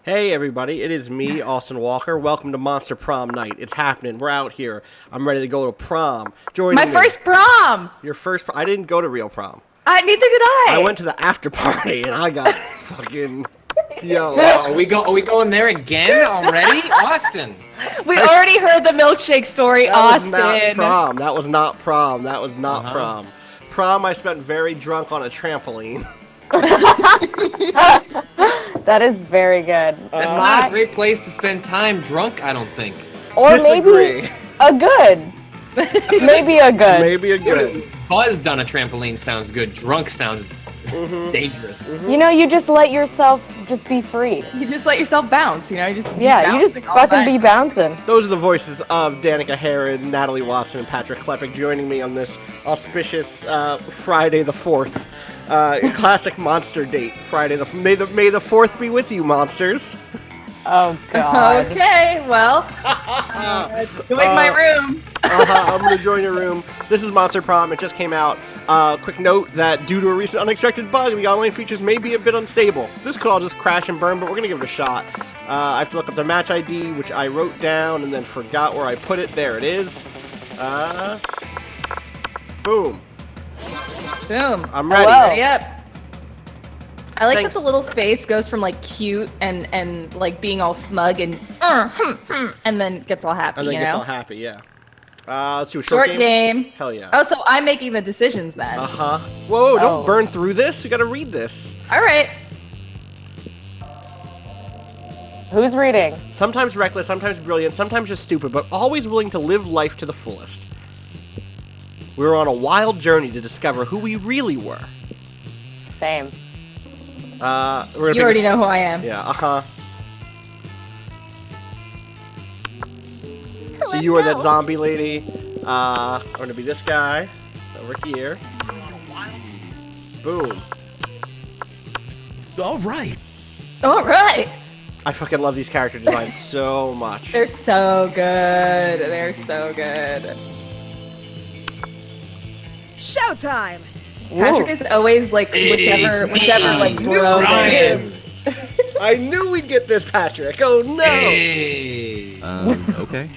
Hey everybody, it is me, Austin Walker. Welcome to Monster Prom night. It's happening. We're out here. I'm ready to go to prom. Joining My me. first prom! Your first prom? I didn't go to real prom. Neither did I! I went to the after party and I got fucking... Yo. Are we going there again already? Austin! We already heard the milkshake story, Austin. That was not prom. That was not prom. Prom, I spent very drunk on a trampoline. That is very good. That's not a great place to spend time drunk, I don't think. Or Disagree. maybe a good. Maybe a good. Maybe a good. Buzzed on a trampoline sounds good. Drunk sounds dangerous. You know, you just let yourself just be free. You just let yourself bounce, you know? You just fucking be bouncing. Those are the voices of Danika Herod, Natalie Watson, and Patrick Klepek joining me on this auspicious Friday the 4th. Classic monster date. Friday the... May the 4th be with you, monsters. Oh, God. Okay, well, go in my room. I'm going to join your room. This is Monster Prom. It just came out. Quick note that due to a recent unexpected bug, the online features may be a bit unstable. This could all just crash and burn, but we're going to give it a shot. I have to look up the match ID, which I wrote down and then forgot where I put it. There it is. Boom. Boom. I'm ready. Hello. Ready up. I like Thanks. that the little face goes from like cute and like being all smug and and then gets all happy, And then you gets know? all happy, yeah. Let's do a Short short game. Hell yeah. Oh, so I'm making the decisions then. Uh-huh. Whoa, don't Oh. burn through this. You gotta read this. All right. Who's reading? Sometimes reckless, sometimes brilliant, sometimes just stupid, but always willing to live life to the fullest. We were on a wild journey to discover who we really were. Same. We're You already know who I am. Yeah, So you are that zombie lady. I'm gonna be this guy over here. Boom. All right. All right. I fucking love these character designs so much. They're so good. They're so good. Showtime! Patrick is always like whichever like bro it is. I knew we'd get this, Patrick. Oh no. Hey! Okay.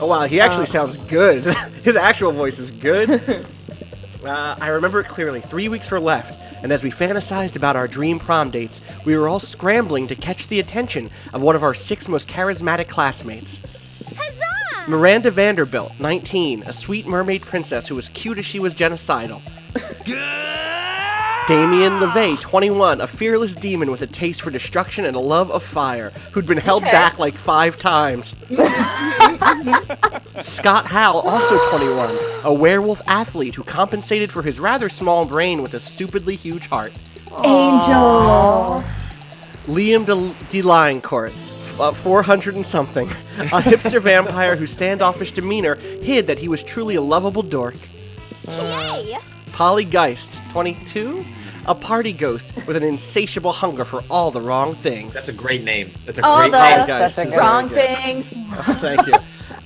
Oh wow, he actually sounds good. His actual voice is good. I remember it clearly. 3 weeks were left, and as we fantasized about our dream prom dates, we were all scrambling to catch the attention of one of our 6 most charismatic classmates. Huzzah! Miranda Vanderbilt, 19, a sweet mermaid princess who was cute as she was genocidal. Damien LeVay, 21, a fearless demon with a taste for destruction and a love of fire, who'd been held back like 5 times. Scott Howell, also 21, a werewolf athlete who compensated for his rather small brain with a stupidly huge heart. Angel. Liam DeLioncourt, 400 and something, a hipster vampire whose standoffish demeanor hid that he was truly a lovable dork. Yay! Polly Geist, 22, a party ghost with an insatiable hunger for all the wrong things. That's a great name. That's a All great the name. Geist such a is good- wrong very good. things. Thank you.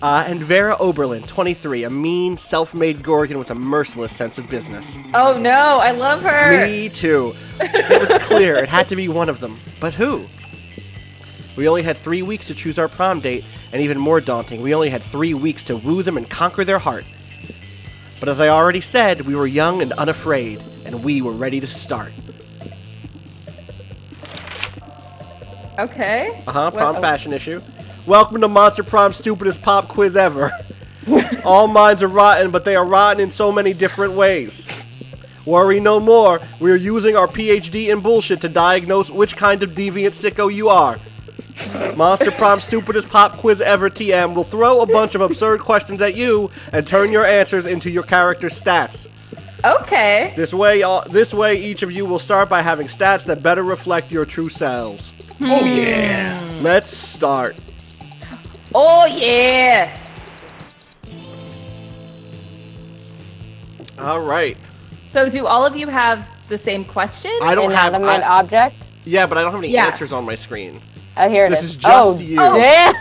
And Vera Oberlin, 23, a mean, self-made Gorgon with a merciless sense of business. Oh no, I love her. Me too. It was clear it had to be one of them. But who? We only had 3 weeks to choose our prom date, and even more daunting, we only had 3 weeks to woo them and conquer their heart. But as I already said, we were young and unafraid, and we were ready to start. Okay. Prom fashion issue. Welcome to Monster Prom's stupidest pop quiz ever. All minds are rotten, but they are rotten in so many different ways. Worry no more, we are using our PhD in bullshit to diagnose which kind of deviant sicko you are. Monster Prom's stupidest pop quiz ever TM will throw a bunch of absurd questions at you and turn your answers into your character's stats. Okay. This way, each of you will start by having stats that better reflect your true selves. Oh yeah! Let's start. Oh yeah. All right. So do all of you have the same question? I don't have. Inanimate object? Yeah, but I don't have any Yeah. answers on my screen. Oh, here it This is. is just oh, you. Damn.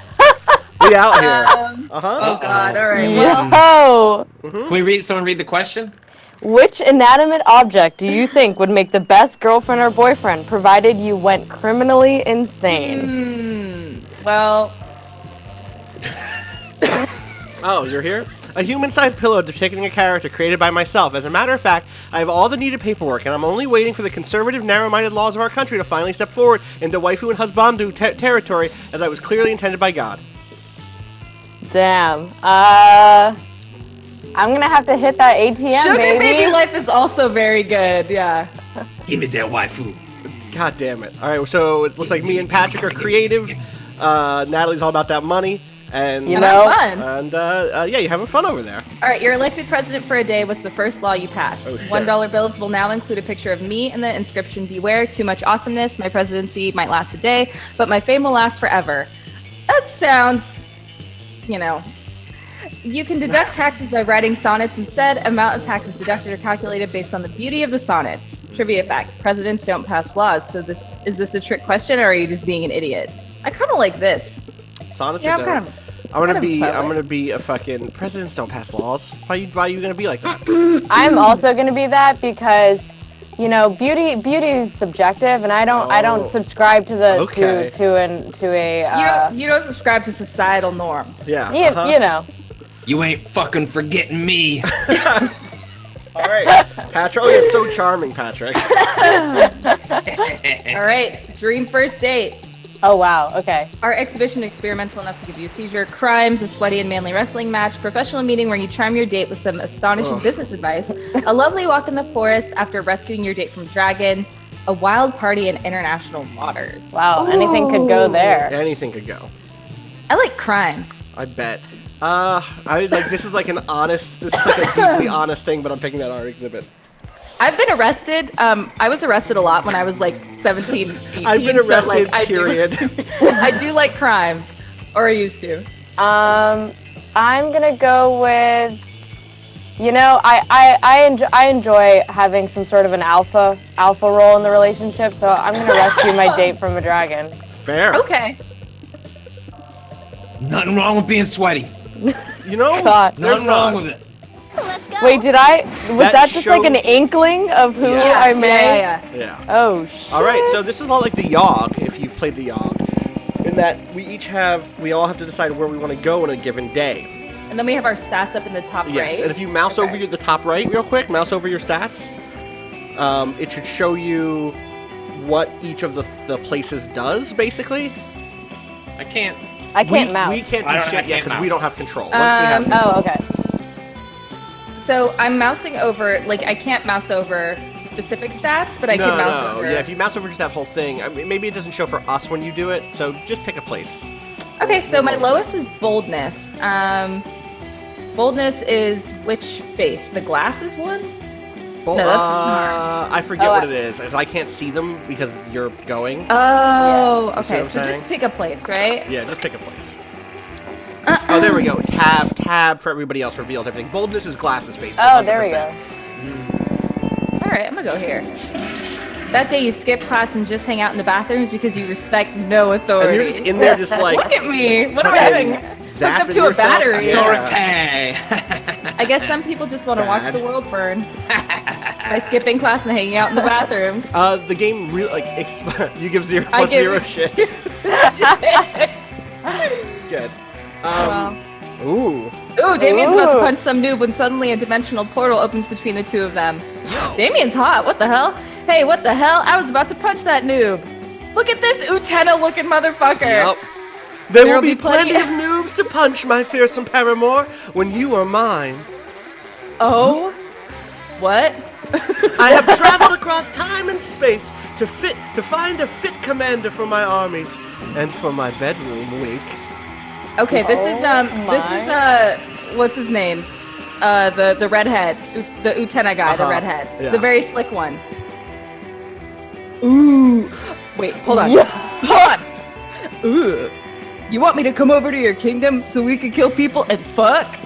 We out here. Oh god, alright. Well, Yo. Can we read? Someone read the question? Which inanimate object do you think would make the best girlfriend or boyfriend, provided you went criminally insane? Well, Oh, you're here? A human-sized pillow depicting a character created by myself. As a matter of fact, I have all the needed paperwork, and I'm only waiting for the conservative, narrow-minded laws of our country to finally step forward into waifu and husbandu territory, as I was clearly intended by God. Damn. I'm gonna have to hit that ATM, Sugar baby. Baby Life is also very good. Yeah. Give me that waifu. God damn it. All right, so it looks like me and Patrick are creative. Natalie's all about that money. And, You know? Fun. And, yeah, you're having fun over there. All right, you're elected president for a day. What's the first law you pass? Oh, shit. $1 bills will now include a picture of me and the inscription, "Beware, too much awesomeness. My presidency might last a day, but my fame will last forever." That sounds, You can deduct taxes by writing sonnets instead. Amount of taxes deducted are calculated based on the beauty of the sonnets. Trivia fact: presidents don't pass laws. So is this a trick question, or are you just being an idiot? I kind of like this. Sonnets Yeah, are dope. I'm gonna clever. be a fucking presidents don't pass laws. Why you gonna be like that? I'm also gonna be that because, beauty is subjective, and I don't subscribe to the Okay. to a You don't subscribe to societal norms. Yeah. you know. You ain't fucking forgetting me. All right, Patrick. Oh, you're so charming, Patrick. All right, dream first date. Oh wow. Okay. Our exhibition experimental enough to give you a seizure. Crimes, a sweaty and manly wrestling match. Professional meeting where you charm your date with some astonishing business advice. A lovely walk in the forest after rescuing your date from dragon. A wild party in international waters. Wow. Anything could go there. Anything could go. I like crimes. I bet. This is like a deeply honest thing, but I'm picking that art exhibit. I've been arrested. I was arrested a lot when I was like 17, 18. I've been arrested, period. I do like crimes, or I used to. I'm gonna go with, I enjoy having some sort of an alpha role in the relationship, so I'm gonna rescue my date from a dragon. Fair. Okay. Nothing wrong with being sweaty. God. Nothing wrong with it. Let's go. Wait, was that just like an inkling of who Yes. I may? Yeah. Yeah. Oh shit. All right, so this is a lot like the Yogg, if you've played the Yogg, in that we all have to decide where we want to go in a given day. And then we have our stats up in the top Yes, right. and if you mouse over the top right real quick, mouse over your stats, it should show you what each of the places does, basically. I can't. I can't mouse. We can't I do don't- I shit yet can't because we mouse. don't have control. Once we have control. Oh, okay. So I'm mousing over, I can't mouse over specific stats, but I can mouse over. Yeah, if you mouse over just that whole thing, maybe it doesn't show for us when you do it, so just pick a place. Okay, so my lowest is boldness. Boldness is which face? The glasses one? Well, No, that's hard. I forget what it is, because I can't see them because you're going. Oh, You see okay. what I'm So saying? just pick a place, right? Yeah, just pick a place. Oh, there we go. Tab for everybody else reveals everything. Boldness is glasses face. Oh, there we go. 100%. All right, I'm gonna go here. That day you skip class and just hang out in the bathrooms because you respect no And authority. you're just in there, just like Look at me. What am I fucking having? Hooked up zapping to a yourself. battery. Yeah. Authority. I guess some people just want to watch Bad. the world burn by skipping class and hanging out in the bathrooms. The game really you give 0 I plus give- 0 shits. Good. Wow. Ooh. Ooh, Damien's about to Ooh. punch some noob when suddenly a dimensional portal opens between the two of them. Damien's hot. What the hell? Hey, what the hell? I was about to punch that noob. Look at this Utena-looking motherfucker. Yep. There will There'll be be plenty- plenty of noobs to punch, my fearsome paramour, when you are mine. Oh? What? I have traveled across time and space to find a fit commander for my armies and for my bedroom. Wink. Okay, this is what's his name? The redhead, the Utena guy, the Uh-huh, redhead, yeah. the very slick one. Ooh, wait, hold on, hold on. Ooh, you want me to come over to your kingdom so we can kill people and fuck?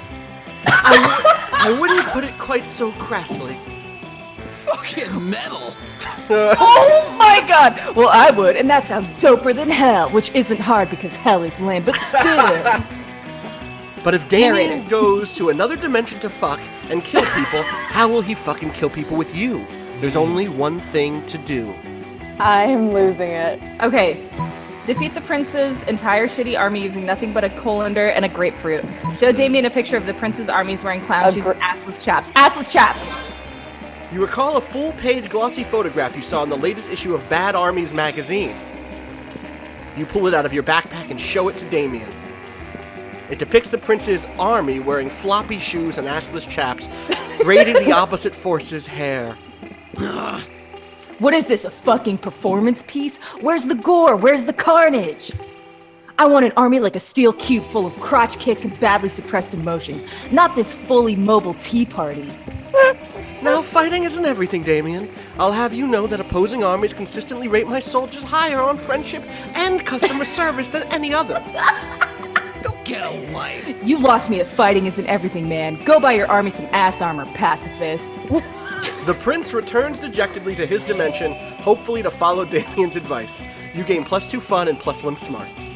I wouldn't put it quite so crassly. Fucking metal. Oh my god! Well, I would, and that sounds doper than hell, which isn't hard because hell is lame, but still. But if Damien Narrator. goes to another dimension to fuck and kill people, how will he fucking kill people with you? There's only one thing to do. I'm losing it. Okay. Defeat the prince's entire shitty army using nothing but a colander and a grapefruit. Show Damien a picture of the prince's armies wearing clown shoes and assless chaps. Assless chaps! You recall a full-page glossy photograph you saw in the latest issue of Bad Armies magazine. You pull it out of your backpack and show it to Damien. It depicts the prince's army wearing floppy shoes and assless chaps, braiding the opposite force's hair. What is this, a fucking performance piece? Where's the gore? Where's the carnage? I want an army like a steel cube full of crotch kicks and badly suppressed emotions, not this fully mobile tea party. Now, fighting isn't everything, Damien. I'll have you know that opposing armies consistently rate my soldiers higher on friendship and customer service than any other. Go get a life. You lost me at fighting isn't everything, man. Go buy your army some ass armor, pacifist. The prince returns dejectedly to his dimension, hopefully to follow Damien's advice. You gain +2 fun and +1 smarts.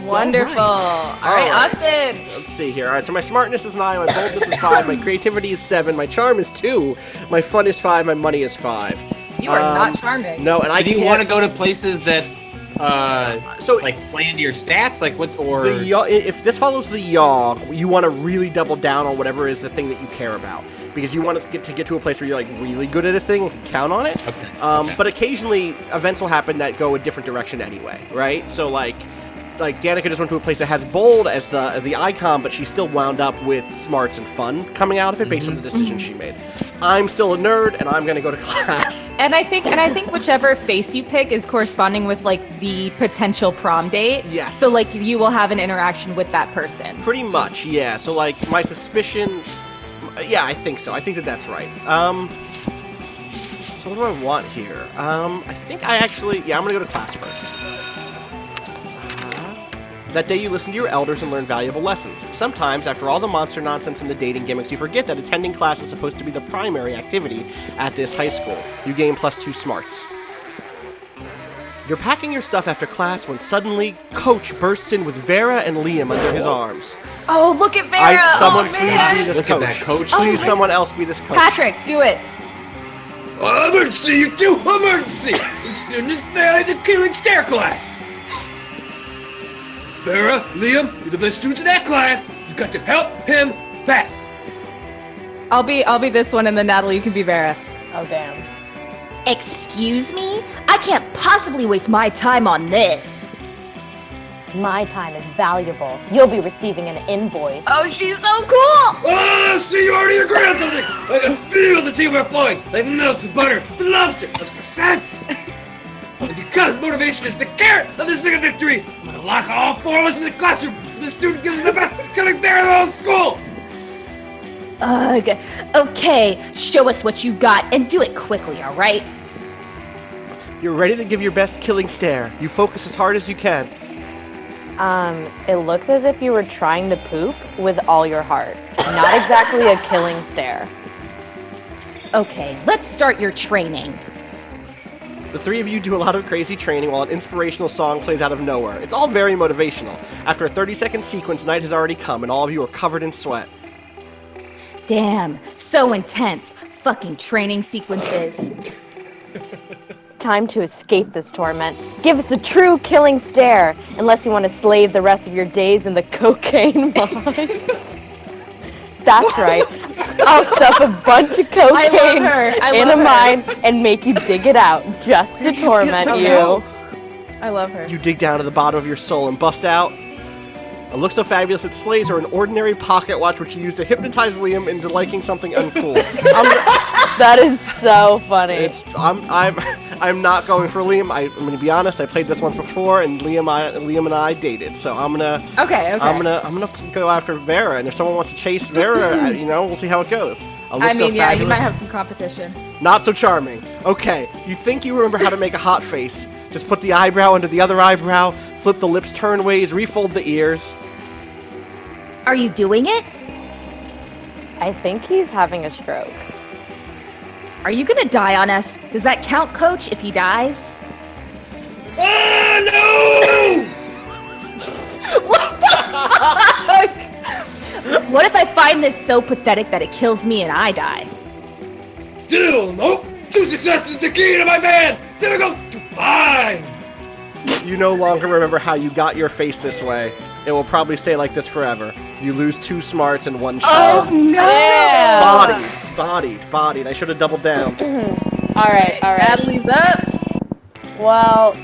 Wonderful. All right, Austin. Let's see here. All right, so my smartness is 9, my boldness is 5, my creativity is 7, my charm is 2, my fun is 5, my money is 5. You are not charming. No, and I Do you can't- want to go to places that, So- like play into your stats? Like what, or... If this follows the yaw, you want to really double down on whatever is the thing that you care about. Because you want to get to a place where you're like really good at a thing and can count on it. Okay. But occasionally events will happen that go a different direction anyway, right? So like Danika just went to a place that has bold as the icon, but she still wound up with smarts and fun coming out of it based on the decision she made. I'm still a nerd, and I'm gonna go to class. And I think whichever face you pick is corresponding with like the potential prom date. Yes. So like you will have an interaction with that person. Pretty much, yeah. So like my suspicion, yeah, I think so. I think that's right. So what do I want here? I think I'm gonna go to class first. That day you listen to your elders and learn valuable lessons. Sometimes, after all the monster nonsense and the dating gimmicks, you forget that attending class is supposed to be the primary activity at this high school. You gain +2 smarts. You're packing your stuff after class when suddenly Coach bursts in with Vera and Liam under his arms. Oh, look at Vera! Someone oh, please man. be this Look coach. at that coach. Please, someone else be this coach. Patrick, do it. Emergency, you two! Emergency! The student is failing the killing stare class! Vera, Liam, you're the best students in that class! You got to help him pass! I'll be this one, and then Natalie, you can be Vera. Oh, damn. Excuse me? I can't possibly waste my time on this. My time is valuable. You'll be receiving an invoice. Oh, she's so cool! Oh, see, you already agree on something! I can feel the teamwork flowing like melted butter, the lobster of success! And because motivation is the carrot of the stick of victory, I'm gonna lock all 4 of us in the classroom and the student gives us the best killing stare in the whole school! Ugh. Okay, show us what you got and do it quickly, all right? You're ready to give your best killing stare. You focus as hard as you can. It looks as if you were trying to poop with all your heart. Not exactly a killing stare. Okay, let's start your training. The 3 of you do a lot of crazy training while an inspirational song plays out of nowhere. It's all very motivational. After a 30-second sequence, night has already come and all of you are covered in sweat. Damn, so intense. Fucking training sequences. Time to escape this torment. Give us a true killing stare, unless you want to slave the rest of your days in the cocaine mines. That's right. I'll stuff a bunch of cocaine in a mine and make you dig it out just to torment you. I love her. You dig down to the bottom of your soul and bust out a look so fabulous it slays or an ordinary pocket watch which you use to hypnotize Liam into liking something uncool. That is so funny. I'm not going for Liam. I'm gonna be honest. I played this once before, and Liam and I dated. So I'm gonna go after Vera. And if someone wants to chase Vera, we'll see how it goes. You might have some competition. Not so charming. Okay, you think you remember how to make a hot face? Just put the eyebrow under the other eyebrow, flip the lips turn ways, refold the ears. Are you doing it? I think he's having a stroke. Are you gonna die on us? Does that count, Coach, if he dies? Oh, no! What the fuck? find this so pathetic that it kills me and I die. Still, nope. True success is the key to my van. Difficult to find. You no longer remember how you got your face this way. It will probably stay like this forever. You lose 2 smarts and 1 Oh charm. no! Bodied. I should have doubled down. All right. Natalie's up. Well,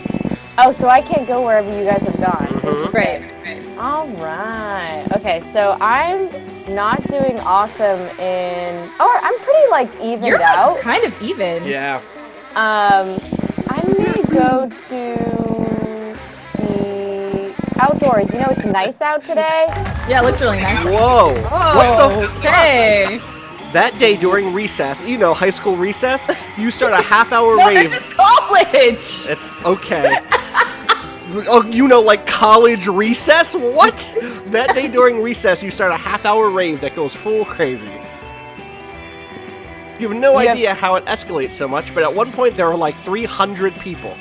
so I can't go wherever you guys have gone. Right. All right. Okay, so I'm not doing awesome in. Or I'm pretty like evened You're out. like, kind of even. Yeah. I may go to the outdoors. You know, it's nice out today. Yeah, it looks really nice. Whoa. Oh, What the okay. That day during recess, you know, high school recess, you start a half-hour No, rave. this is college. It's okay. Oh, you know, like college recess? What? That day during recess, you start a half-hour rave that goes full crazy. You have no idea how it escalates so much, but at one point there are like 300 people.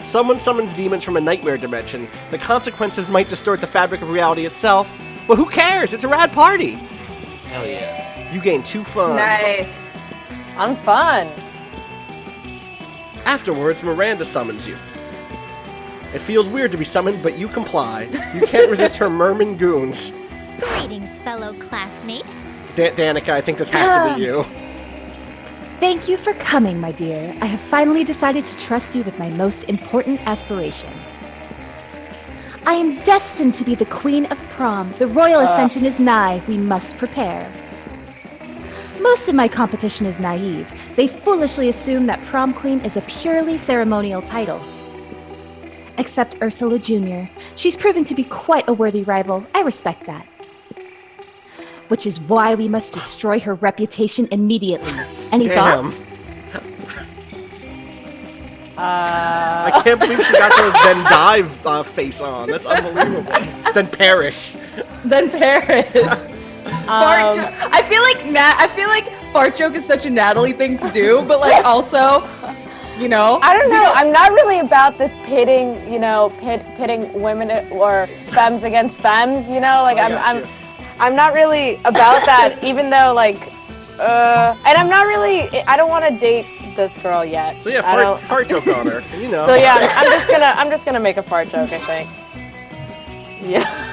Someone summons demons from a nightmare dimension. The consequences might distort the fabric of reality itself, but who cares? It's a rad party. Hell yeah. You gain 2 fun. Nice. I'm fun. Afterwards, Miranda summons you. It feels weird to be summoned, but you comply. You can't resist her merman goons. Greetings, fellow classmate. Danika, I think this has to be you. Thank you for coming, my dear. I have finally decided to trust you with my most important aspiration. I am destined to be the queen of prom. The royal ascension is nigh. We must prepare. Most of my competition is naive. They foolishly assume that prom queen is a purely ceremonial title. Except Ursula Jr. She's proven to be quite a worthy rival. I respect that. Which is why we must destroy her reputation immediately. Any Damn. thoughts? I can't believe she got the then dive face on. That's unbelievable. Then perish. Then perish. Fart joke. I feel like fart joke is such a Natalie thing to do, but like also, you know. I don't know. I'm not really about this pitting, pitting women or femmes against femmes. You know, like I'm not really about that. Even though like, and I'm not really. I don't want to date this girl yet. So yeah, fart joke on her. You know. So yeah, I'm just gonna make a fart joke. I think. Yeah.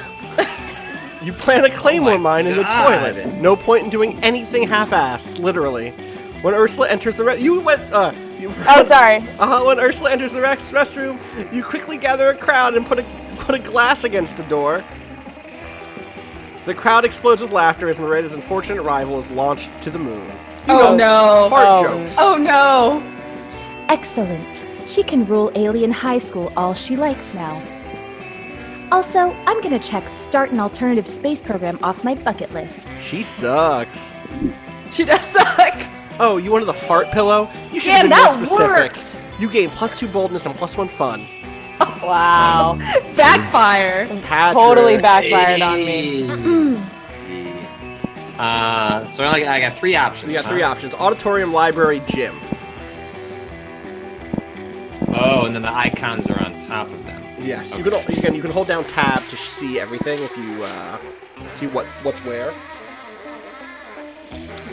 You plant a claymore mine in the God. toilet. No point in doing anything half-assed, literally. When Ursula enters the Oh, sorry. When Ursula enters the restroom, you quickly gather a crowd and put a glass against the door. The crowd explodes with laughter as Miranda's unfortunate rival is launched to the moon. No. Fart jokes. Oh no. Excellent. She can rule Alien High School all she likes now. Also, I'm gonna check Start an Alternative Space Program off my bucket list. She sucks. She does suck. Oh, you wanted the fart pillow? You should have been more specific. You gain +2 boldness and +1 fun. Wow. Backfire. Patrick. Totally backfired on me. So I got 3 options. You got 3 options: auditorium, library, gym. Oh, and then the icons are on top of them. Yes, Okay. you can hold down tab to see everything if you see what's where.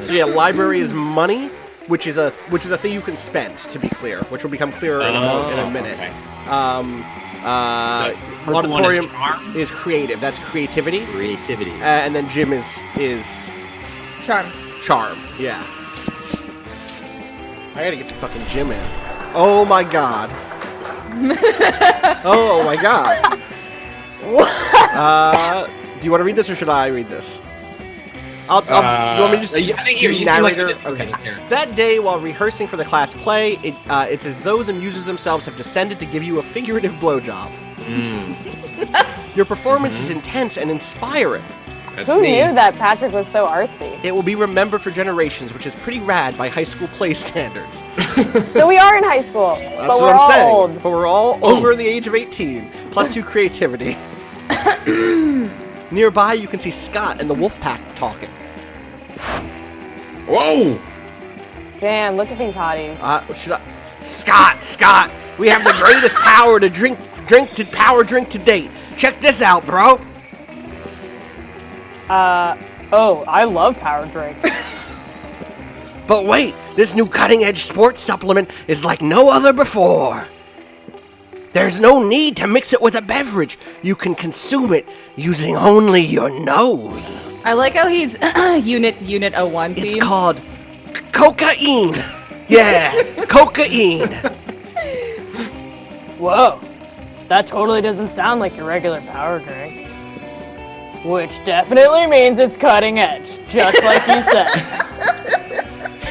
So yeah, library is money, which is a thing you can spend. To be clear, which will become clearer in a minute. Okay. Auditorium charm? is creative. That's creativity. Creativity. And then gym is Charm. charm. Yeah. I gotta get some fucking gym in. Oh my god. Oh my god. Do you want to read this or should I read this? You want me to just I think do you seem like narrator? a Okay. here. That day, while rehearsing for the class play, it's as though the muses themselves have descended to give you a figurative blowjob. Your performance is intense and inspiring. That's Who me. knew that Patrick was so artsy? It will be remembered for generations, which is pretty rad by high school play standards. So we are in high school, That's but what we're I'm all saying. old. But we're all over the age of 18. +2 creativity. Nearby, you can see Scott and the wolf pack talking. Whoa! Damn, look at these hotties. Scott, we have the greatest power to drink to date. Check this out, bro. Oh, I love power drinks. But wait, this new cutting-edge sports supplement is like no other before. There's no need to mix it with a beverage. You can consume it using only your nose. I like how he's Unit 01 It's team. called cocaine. Yeah, cocaine. Whoa, that totally doesn't sound like your regular power drink. Which definitely means it's cutting edge, just like you said.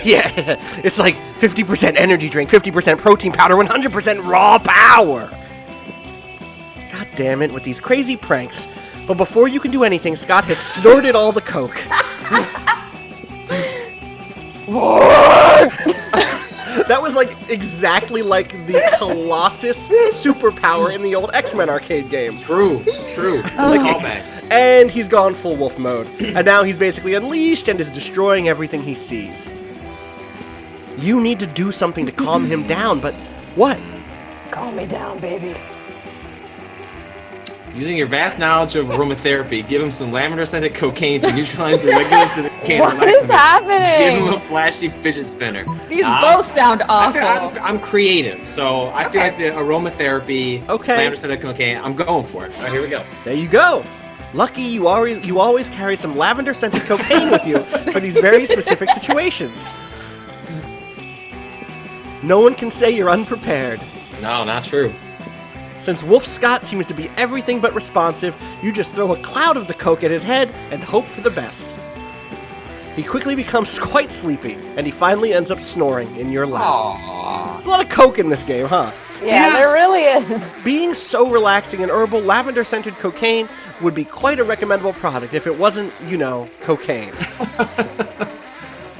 Yeah, it's like 50% energy drink, 50% protein powder, 100% raw power. God damn it, with these crazy pranks. But before you can do anything, Scott has snorted all the coke. That was like exactly like the Colossus superpower in the old X-Men arcade game. True. Callback. And he's gone full wolf mode. And now he's basically unleashed and is destroying everything he sees. You need to do something to calm him down, but what? Calm me down, baby. Using your vast knowledge of aromatherapy, give him some lavender-scented cocaine to neutralize the regular cocaine. What is happening? Give him a flashy fidget spinner. These both sound awful. I'm creative, so I feel like the aromatherapy, lavender-scented cocaine, I'm going for it. All right, here we go. There you go. Lucky you always carry some lavender-scented cocaine with you for these very specific situations. No one can say you're unprepared. No, not true. Since Wolf Scott seems to be everything but responsive, you just throw a cloud of the coke at his head and hope for the best. He quickly becomes quite sleepy, and he finally ends up snoring in your lap. Aww. There's a lot of coke in this game, huh? Yeah, there really is. Being so relaxing and herbal, lavender-scented cocaine would be quite a recommendable product if it wasn't, cocaine.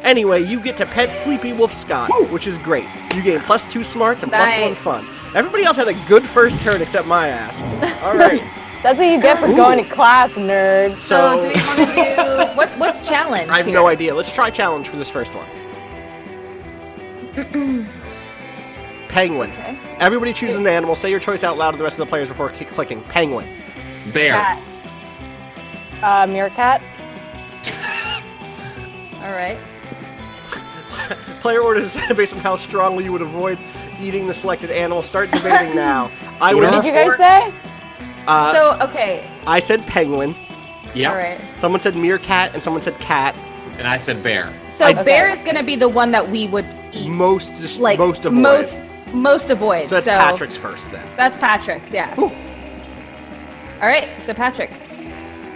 Anyway, you get to pet Sleepy Wolf Scott, which is great. You gain +2 smarts and +1 fun. Everybody else had a good first turn except my ass. All right. That's what you get for going to class, nerd. So do we want to do what's challenge? I have no idea. Let's try challenge for this first one. Penguin. Okay. Everybody chooses an animal. Say your choice out loud to the rest of the players before clicking. Penguin. Bear. Cat. Meerkat. All right. Player orders based on how strongly you would avoid eating the selected animal. Start debating now. What did you guys say? Okay. I said penguin. Yep. All right. Someone said meerkat, and someone said cat. And I said bear. So bear is going to be the one that we would eat. Most avoid. Most avoid. So that's Patrick's first then. That's Patrick's, yeah. Ooh. All right, so Patrick.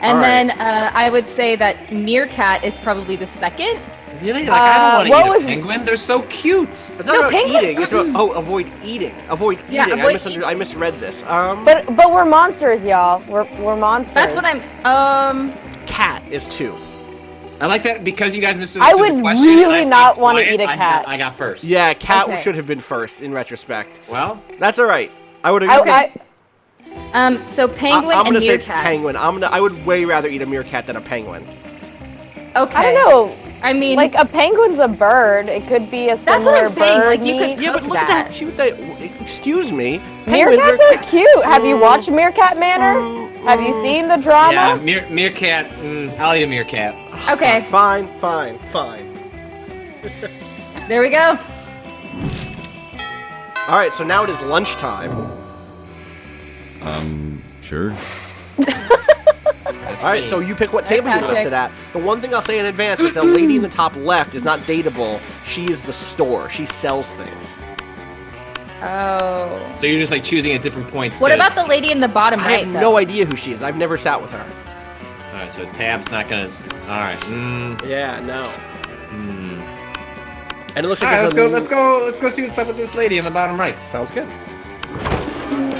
And All then I would say that meerkat is probably the second. Really? Like, I don't want to eat a penguin. They're so cute. It's not about eating. It's about, avoid eating. Avoid eating. I misread this. But we're monsters, y'all. We're monsters. That's what I'm, Cat is 2. I like that because you guys misunderstood I would the question. really not want to eat a cat. I got first. Yeah, cat should have been first in retrospect. Well, that's all right. I would agree. So penguin I'm and gonna say meerkat. penguin. I would way rather eat a meerkat than a penguin. Okay. I don't know. I mean, like a penguin's a bird. It could be a That's what similar I'm saying. bird. Like you could Yeah, but look at that cute. Excuse me. Meerkats are cute. Have you watched Meerkat Manor? Have you seen the drama? Yeah, meerkat. I'll eat a meerkat. Okay. Fine. There we go. All right, so now it is lunchtime. Sure. All right, so you pick what table you're going to sit at. The one thing I'll say in advance is the lady in the top left is not dateable. She is the store. She sells things. Oh. So you're just like choosing at different points. What about the lady in the bottom I right? have no idea who she is. I've never sat with her. All right, so tab's not gonna. All right. Yeah, no. And it looks like All right, there's let's go see what's up with this lady in the bottom right. Sounds good.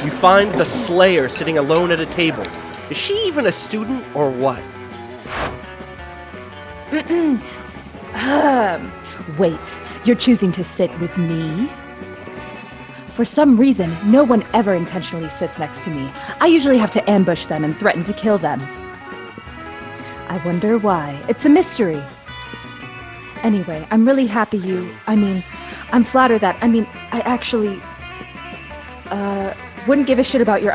You find the Slayer sitting alone at a table. Is she even a student or what? Wait, you're choosing to sit with me? For some reason, no one ever intentionally sits next to me. I usually have to ambush them and threaten to kill them. I wonder why. It's a mystery. Anyway, I'm really happy I'm flattered that, I actually, wouldn't give a shit about your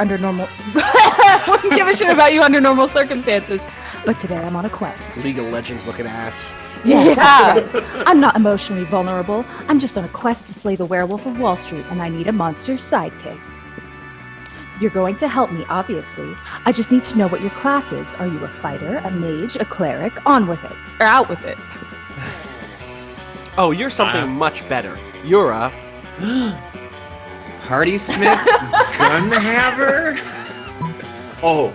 wouldn't give a shit about you under normal circumstances. but today I'm on a quest. League of Legends looking ass. Yeah. I'm not emotionally vulnerable. I'm just on a quest to slay the werewolf of Wall Street, and I need a monster sidekick. You're going to help me, obviously. I just need to know what your class is. Are you a fighter, a mage, a cleric? On with it. Or out with it. Oh, you're something much better. You're a... Party Smith gun haver? Oh,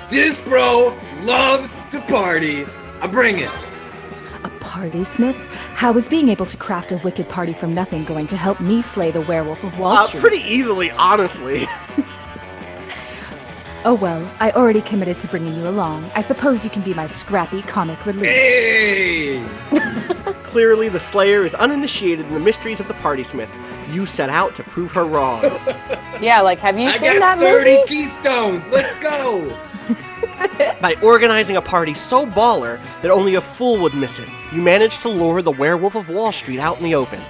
this bro loves to party. I bring it. A party smith? How is being able to craft a wicked party from nothing going to help me slay the werewolf of Wall Street? Pretty easily, honestly. Oh well, I already committed to bringing you along. I suppose you can be my scrappy comic relief. Hey! Clearly, the Slayer is uninitiated in the mysteries of the Party Smith. You set out to prove her wrong. Yeah, like, have you I seen got that 30 movie? keystones. Let's go. By organizing a party so baller that only a fool would miss it, you managed to lure the werewolf of Wall Street out in the open.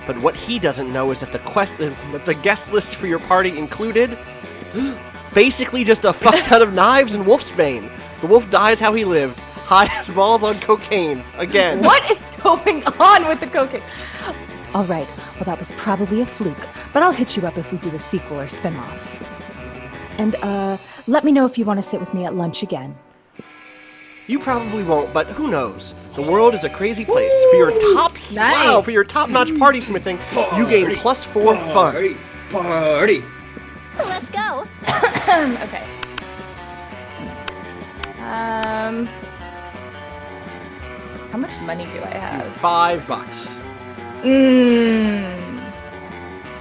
But what he doesn't know is that the guest list for your party included basically just a fuck ton of knives and wolfsbane. The wolf dies how he lived, high as balls on cocaine. Again. What is going on with the cocaine? All right, well that was probably a fluke, but I'll hit you up if we do a sequel or spin-off. And let me know if you want to sit with me at lunch again. You probably won't, but who knows? The world is a crazy place. For your for your top-notch party smithing, you gain +4 fun. Party. Let's go. Okay. How much money do I have? $5.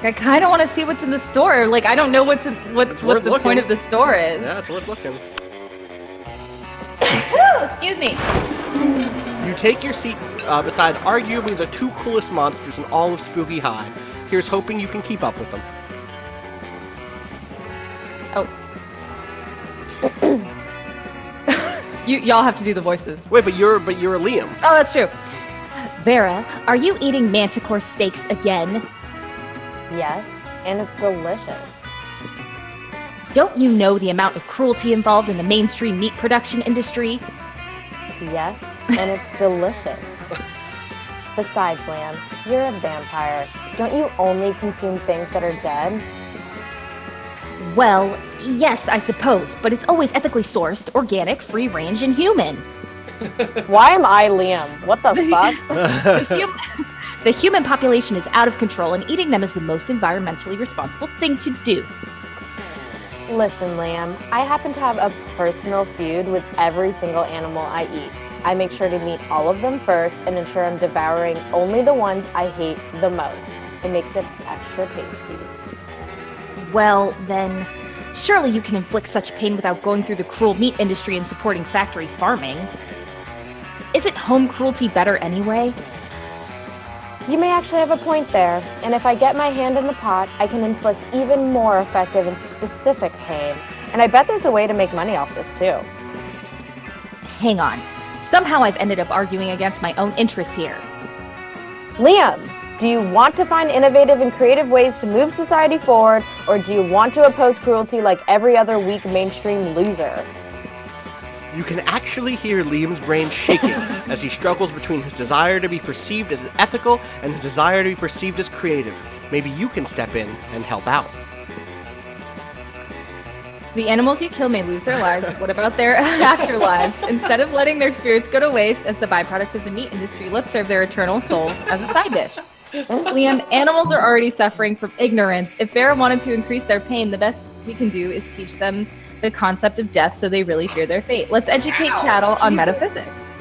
I kind of want to see what's in the store. Like, I don't know what the looking. point of the store is. Yeah, it's worth looking. Woo, excuse me. You take your seat beside arguably the two coolest monsters in all of Spooky High. Here's hoping you can keep up with them. Oh. Y'all have to do the voices. Wait, but you're a Liam. Oh, that's true. Vera, are you eating manticore steaks again? Yes, and it's delicious. Don't you know the amount of cruelty involved in the mainstream meat production industry? Yes, and it's delicious. Besides, Lamb, you're a vampire. Don't you only consume things that are dead? Well, yes, I suppose, but it's always ethically sourced, organic, free-range, and human. Why am I Liam? What the fuck? The human population is out of control, and eating them is the most environmentally responsible thing to do. Listen, Lamb, I happen to have a personal feud with every single animal I eat. I make sure to meet all of them first and ensure I'm devouring only the ones I hate the most. It makes it extra tasty. Well, then, surely you can inflict such pain without going through the cruel meat industry and supporting factory farming. Isn't home cruelty better anyway? You may actually have a point there, and if I get my hand in the pot, I can inflict even more effective and specific pain. And I bet there's a way to make money off this too. Hang on. Somehow I've ended up arguing against my own interests here. Liam, do you want to find innovative and creative ways to move society forward, or do you want to oppose cruelty like every other weak mainstream loser? You can actually hear Liam's brain shaking as he struggles between his desire to be perceived as ethical and his desire to be perceived as creative. Maybe you can step in and help out. The animals you kill may lose their lives. What about their afterlives? Instead of letting their spirits go to waste as the byproduct of the meat industry, let's serve their eternal souls as a side dish. Liam, animals are already suffering from ignorance. If Vera wanted to increase their pain, the best we can do is teach them the concept of death so they really fear their fate. Let's educate cattle on metaphysics.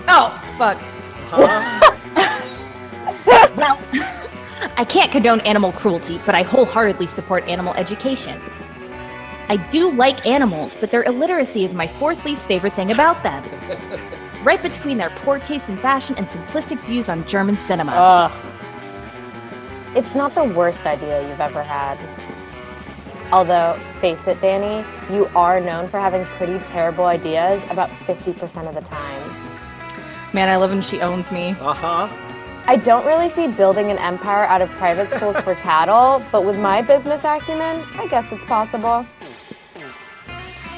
Oh, fuck. Well, I can't condone animal cruelty, but I wholeheartedly support animal education. I do like animals, but their illiteracy is my fourth least favorite thing about them. Right between their poor taste in fashion and simplistic views on German cinema. Ugh. It's not the worst idea you've ever had. Although, face it, Danny, you are known for having pretty terrible ideas about 50% of the time. Man, I love when she owns me. Uh-huh. I don't really see building an empire out of private schools for cattle, but with my business acumen, I guess it's possible.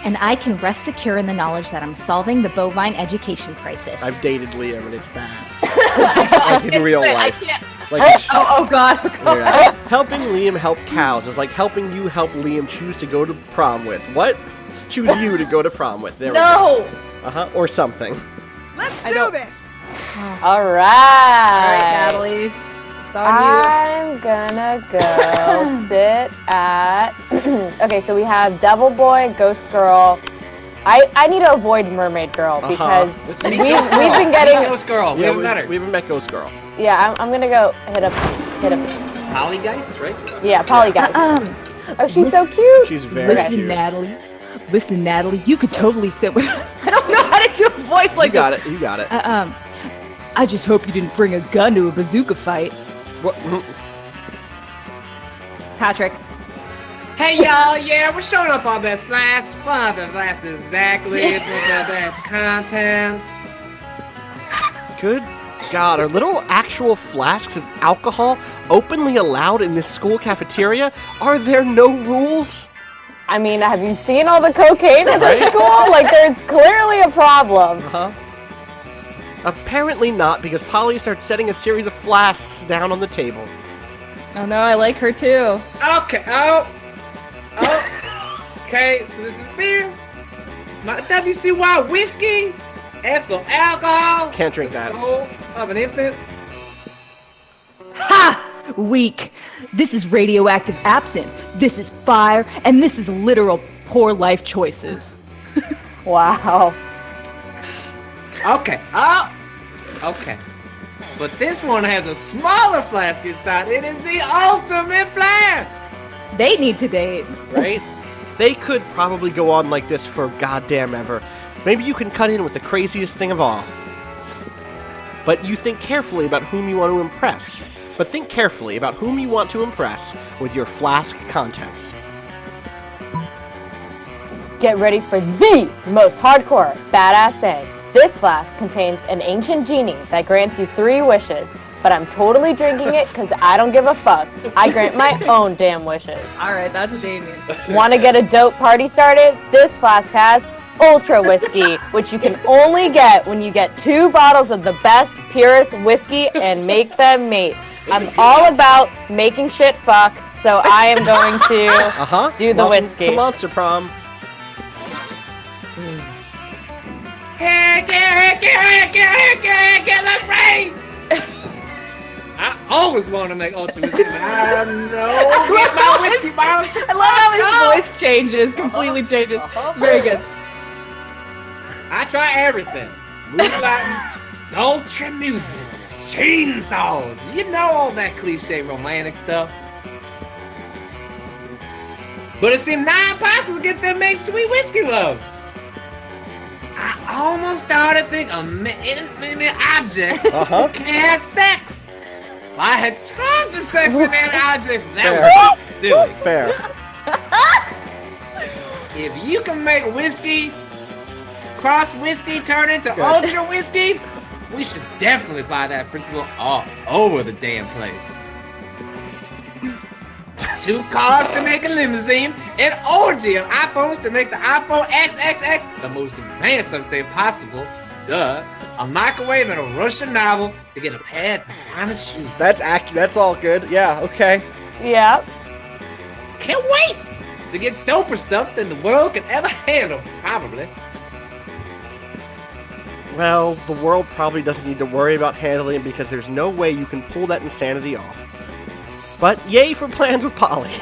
And I can rest secure in the knowledge that I'm solving the bovine education crisis. I've dated Liam and it's bad. Like in real life. Like, oh God. yeah. Helping Liam help cows is like helping you help Liam choose to go to prom with. What? Choose you to go to prom with. There we go. Or something. Let's do this! All right. All right, Natalie. It's on I'm gonna go sit at... Okay, so we have Devil Boy, Ghost Girl. I need to avoid Mermaid Girl because we've been getting... Ghost Girl. We haven't met her. We haven't met Ghost Girl. Yeah, I'm gonna go hit up. Polygeist, right? Yeah, Polygeist. Oh, she's so cute. She's very cute. Listen, Natalie, you could totally sit with... I don't know how to do a voice like that. You got it. I just hope you didn't bring a gun to a bazooka fight. What? Patrick. Hey y'all, yeah, we're showing up on Best Flash. The Flash is exactly the best contents. Good God, are little actual flasks of alcohol openly allowed in this school cafeteria? Are there no rules? I mean, have you seen all the cocaine at the school? Like, there's clearly a problem. Apparently not, because Polly starts setting a series of flasks down on the table. Oh no, I like her too. Okay, okay, so this is beer. My WCY whiskey, ethyl alcohol. Can't drink that. Soul of an infant. Ha! Weak. This is radioactive absinthe. This is fire, and this is literal poor life choices. Wow. Okay, okay. But this one has a smaller flask inside. It is the ultimate flask. They need to date. Right? They could probably go on like this for goddamn ever. Maybe you can cut in with the craziest thing of all. But you think carefully about whom you want to impress. But think carefully about whom you want to impress with your flask contents. Get ready for the most hardcore, badass thing. This flask contains an ancient genie that grants you 3 wishes, but I'm totally drinking it because I don't give a fuck. I grant my own damn wishes. Alright, that's Damien. Want to get a dope party started? This flask has Ultra Whiskey, which you can only get when you get 2 bottles of the best, purest whiskey and make them mate. I'm all about making shit fuck, so I am going to do the whiskey. To Monster Prom. Heck yeah, let's rain! I always want to make ultra whiskey, but I know get my whiskey bottles. I love how his voice changes, completely changes. It's very good. I try everything. Moonlighting, sultry music, chainsaws. You know all that cliche romantic stuff. But it seemed nigh impossible to get them make sweet whiskey love. I almost started thinking inanimate objects can have sex. I had tons of sex with inanimate objects. That was silly. Fair. If you can make whiskey, cross whiskey, turn into ultra whiskey, we should definitely buy that principle all over the damn place. 2 cars to make a limousine, an orgy of iPhones to make the iPhone XXX the most advanced thing possible. Duh. A microwave and a Russian novel to get a pair of designer shoes. That's accurate. That's all good. Yeah, okay. Yeah. Can't wait to get doper stuff than the world can ever handle, probably. Well, the world probably doesn't need to worry about handling it because there's no way you can pull that insanity off. But yay for plans with Polly.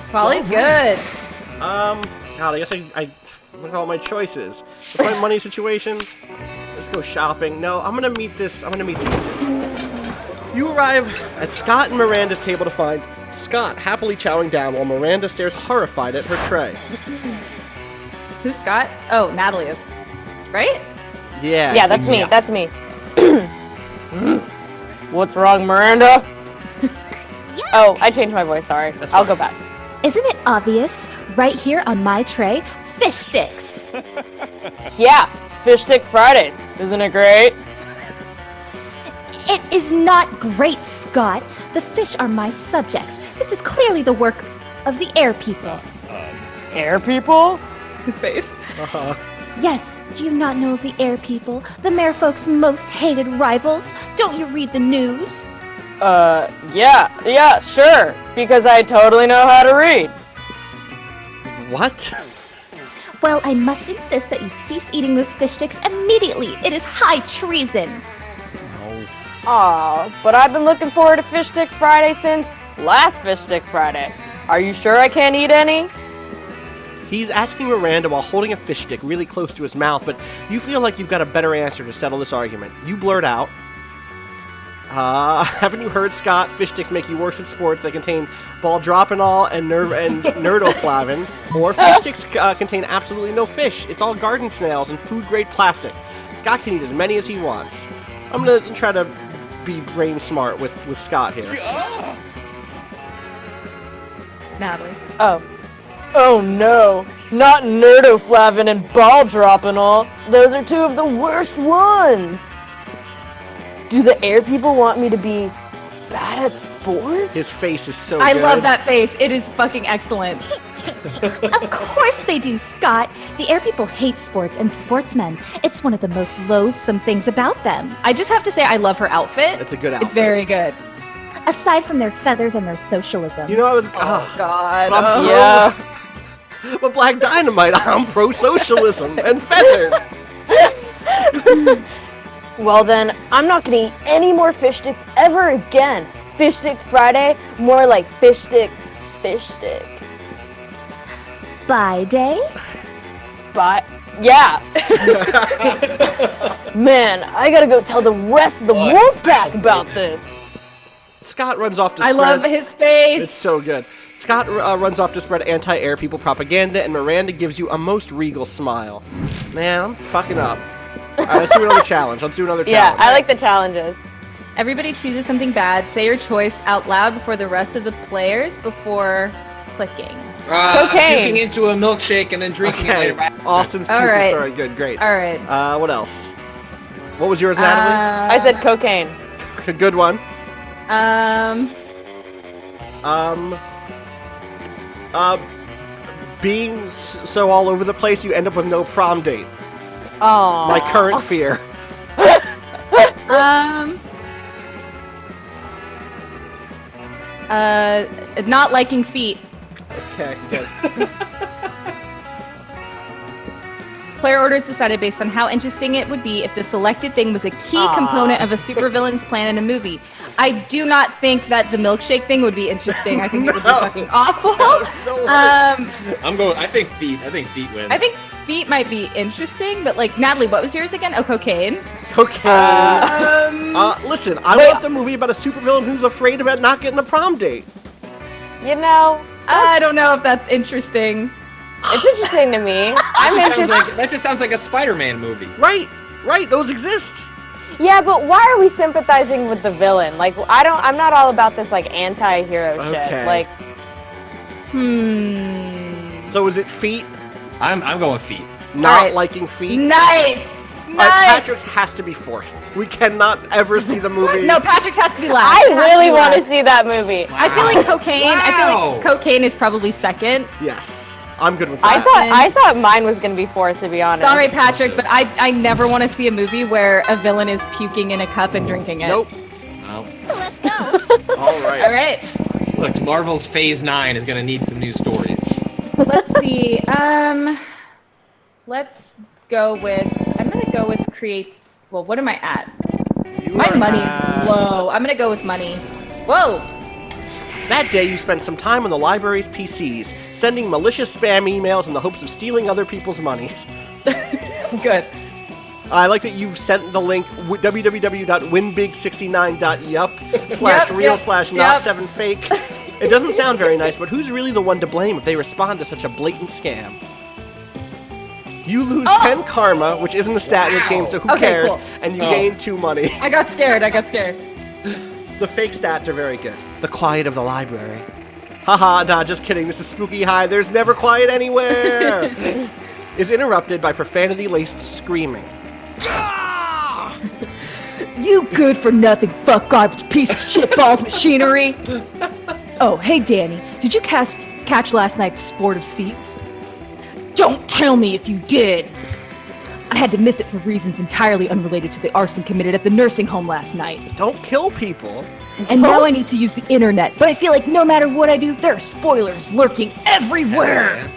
Polly's good. God, I guess I look at all my choices. What's my money situation? Let's go shopping. No, I'm gonna meet these two. You arrive at Scott and Miranda's table to find Scott happily chowing down while Miranda stares horrified at her tray. Who's Scott? Oh, Natalie is. Right? Yeah. Yeah, that's me. That's me. What's wrong, Miranda? Oh, I changed my voice. Sorry. I'll go back. Isn't it obvious? Right here on my tray, fish sticks. Yeah, Fish Stick Fridays. Isn't it great? It is not great, Scott. The fish are my subjects. This is clearly the work of the air people. Air people? His face. Yes, do you not know of the air people? The merfolk's most hated rivals? Don't you read the news? Yeah, sure. Because I totally know how to read. What? Well, I must insist that you cease eating those fish sticks immediately. It is high treason. Aw, but I've been looking forward to Fish Stick Friday since last Fish Stick Friday. Are you sure I can't eat any? He's asking Miranda while holding a fish stick really close to his mouth, but you feel like you've got a better answer to settle this argument. You blurt out, haven't you heard, Scott? Fish sticks make you worse at sports. They contain ball-dropanol and nerdoflavin, or fish sticks contain absolutely no fish. It's all garden snails and food-grade plastic. Scott can eat as many as he wants. I'm going to try to be brain smart with Scott here. Natalie. Oh no, not nerdoflavin and ball-dropanol. Those are two of the worst ones. Do the air people want me to be bad at sports? His face is so I good. love that face. It is fucking excellent. Of course they do, Scott. The air people hate sports and sportsmen. It's one of the most loathsome things about them. I just have to say I love her outfit. It's a good outfit. It's very good. Aside from their feathers and their socialism. You know, I was... God. But I'm Yeah. But Black Dynamite, I'm pro-socialism and feathers. Well then, I'm not gonna eat any more fish sticks ever again. Fish Stick Friday, more like fish stick. Bye day? But yeah. Man, I gotta go tell the rest of the wolf pack about this. Scott runs off to I spread... love his face. It's so good. Scott runs off to spread anti-air people propaganda, and Miranda gives you a most regal smile. Man, I'm fucking up. All right, let's do another challenge. Yeah, I like the challenges. Everybody chooses something bad. Say your choice out loud before the rest of the players before clicking. Cocaine. Puking into a milkshake and then drinking it Okay, later. Austin's All puking right. story. Good, great. All right. What else? What was yours, Natalie? I said cocaine. Good one. Being so all over the place, you end up with no prom date. Oh. My current fear. Not liking feet. Okay, good. Player orders decided based on how interesting it would be if the selected thing was a key component of a supervillain's plan in a movie. I do not think that the milkshake thing would be interesting. I think it would be fucking awful. I think feet. I think feet wins. I think feet might be interesting, but like Natalie, what was yours again? Oh, cocaine. Cocaine. Listen, I want the movie about a supervillain who's afraid about not getting a prom date. You know, I don't know if that's interesting. it's interesting to me. That just sounds like a Spider-Man movie. Right, those exist. Yeah, but why are we sympathizing with the villain? Like, I'm not all about this, like, anti-hero Okay. shit. Like, So is it feet? I'm going feet. Not right. liking feet? Nice. Patrick's has to be fourth. We cannot ever see the movie. No, Patrick's has to be last. I It has really be want to last. see that movie. I feel like cocaine. I feel Wow. like cocaine is probably second. Yes, I'm good with I that. thought mine was gonna be fourth, to be honest. Sorry, Patrick, but I never want to see a movie where a villain is puking in a cup and drinking it. Nope. Let's go. All right. All right. Look, Marvel's Phase 9 is gonna need some new stories. Let's see. Let's go with. I'm gonna go with create. Well, what am I at? You My are money at- is low. I'm gonna go with money. Whoa. That day, you spent some time on the library's PCs, sending malicious spam emails in the hopes of stealing other people's money. Good. I like that you've sent the link www.winbig69.yup/real/not7fake. It doesn't sound very nice, but who's really the one to blame if they respond to such a blatant scam? You lose 10 karma, which isn't a stat in this game, so who Okay, cares? cool. And you gain 2 money. I got scared. The fake stats are very good. The quiet of the library. Haha, nah, just kidding. This is Spooky High. There's never quiet anywhere. Is interrupted by profanity-laced screaming. You good for nothing, fuck garbage, piece of shit balls machinery. Oh, hey Danny, did you catch last night's Sport of Seats? Don't tell me if you did. I had to miss it for reasons entirely unrelated to the arson committed at the nursing home last night. Don't kill people. And now I need to use the internet, but I feel like no matter what I do, there are spoilers lurking everywhere.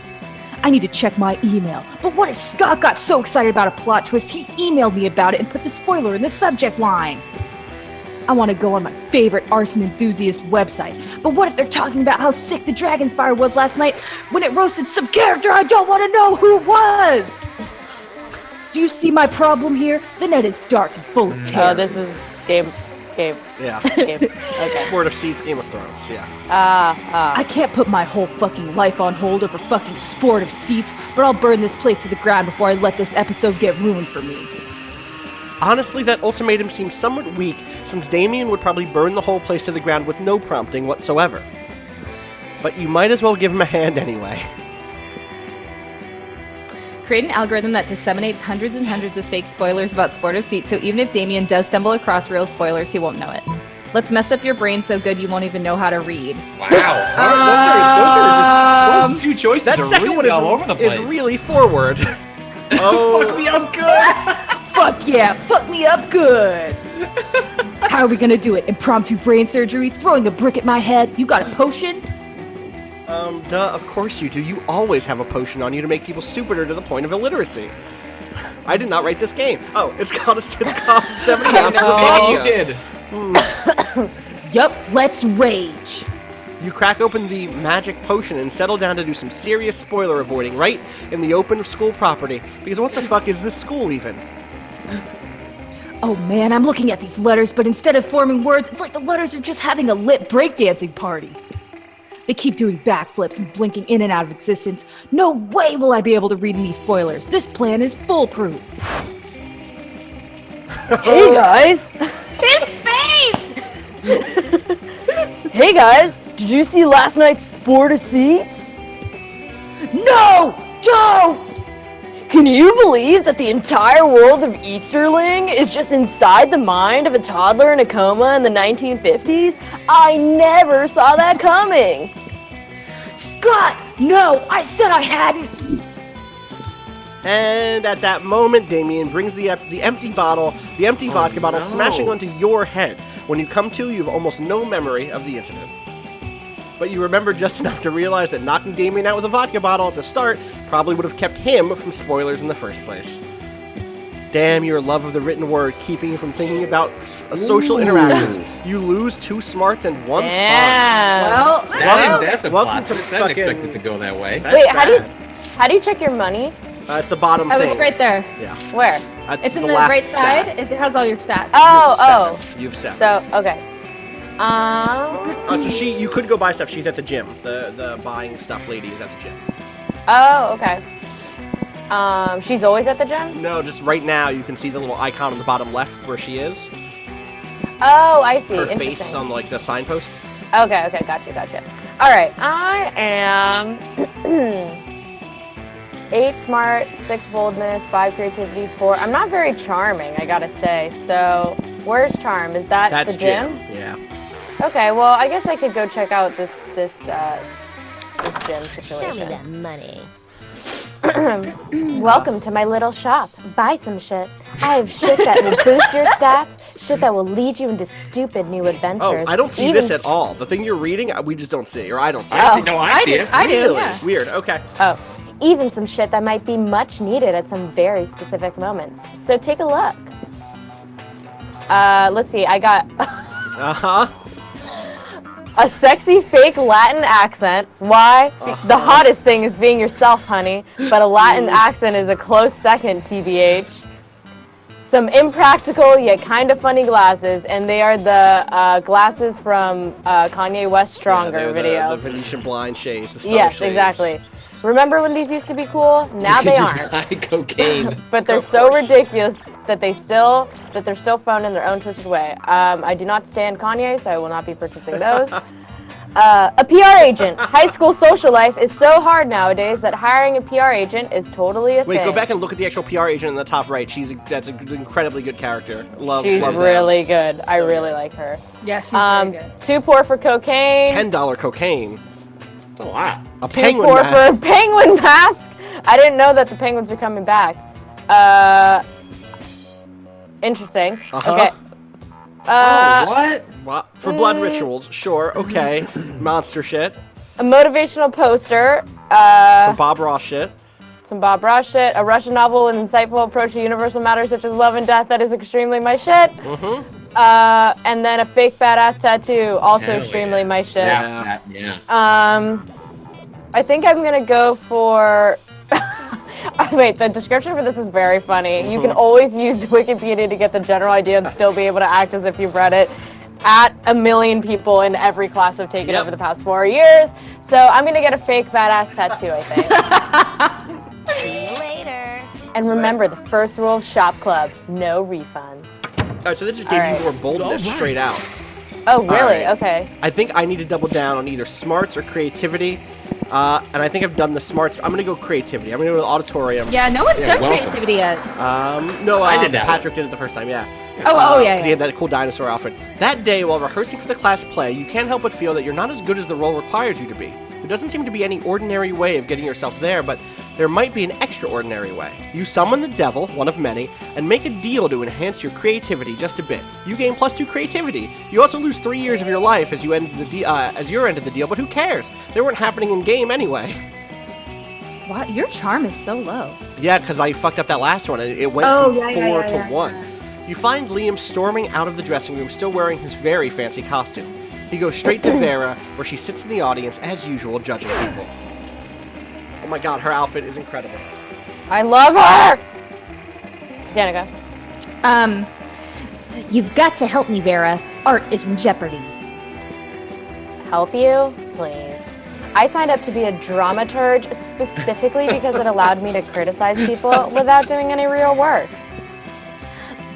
I need to check my email. But what if Scott got so excited about a plot twist, he emailed me about it and put the spoiler in the subject line? I want to go on my favorite arson enthusiast website, but what if they're talking about how sick the dragon's fire was last night when it roasted some character I don't want to know who was? Do you see my problem here? The net is dark and full of terror. Oh, this is game. Yeah. Game. Okay. Sport of Seats, Game of Thrones, yeah. I can't put my whole fucking life on hold over fucking Sport of Seats, but I'll burn this place to the ground before I let this episode get ruined for me. Honestly, that ultimatum seems somewhat weak, since Damien would probably burn the whole place to the ground with no prompting whatsoever. But you might as well give him a hand anyway. Create an algorithm that disseminates hundreds and hundreds of fake spoilers about Sport of Seats, so even if Damien does stumble across real spoilers, he won't know it. Let's mess up your brain so good you won't even know how to read. Wow. Those are just those two choices That are second really one is, all over the place. is really forward. Oh, Fuck me up good. Fuck yeah, fuck me up good. How are we gonna do it? Impromptu brain surgery? Throwing a brick at my head? You got a potion? Duh, of course you do. You always have a potion on you to make people stupider to the point of illiteracy. I did not write this game. Oh, it's called a sitcom 70 ounces of vodka. You did. Yup, let's rage. You crack open the magic potion and settle down to do some serious spoiler avoiding right in the open school property. Because what the fuck is this school even? Oh man, I'm looking at these letters, but instead of forming words, it's like the letters are just having a lit breakdancing party. They keep doing backflips and blinking in and out of existence. No way will I be able to read any spoilers. This plan is foolproof. Hey guys! His face! Hey guys! Did you see last night's Sport of Seats? No! Don't! Can you believe that the entire world of Easterling is just inside the mind of a toddler in a coma in the 1950s? I never saw that coming! Scott! No! I said I hadn't! And at that moment, Damien brings the empty vodka bottle smashing onto your head. When you come to, you have almost no memory of the incident. But you remember just enough to realize that knocking Damien out with a vodka bottle at the start probably would have kept him from spoilers in the first place. Damn your love of the written word, keeping you from thinking about social interactions. You lose 2 smarts and 1 fun. Well, That's a welcome plot to twist. I didn't expect fucking- it to go that way. That's wait, sad. how do you check your money? It's the bottom Oh, thing. it's right there. Yeah. Where? That's It's in the last right stat. side. It has all your stats. You've 7. So, okay. So you could go buy stuff. She's at the gym. The buying stuff lady is at the gym. Oh, okay. She's always at the gym? No, just right now you can see the little icon on the bottom left where she is. Oh, I see. Her Interesting. face on like the signpost. Okay, gotcha. Alright, I am 8 smart, 6 boldness, 5 creativity, 4. I'm not very charming, I gotta say. So, where's charm? Is that That's the gym? Yeah. Okay, well, I guess I could go check out this gym Show me situation. that money. Welcome to my little shop. Buy some shit. I have shit that will boost your stats, shit that will lead you into stupid new adventures. Oh, I don't see Even this at all. The thing you're reading, we just don't see, or I don't see. I see. No, I see it. I do, Really? yeah. Weird. Okay. Oh, even some shit that might be much needed at some very specific moments. So take a look. Let's see, I got a sexy fake Latin accent. Why? The hottest thing is being yourself, honey, but a Latin accent is a close second, TBH. Some impractical yet kind of funny glasses, and they are the glasses from Kanye West Stronger Yeah, video. The Venetian blind shades. The star Yes, shades. exactly. Remember when these used to be cool? Now they aren't. Buy cocaine. But they're Of so course. ridiculous that they're still fun in their own twisted way. I do not stand Kanye, so I will not be purchasing those. A PR agent. High school social life is so hard nowadays that hiring a PR agent is totally a thing. Wait, go back and look at the actual PR agent in the top right. That's an incredibly good character. She's love really good. I really like her. Yeah, she's very good. Too poor for cocaine. $10 cocaine. That's a lot. A Too penguin poor mask. for a penguin mask. I didn't know that the penguins are coming back. Interesting. Uh-huh. Okay. What? For blood rituals, sure, okay. Monster shit. A motivational poster. Some Bob Ross shit. Some Bob Ross shit. A Russian novel with an insightful approach to universal matters such as love and death that is extremely my shit. Mm-hmm. And then a fake badass tattoo, also extremely my shit. Yeah. I think I'm gonna go for. Wait, the description for this is very funny. You can always use Wikipedia to get the general idea and still be able to act as if you've read it. At 1 million people in every class I've taken over the past 4 years. So I'm gonna get a fake badass tattoo, I think. See you later. And remember, the first rule of Shop Club, no refunds. Alright, so this just gave you more boldness straight out. Oh, really? Alright. Okay. I think I need to double down on either smarts or creativity. And I think I've done the smarts. I'm gonna go creativity. I'm gonna go to the auditorium. Yeah, no one's done creativity yet. No, I did that. Patrick did it the first time, yeah. Yeah. Because he had that cool dinosaur outfit. That day, while rehearsing for the class play, you can't help but feel that you're not as good as the role requires you to be. There doesn't seem to be any ordinary way of getting yourself there, but there might be an extraordinary way. You summon the devil, one of many, and make a deal to enhance your creativity just a bit. You gain +2 creativity. You also lose 3 years of your life as you end as your end of the deal, but who cares? They weren't happening in game anyway. Wow, your charm is so low. Yeah, because I fucked up that last one, and it went from 4 to 1. You find Liam storming out of the dressing room, still wearing his very fancy costume. He goes straight to Vera, where she sits in the audience, as usual, judging people. Oh my god, her outfit is incredible. I love her! Danika. You've got to help me, Vera. Art is in jeopardy. Help you? Please. I signed up to be a dramaturge specifically because it allowed me to criticize people without doing any real work.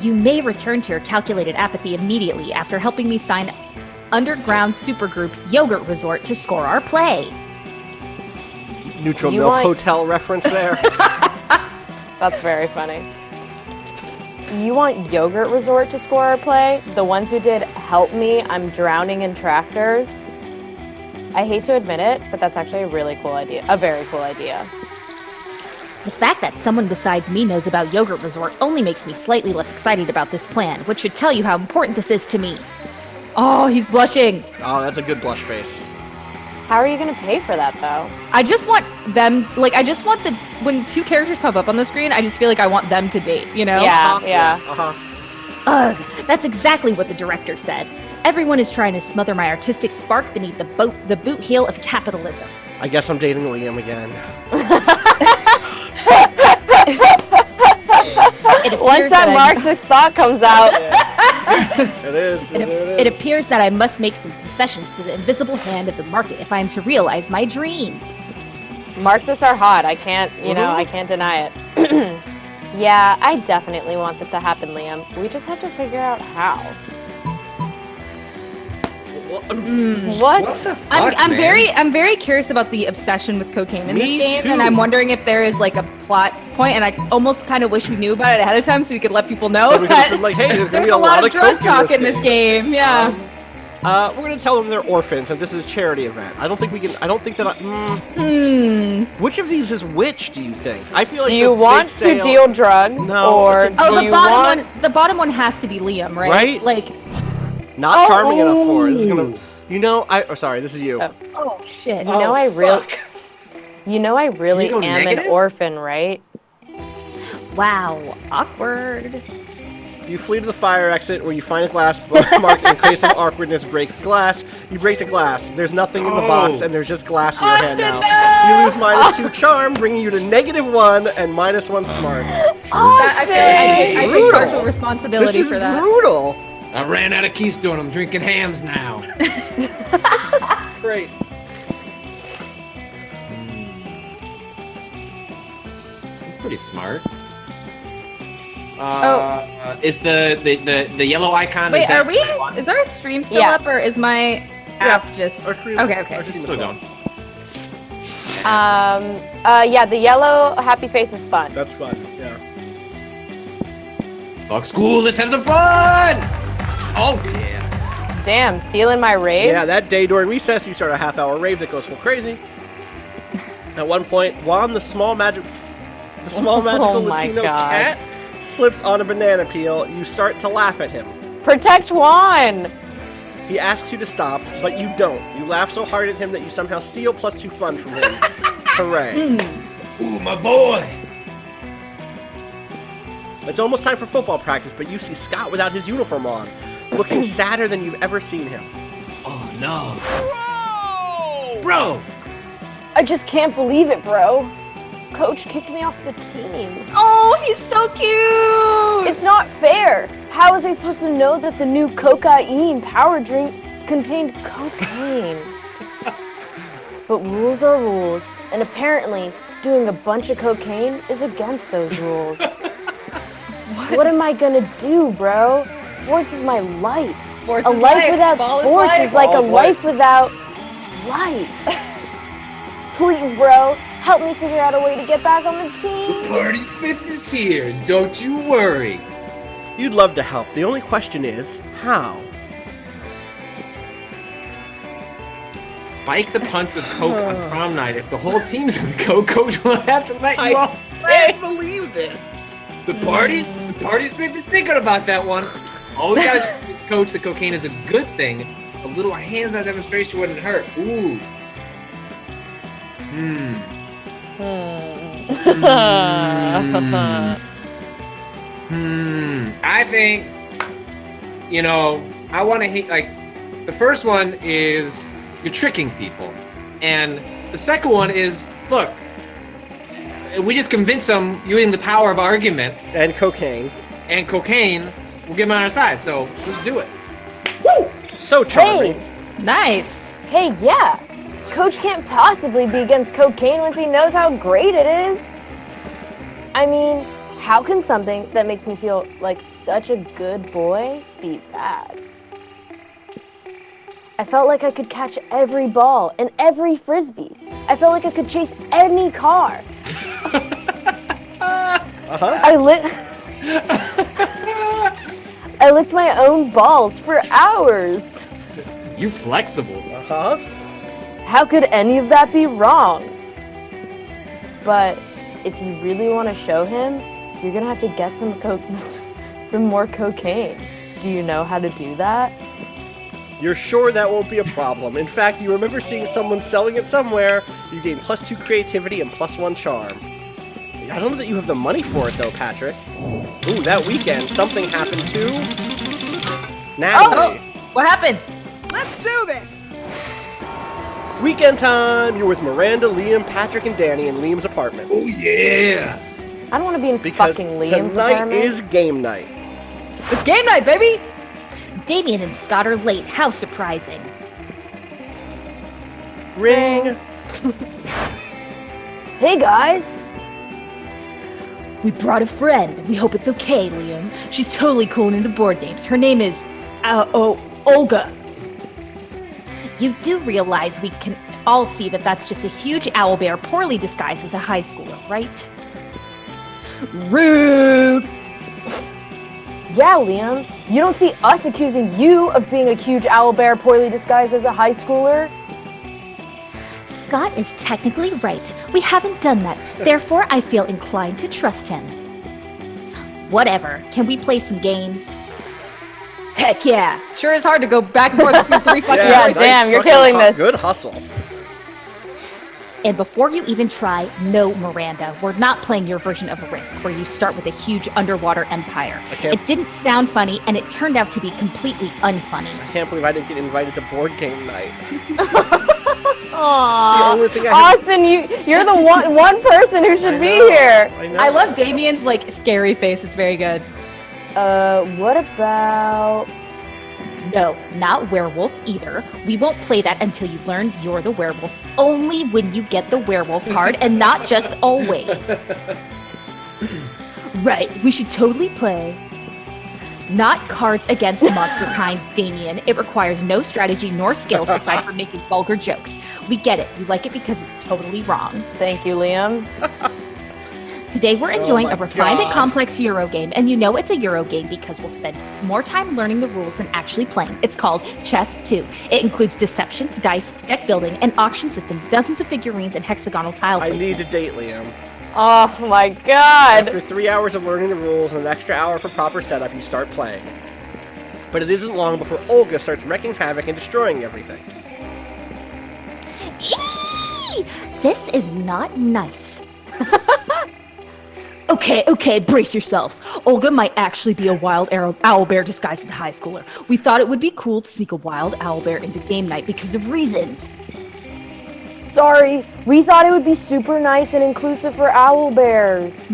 You may return to your calculated apathy immediately after helping me sign underground supergroup Yogurt Resort to score our play. Neutral Milk Hotel reference there. That's very funny. You want Yogurt Resort to score our play? The ones who did Help Me, I'm Drowning in Tractors? I hate to admit it, but that's actually a really cool idea. A very cool idea. The fact that someone besides me knows about Yogurt Resort only makes me slightly less excited about this plan, which should tell you how important this is to me. Oh, he's blushing. Oh, that's a good blush face. How are you going to pay for that, though? I just want them, when 2 characters pop up on the screen, I just feel like I want them to date, you know? Yeah. Ugh, that's exactly what the director said. Everyone is trying to smother my artistic spark beneath the boot heel of capitalism. I guess I'm dating Liam again. Once that Marxist thought comes out. It is. It appears that I must make some concessions to the invisible hand of the market if I am to realize my dream. Marxists are hot. I can't, I can't deny it. Yeah, I definitely want this to happen, Liam. We just have to figure out how. What? What the fuck, I'm very curious about the obsession with cocaine in this game, and I'm wondering if there is like a plot point, and I almost kind of wish we knew about it ahead of time so we could let people know. So we could like, hey, there's gonna be a lot of drug coke talk in this game. Yeah. We're gonna tell them they're orphans and this is a charity event. I don't think we can. I don't think that. Which of these is which? Do you think? I feel like. Do you want to deal drugs? No. Or the bottom one has to be Liam, right? Right. Like. Not charming enough for it. This is gonna. Sorry, this is you. Oh shit. You know I really am negative? an orphan, right? Wow. Awkward. You flee to the fire exit where you find a glass mark in case of awkwardness. Break the glass. You break the glass. There's nothing in the box, and there's just glass in your hand now. No! You lose -2 charm, bringing you to -1 and -1 smarts. I take partial responsibility for that. This is brutal. I ran out of Keystone. I'm drinking hams now. Great. Pretty smart. Is the yellow icon? Wait, is our stream still up, or is my app just... Our crew- Okay, our okay. team is Still fun. going. Yeah, the yellow happy face is fun. That's fun. Yeah. Fuck school, let's have some fun! Oh, yeah. Damn, stealing my raves? Yeah, that day during recess, you start a half-hour rave that goes full crazy. At one point, Juan, the small magical Oh my Latino God. cat, slips on a banana peel. You start to laugh at him. Protect Juan! He asks you to stop, but you don't. You laugh so hard at him that you somehow steal +2 fun from him. Hooray. Ooh, my boy. It's almost time for football practice, but you see Scott without his uniform on, looking sadder than you've ever seen him. Oh, no. Bro! I just can't believe it, bro. Coach kicked me off the team. Oh, he's so cute! It's not fair. How was I supposed to know that the new cocaine power drink contained cocaine? But rules are rules, and apparently doing a bunch of cocaine is against those rules. What am I gonna do, bro? Sports is my life. Sports A is life life. without Ball is sports life. is like a Ball is life without life. Please, bro, help me figure out a way to get back on the team. Party Smith is here. Don't you worry. You'd love to help. The only question is, how? Spike the punch with Coke on prom night. If the whole team's on Coke, Coach will have to let you all I can't believe this. The Party Smith is thinking about that one. All we gotta do is Coach, the cocaine is a good thing. A little hands-on demonstration wouldn't hurt. Ooh. I think, I want to hate, the first one is you're tricking people. And the second one is, look, we just convince them using the power of argument And cocaine. and cocaine will get them on our side. So let's do it. So charming. Hey, Nice. hey, yeah. Coach can't possibly be against cocaine once he knows how great it is. I mean, how can something that makes me feel like such a good boy be bad? I felt like I could catch every ball and every frisbee. I felt like I could chase any car. I licked my own balls for hours. You flexible. Huh? How could any of that be wrong? But if you really want to show him, you're gonna have to get some more cocaine. Do you know how to do that? You're sure that won't be a problem. In fact, you remember seeing someone selling it somewhere. You gain +2 creativity and +1 charm. I don't know that you have the money for it, though, Patrick. Ooh, that weekend, something happened to Natalie. What happened? Let's do this! Weekend time! You're with Miranda, Liam, Patrick, and Danny in Liam's apartment. Oh, yeah. I don't want to be in Because fucking Liam's tonight apartment. is game night. It's game night, baby! Damien and Scott are late. How surprising. Ring! Hey guys! We brought a friend. We hope it's okay, Liam. She's totally cool and into board games. Her name is, Olga. You do realize we can all see that that's just a huge owlbear poorly disguised as a high schooler, right? Rude! Yeah, Liam. You don't see us accusing you of being a huge owlbear poorly disguised as a high schooler? Scott is technically right. We haven't done that. Therefore, I feel inclined to trust him. Whatever. Can we play some games? Heck yeah. Sure is hard to go back and forth between 3 fucking Yeah, voices. damn, you're fucking killing this. Good hustle. And before you even try, no, Miranda, we're not playing your version of Risk, where you start with a huge underwater empire. can't- It didn't sound funny, and it turned out to be completely unfunny. I can't believe I didn't get invited to board game night. Aww. The only thing I have- Austin, you're the one person who should be here. I know. I love Damien's scary face. It's very good. What about... No, not werewolf either. We won't play that until you learn you're the werewolf. Only when you get the werewolf card, and not just always. Right, we should totally play Not Cards Against Monster Kind, Damien. It requires no strategy nor skills aside from making vulgar jokes. We get it. You like it because it's totally wrong. Thank you, Liam. Today we're enjoying a refined and God. complex Euro game, and you know it's a Euro game because we'll spend more time learning the rules than actually playing. It's called Chess 2. It includes deception, dice, deck building, an auction system, dozens of figurines, and hexagonal tile I placement. need to date Liam. Oh my god. After 3 hours of learning the rules and an extra hour for proper setup, you start playing. But it isn't long before Olga starts wrecking havoc and destroying everything. Eee! This is not nice. Okay, brace yourselves. Olga might actually be a wild owlbear disguised as a high schooler. We thought it would be cool to sneak a wild owlbear into game night because of reasons. Sorry, we thought it would be super nice and inclusive for owlbears.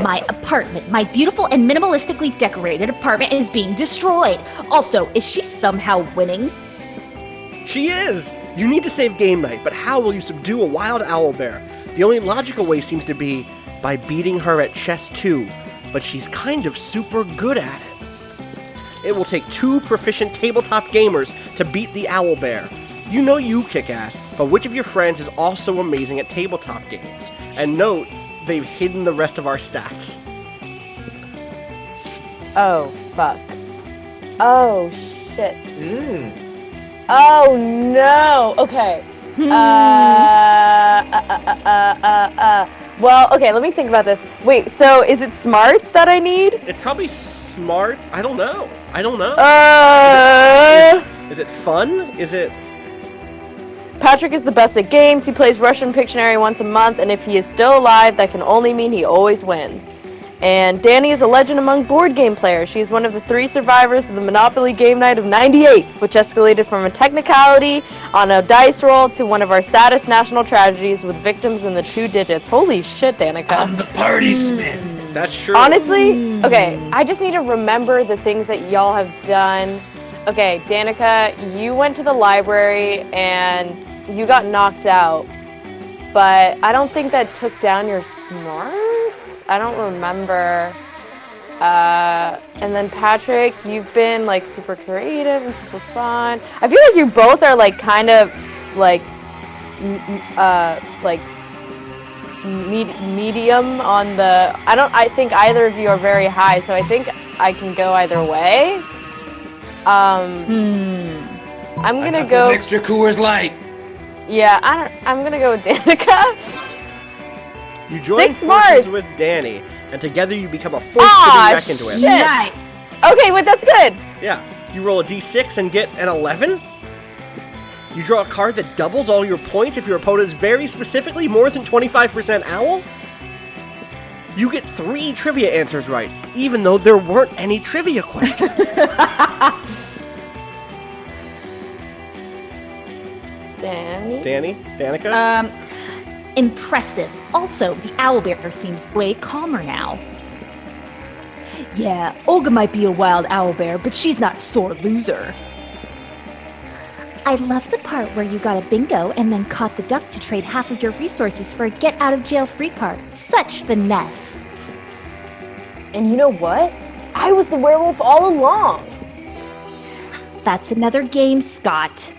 My apartment, my beautiful and minimalistically decorated apartment is being destroyed. Also, is she somehow winning? She is! You need to save game night, but how will you subdue a wild owlbear? The only logical way seems to be by beating her at chess 2, but she's kind of super good at it. It will take 2 proficient tabletop gamers to beat the owlbear. You know you kick ass, but which of your friends is also amazing at tabletop games? And note, they've hidden the rest of our stats. Oh, fuck. Oh, shit. Mm. Oh, no. Okay. Well, okay, let me think about this. Wait, so is it smarts that I need? It's probably smart. I don't know. Is it fun? Is it... Patrick is the best at games. He plays Russian Pictionary once a month, and if he is still alive, that can only mean he always wins. And Danny is a legend among board game players. She is one of the 3 survivors of the Monopoly game night of '98, which escalated from a technicality on a dice roll to one of our saddest national tragedies with victims in the 2 digits. Holy shit, Danika. I'm the party smith. That's true. Honestly, okay, I just need to remember the things that y'all have done. Okay, Danika, you went to the library and you got knocked out, but I don't think that took down your smarts. I don't remember. And then Patrick, you've been like super creative and super fun. I feel like you both are like kind of like medium on the. I think either of you are very high, so I think I can go either way. I'm gonna go. Some extra Coors Light. Yeah, I'm gonna go with Danika. You join 6 smarts. forces with Danny, and together you become a force to be reckoned with. Shit. Nice. Okay, wait, that's good. Yeah. You roll a d6 and get an 11. You draw a card that doubles all your points if your opponent is very specifically more than 25% owl. You get 3 trivia answers right, even though there weren't any trivia questions. Danica? Impressive. Also, the owlbear seems way calmer now. Yeah, Olga might be a wild owlbear, but she's not a sore loser. I love the part where you got a bingo and then caught the duck to trade half of your resources for a get-out-of-jail-free card. Such finesse. And you know what? I was the werewolf all along. That's another game, Scott.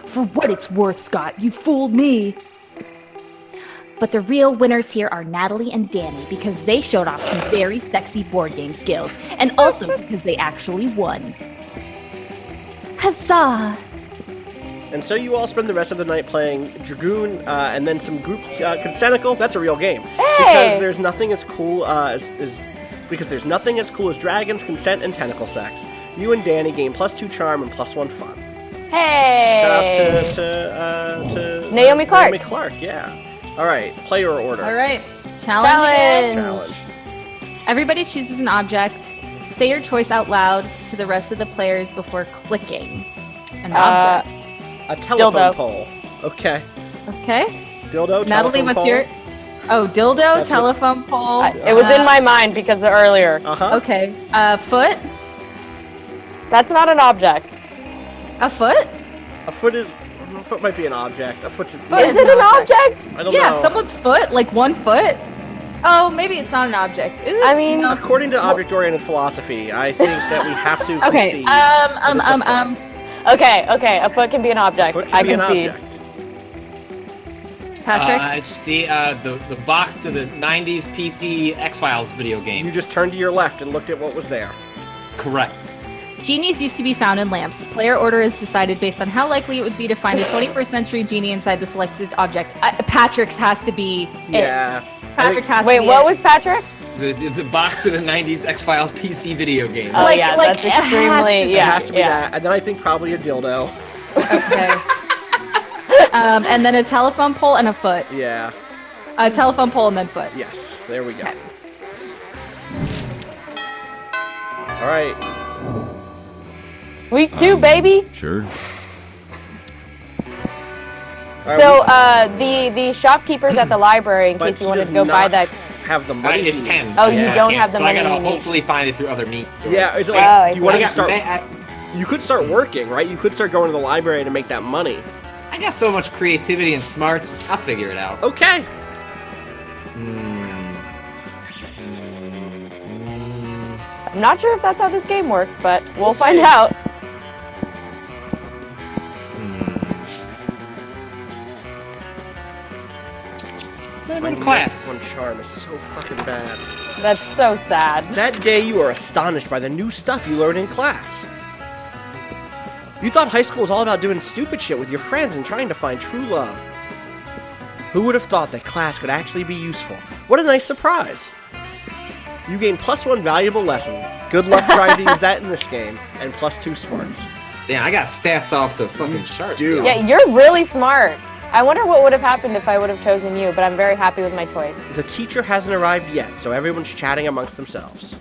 For what it's worth, Scott, you fooled me. But the real winners here are Natalie and Danny because they showed off some very sexy board game skills, and also because they actually won. Huzzah! And so you all spend the rest of the night playing Dragoon, and then some group Consentical. That's a real game. Because there's nothing as cool as dragons, consent, and tentacle sex. You and Danny gain +2 charm and +1 fun. Hey! Shout out to Naomi Clark. Naomi Clark, yeah. All right, player order. All right. Challenge. Challenge. Everybody chooses an object. Say your choice out loud to the rest of the players before clicking an object. A telephone Dildo. pole. Okay. Okay. Dildo, Natalie, telephone what's pole. your... Oh, dildo, That's telephone pole. It was in my mind because of earlier. Uh-huh. Okay. Foot. That's not an object. A foot? A foot might be an object. A foot's Foot Is it an object? I don't know. Yeah, someone's foot, like 1 foot. Oh, maybe it's not an object. Is it? I mean, No. According to object-oriented philosophy, I think that we have to Okay. concede that Okay, a foot can be an it's a object. foot. Foot I can be an concede. object. Patrick? It's the box to the 90s PC X-Files video game. You just turned to your left and looked at what was there. Correct. Genies used to be found in lamps. Player order is decided based on how likely it would be to find a 21st century genie inside the selected object. Patrick's has to be Yeah. Patrick's has to Wait, be what it. was Patrick's? The box to the 90s X-Files PC video game. Oh Like- yeah, like, that's it has to extremely be. It yeah. has to be that. And then I think probably a dildo. Okay. And then a telephone pole and a foot. Yeah. A telephone pole and then foot. Yes. There we go. Okay. All right. Week 2, baby. Sure. All right, So the shopkeepers at the library, in But case you he wanted does to go buy not that. have the money. It's he 10. needs. Oh, you so I don't can't. have the so money I gotta you need. hopefully find it through other means. or- Yeah. Is it Oh, like? I Do you want I to got start? ma- You could start working, right? You could start going to the library to make that money. I got so much creativity and smarts. I'll figure it out. Okay. I'm not sure if that's how this game works, but we'll find out. My class. One charm is so fucking bad. That's so sad. That day you were astonished by the new stuff you learned in class. You thought high school was all about doing stupid shit with your friends and trying to find true love. Who would have thought that class could actually be useful? What a nice surprise. You gained +1 valuable lesson. Good luck trying to use that in this game, and +2 smarts. Damn, I got stats off the fucking charts. do. Yeah, you're really smart. I wonder what would have happened if I would have chosen you, but I'm very happy with my choice. The teacher hasn't arrived yet, so everyone's chatting amongst themselves.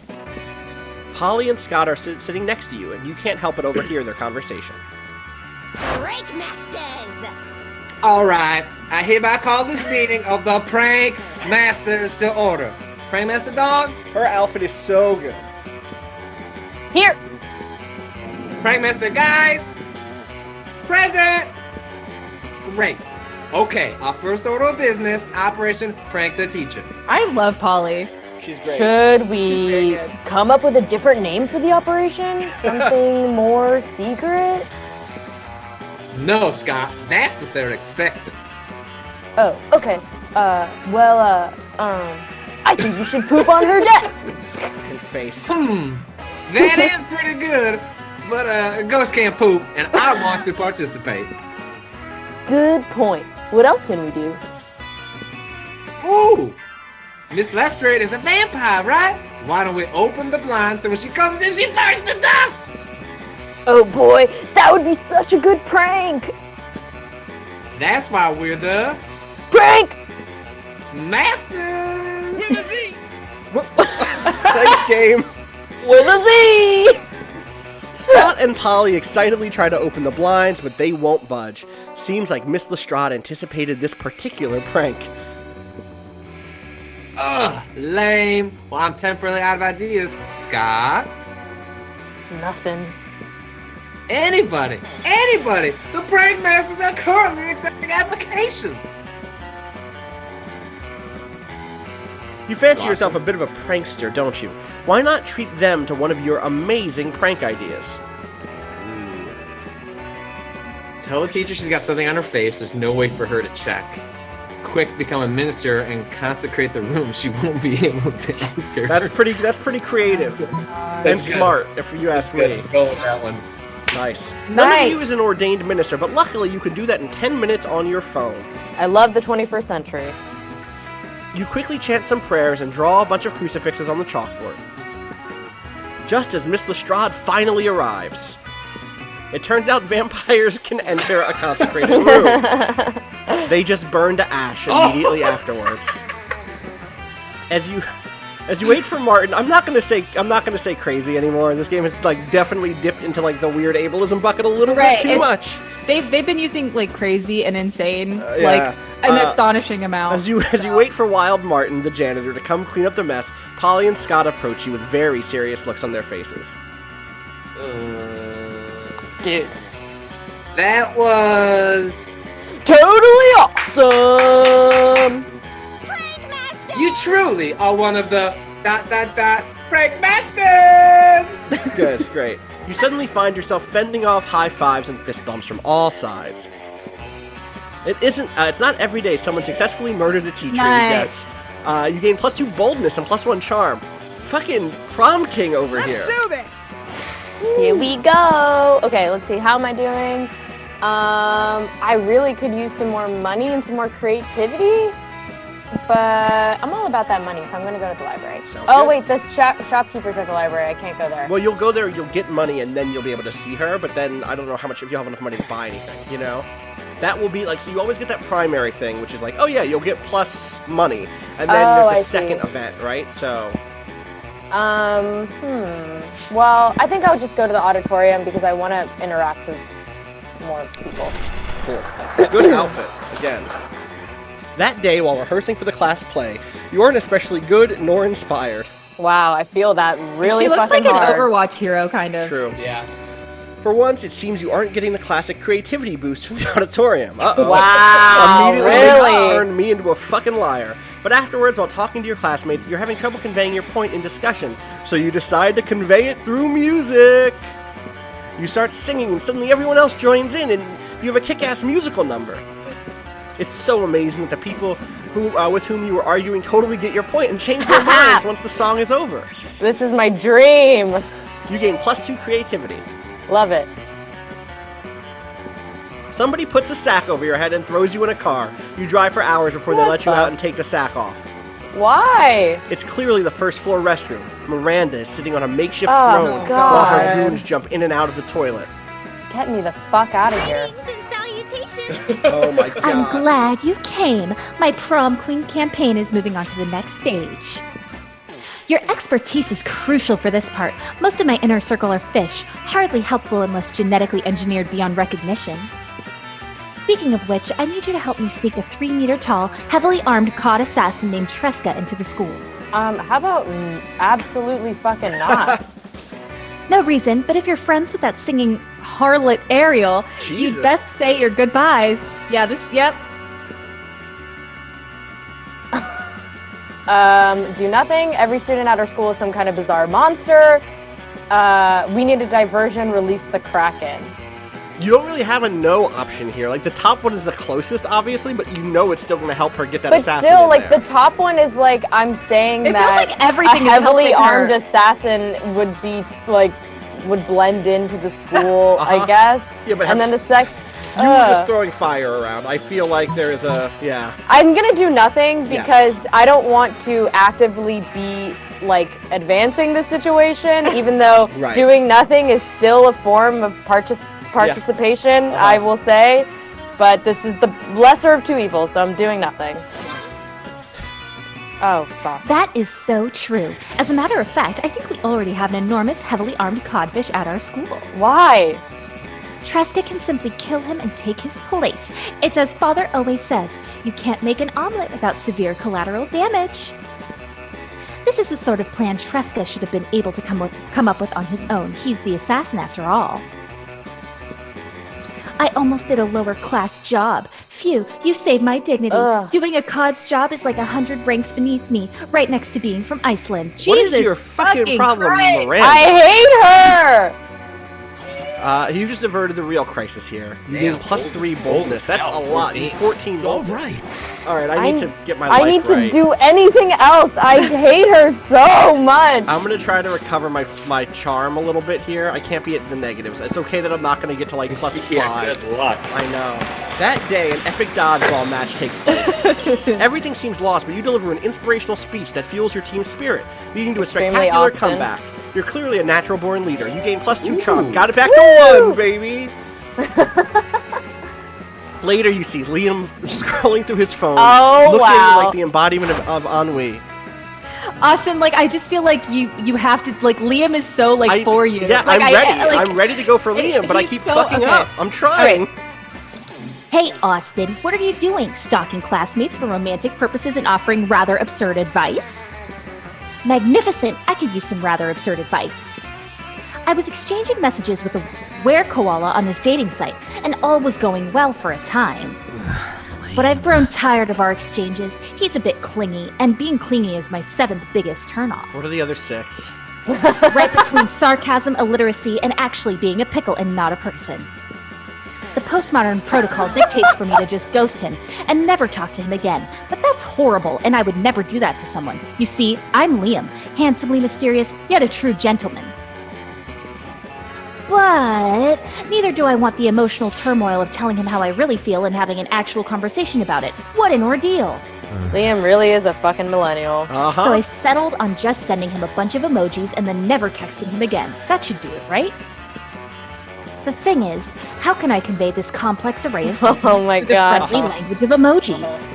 Polly and Scott are sitting next to you, and you can't help but overhear their conversation. Break Masters! Alright, I hereby call this meeting of the Prank Masters to order. Prank Master Dog? Her outfit is so good. Here! Prank Master Guys? Present! Great. Okay, our first order of business, Operation Prank the Teacher. I love Polly. She's great. Should She's we very good. come up with a different name for the operation? Something more secret? No, Scott, that's what they're expecting. Oh, okay. I think you should poop on her desk. Fucking face. That is pretty good, but a ghost can't poop, and I want to participate. Good point. What else can we do? Ooh! Miss Lestrade is a vampire, right? Why don't we open the blinds so when she comes in, she burns to dust? Oh boy, that would be such a good prank! That's why we're the Prank! Masters! Where is he? Thanks, game. With a Z! Scott and Polly excitedly try to open the blinds, but they won't budge. Seems like Miss Lestrade anticipated this particular prank. Ugh, lame. Well, I'm temporarily out of ideas. Scott? Nothing. Anybody! The Prank Masters are currently accepting applications! You fancy yourself a bit of a prankster, don't you? Why not treat them to one of your amazing prank ideas? Tell the teacher she's got something on her face, there's no way for her to check. Quick, become a minister and consecrate the room. She won't be able to enter. That's pretty creative. And good. smart, if you ask me. Go with that one. Nice. None Nice. of you is an ordained minister, but luckily you can do that in 10 minutes on your phone. I love the 21st century. You quickly chant some prayers and draw a bunch of crucifixes on the chalkboard. Just as Miss Lestrade finally arrives. It turns out vampires can enter a consecrated room. They just burn to ash immediately afterwards. As you wait for Martin, I'm not gonna say crazy anymore. This game has like definitely dipped into like the weird ableism bucket a little bit too much. They've been using like crazy and insane, Yeah. like an astonishing amount. As you wait for Wild Martin, the janitor, to come clean up the mess, Polly and Scott approach you with very serious looks on their faces. Dude. That was... Totally awesome! Prank Master! You truly are one of the ... prank masters! Good, great. You suddenly find yourself fending off high fives and fist bumps from all sides. It's not every day someone successfully murders a teacher, Nice. you guess. You gain +2 boldness and +1 charm. Fucking prom king over here. Let's do this. Here we go. Okay, let's see. How am I doing? I really could use some more money and some more creativity, but I'm all about that money, so I'm gonna go to the library. Sounds Oh good. wait, the shopkeeper's at the library. I can't go there. Well, you'll go there, you'll get money, and then you'll be able to see her, but then I don't know how much, if you'll have enough money to buy anything, you know? That will be like, so you always get that primary thing, which is like, oh yeah, you'll get plus money, and then Oh, there's I the second see. event, right? So, Well, I think I'll just go to the auditorium because I want to interact with more people. cool. Good outfit, again. That day, while rehearsing for the class play, you aren't especially good nor inspired. Wow, I feel that really She looks fucking like an hard. Overwatch hero, kind of. True. Yeah. For once, it seems you aren't getting the classic creativity boost from the auditorium. Uh-oh. Wow, Immediately makes you really? turn me into a fucking liar. But afterwards, while talking to your classmates, you're having trouble conveying your point in discussion, so you decide to convey it through music. You start singing, and suddenly everyone else joins in, and you have a kick-ass musical number. It's so amazing that the people with whom you were arguing totally get your point and change their minds once the song is over. This is my dream. You gain +2 creativity. Love it. Somebody puts a sack over your head and throws you in a car. You drive for hours before they What let you the- out and take the sack off. Why? It's clearly the first floor restroom. Miranda is sitting on a makeshift Oh, throne while God. her goons jump in and out of the toilet. Get me the fuck out of here. Greetings and salutations. Oh my god. I'm glad you came. My prom queen campaign is moving on to the next stage. Your expertise is crucial for this part. Most of my inner circle are fish, hardly helpful unless genetically engineered beyond recognition. Speaking of which, I need you to help me sneak a 3-meter tall, heavily armed cod assassin named Tresca into the school. How about absolutely fucking not? No reason, but if you're friends with that singing harlot Ariel, Jesus. you'd best say your goodbyes. Yeah, yep. Do nothing. Every student at our school is some kind of bizarre monster. We need a diversion. Release the Kraken. You don't really have a no option here. Like, the top one is the closest, obviously, but you know it's still going to help her get that But assassin still, in like, there. the top one is like, I'm saying It feels that like everything a is heavily helping her. armed assassin would be, like, would blend into the school, Uh-huh. I guess. Yeah, but and then the you were just throwing fire around. I feel like there is a, yeah. I'm gonna do nothing Yes. because I don't want to actively be like advancing the situation, even though Right. doing nothing is still a form of participation, Uh-huh. I will say. But this is the lesser of two evils, so I'm doing nothing. Oh, fuck. That is so true. As a matter of fact, I think we already have an enormous, heavily armed codfish at our school. Why? Tresca can simply kill him and take his place. It's as Father always says, you can't make an omelet without severe collateral damage. This is the sort of plan Tresca should have been able to come up with on his own. He's the assassin after all. I almost did a lower class job. Phew, you saved my dignity. Ugh. Doing a cod's job is like 100 ranks beneath me, right next to being from Iceland. What is Jesus your fucking fucking problem, Christ. Miranda? I hate her! You just averted the real crisis here. You Damn, gain +3 boldness. That's a lot. 14 boldness. Alright, I need to get my life I need right. to do anything else. I hate her so much. I'm gonna try to recover my charm a little bit here. I can't be at the negatives. It's okay that I'm not gonna get to like +5. Yeah, good luck. I know. That day, an epic dodgeball match takes place. Everything seems lost, but you deliver an inspirational speech that fuels your team's spirit, leading to a Extremely spectacular Austin. comeback. You're clearly a natural-born leader. You gain +2 charm. Got it back to 1, baby! Later, you see Liam scrolling through his phone, Oh, looking wow. like the embodiment of ennui. Austin, like, I just feel like you have to, like, Liam is so, like, for you. Yeah, like, I'm ready. like, I'm ready to go for Liam, but I he's keep so- fucking okay. up. I'm trying. Hey, Austin, what are you doing? Stalking classmates for romantic purposes and offering rather absurd advice? Magnificent! I could use some rather absurd advice. I was exchanging messages with a were-koala on this dating site, and all was going well for a time. But I've grown tired of our exchanges. He's a bit clingy, and being clingy is my 7th biggest turnoff. What are the other 6? Right between sarcasm, illiteracy, and actually being a pickle and not a person. The postmodern protocol dictates for me to just ghost him and never talk to him again. But that's horrible, and I would never do that to someone. You see, I'm Liam, handsomely mysterious, yet a true gentleman. But neither do I want the emotional turmoil of telling him how I really feel and having an actual conversation about it. What an ordeal. Liam really is a fucking millennial. So I settled on just sending him a bunch of emojis and then never texting him again. That should do it, right? The thing is, how can I convey this complex array of sentiment Oh my through the god. friendly language of emojis?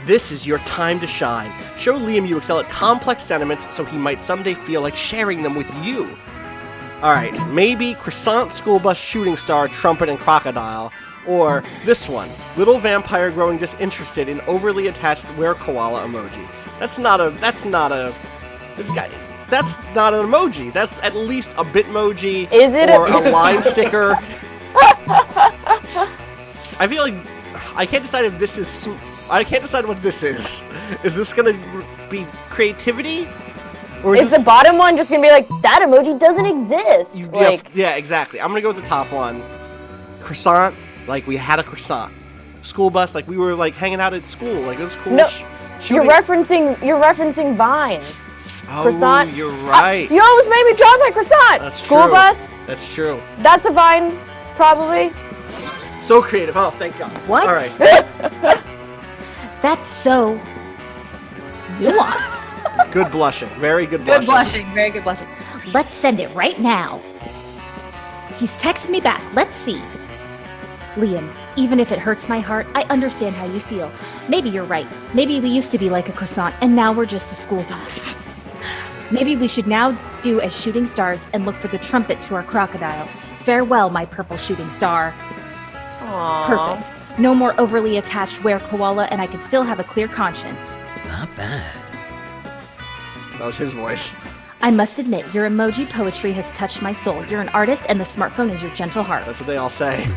This is your time to shine. Show Liam you excel at complex sentiments so he might someday feel like sharing them with you. Alright, maybe croissant, school bus, shooting star, trumpet, and crocodile. Or this one, little vampire growing disinterested in overly attached were-koala emoji. That's not an emoji. That's at least a bitmoji or a line sticker. I feel like I can't decide if this is. I can't decide what this is. Is this gonna be creativity, or is the bottom one just gonna be like that emoji doesn't exist? Yeah, exactly. I'm gonna go with the top one. Croissant, like we had a croissant. School bus, like we were like hanging out at school, like it was cool. No, you're referencing Vines. Oh, croissant. You're right. You almost made me drop my croissant. That's School true. bus. That's true. That's a Vine, probably. So creative. Oh, thank God. What? All right. That's so nuanced. Good blushing. Very good blushing. Good blushing. Very good blushing. Let's send it right now. He's texted me back. Let's see. Liam, even if it hurts my heart, I understand how you feel. Maybe you're right. Maybe we used to be like a croissant, and now we're just a school bus. Maybe we should now do as shooting stars and look for the trumpet to our crocodile. Farewell, my purple shooting star. Aww. Perfect. No more overly attached were-koala, and I can still have a clear conscience. Not bad. That was his voice. I must admit, your emoji poetry has touched my soul. You're an artist, and the smartphone is your gentle heart. That's what they all say.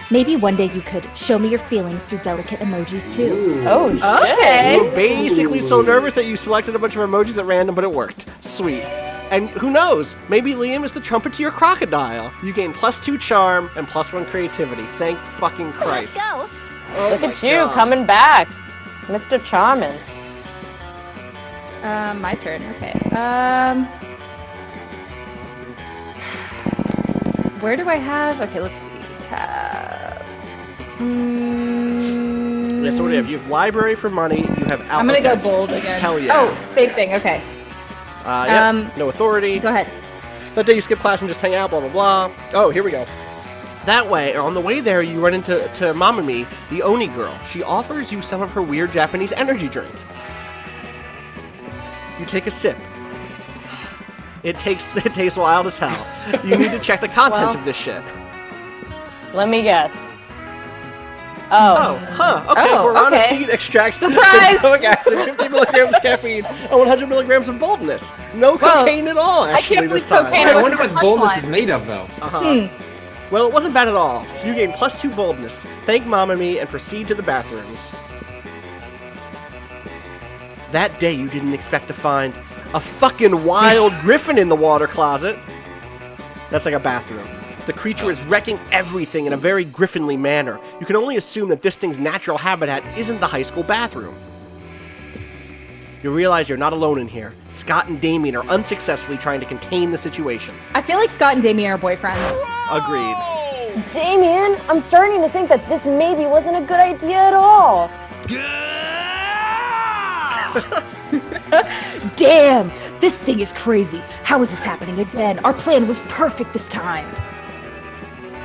Maybe one day you could show me your feelings through delicate emojis, too. Ooh. Oh, shit. Okay. You were basically so nervous that you selected a bunch of emojis at random, but it worked. Sweet. And who knows? Maybe Liam is the trumpet to your crocodile. You gain +2 charm and +1 creativity. Thank fucking Christ. Let's go. Oh Look my at you God. coming back, Mr. Charmin. My turn. Okay. Where do I have? Okay, let's see. Tab. Yeah, so what do you have? You have library for money. You have alpha. I'm gonna go bold again. Hell yeah. Oh, same thing. Okay. Yep. No authority. Go ahead. That day you skip class and just hang out, blah, blah, blah. Oh, here we go. That way, or on the way there, you run into Mamami, the Oni girl. She offers you some of her weird Japanese energy drink. You take a sip. It tastes wild as hell. You need to check the contents of this shit. Let me guess. Oh, huh. Okay, Oh, guarana okay. seed extract, Surprise! benzoic acid, 50 milligrams of caffeine, and 100 milligrams of boldness. No cocaine at all, actually, can't this believe time. cocaine- I wonder what Punchline. boldness is made of, though. Well, it wasn't bad at all. You gain +2 boldness. Thank Mamami and proceed to the bathrooms. That day, you didn't expect to find a fucking wild griffin in the water closet. That's like a bathroom. The creature is wrecking everything in a very griffinly manner. You can only assume that this thing's natural habitat isn't the high school bathroom. You realize you're not alone in here. Scott and Damien are unsuccessfully trying to contain the situation. I feel like Scott and Damien are boyfriends. Agreed. Damien, I'm starting to think that this maybe wasn't a good idea at all. Damn! This thing is crazy. How is this happening again? Our plan was perfect this time.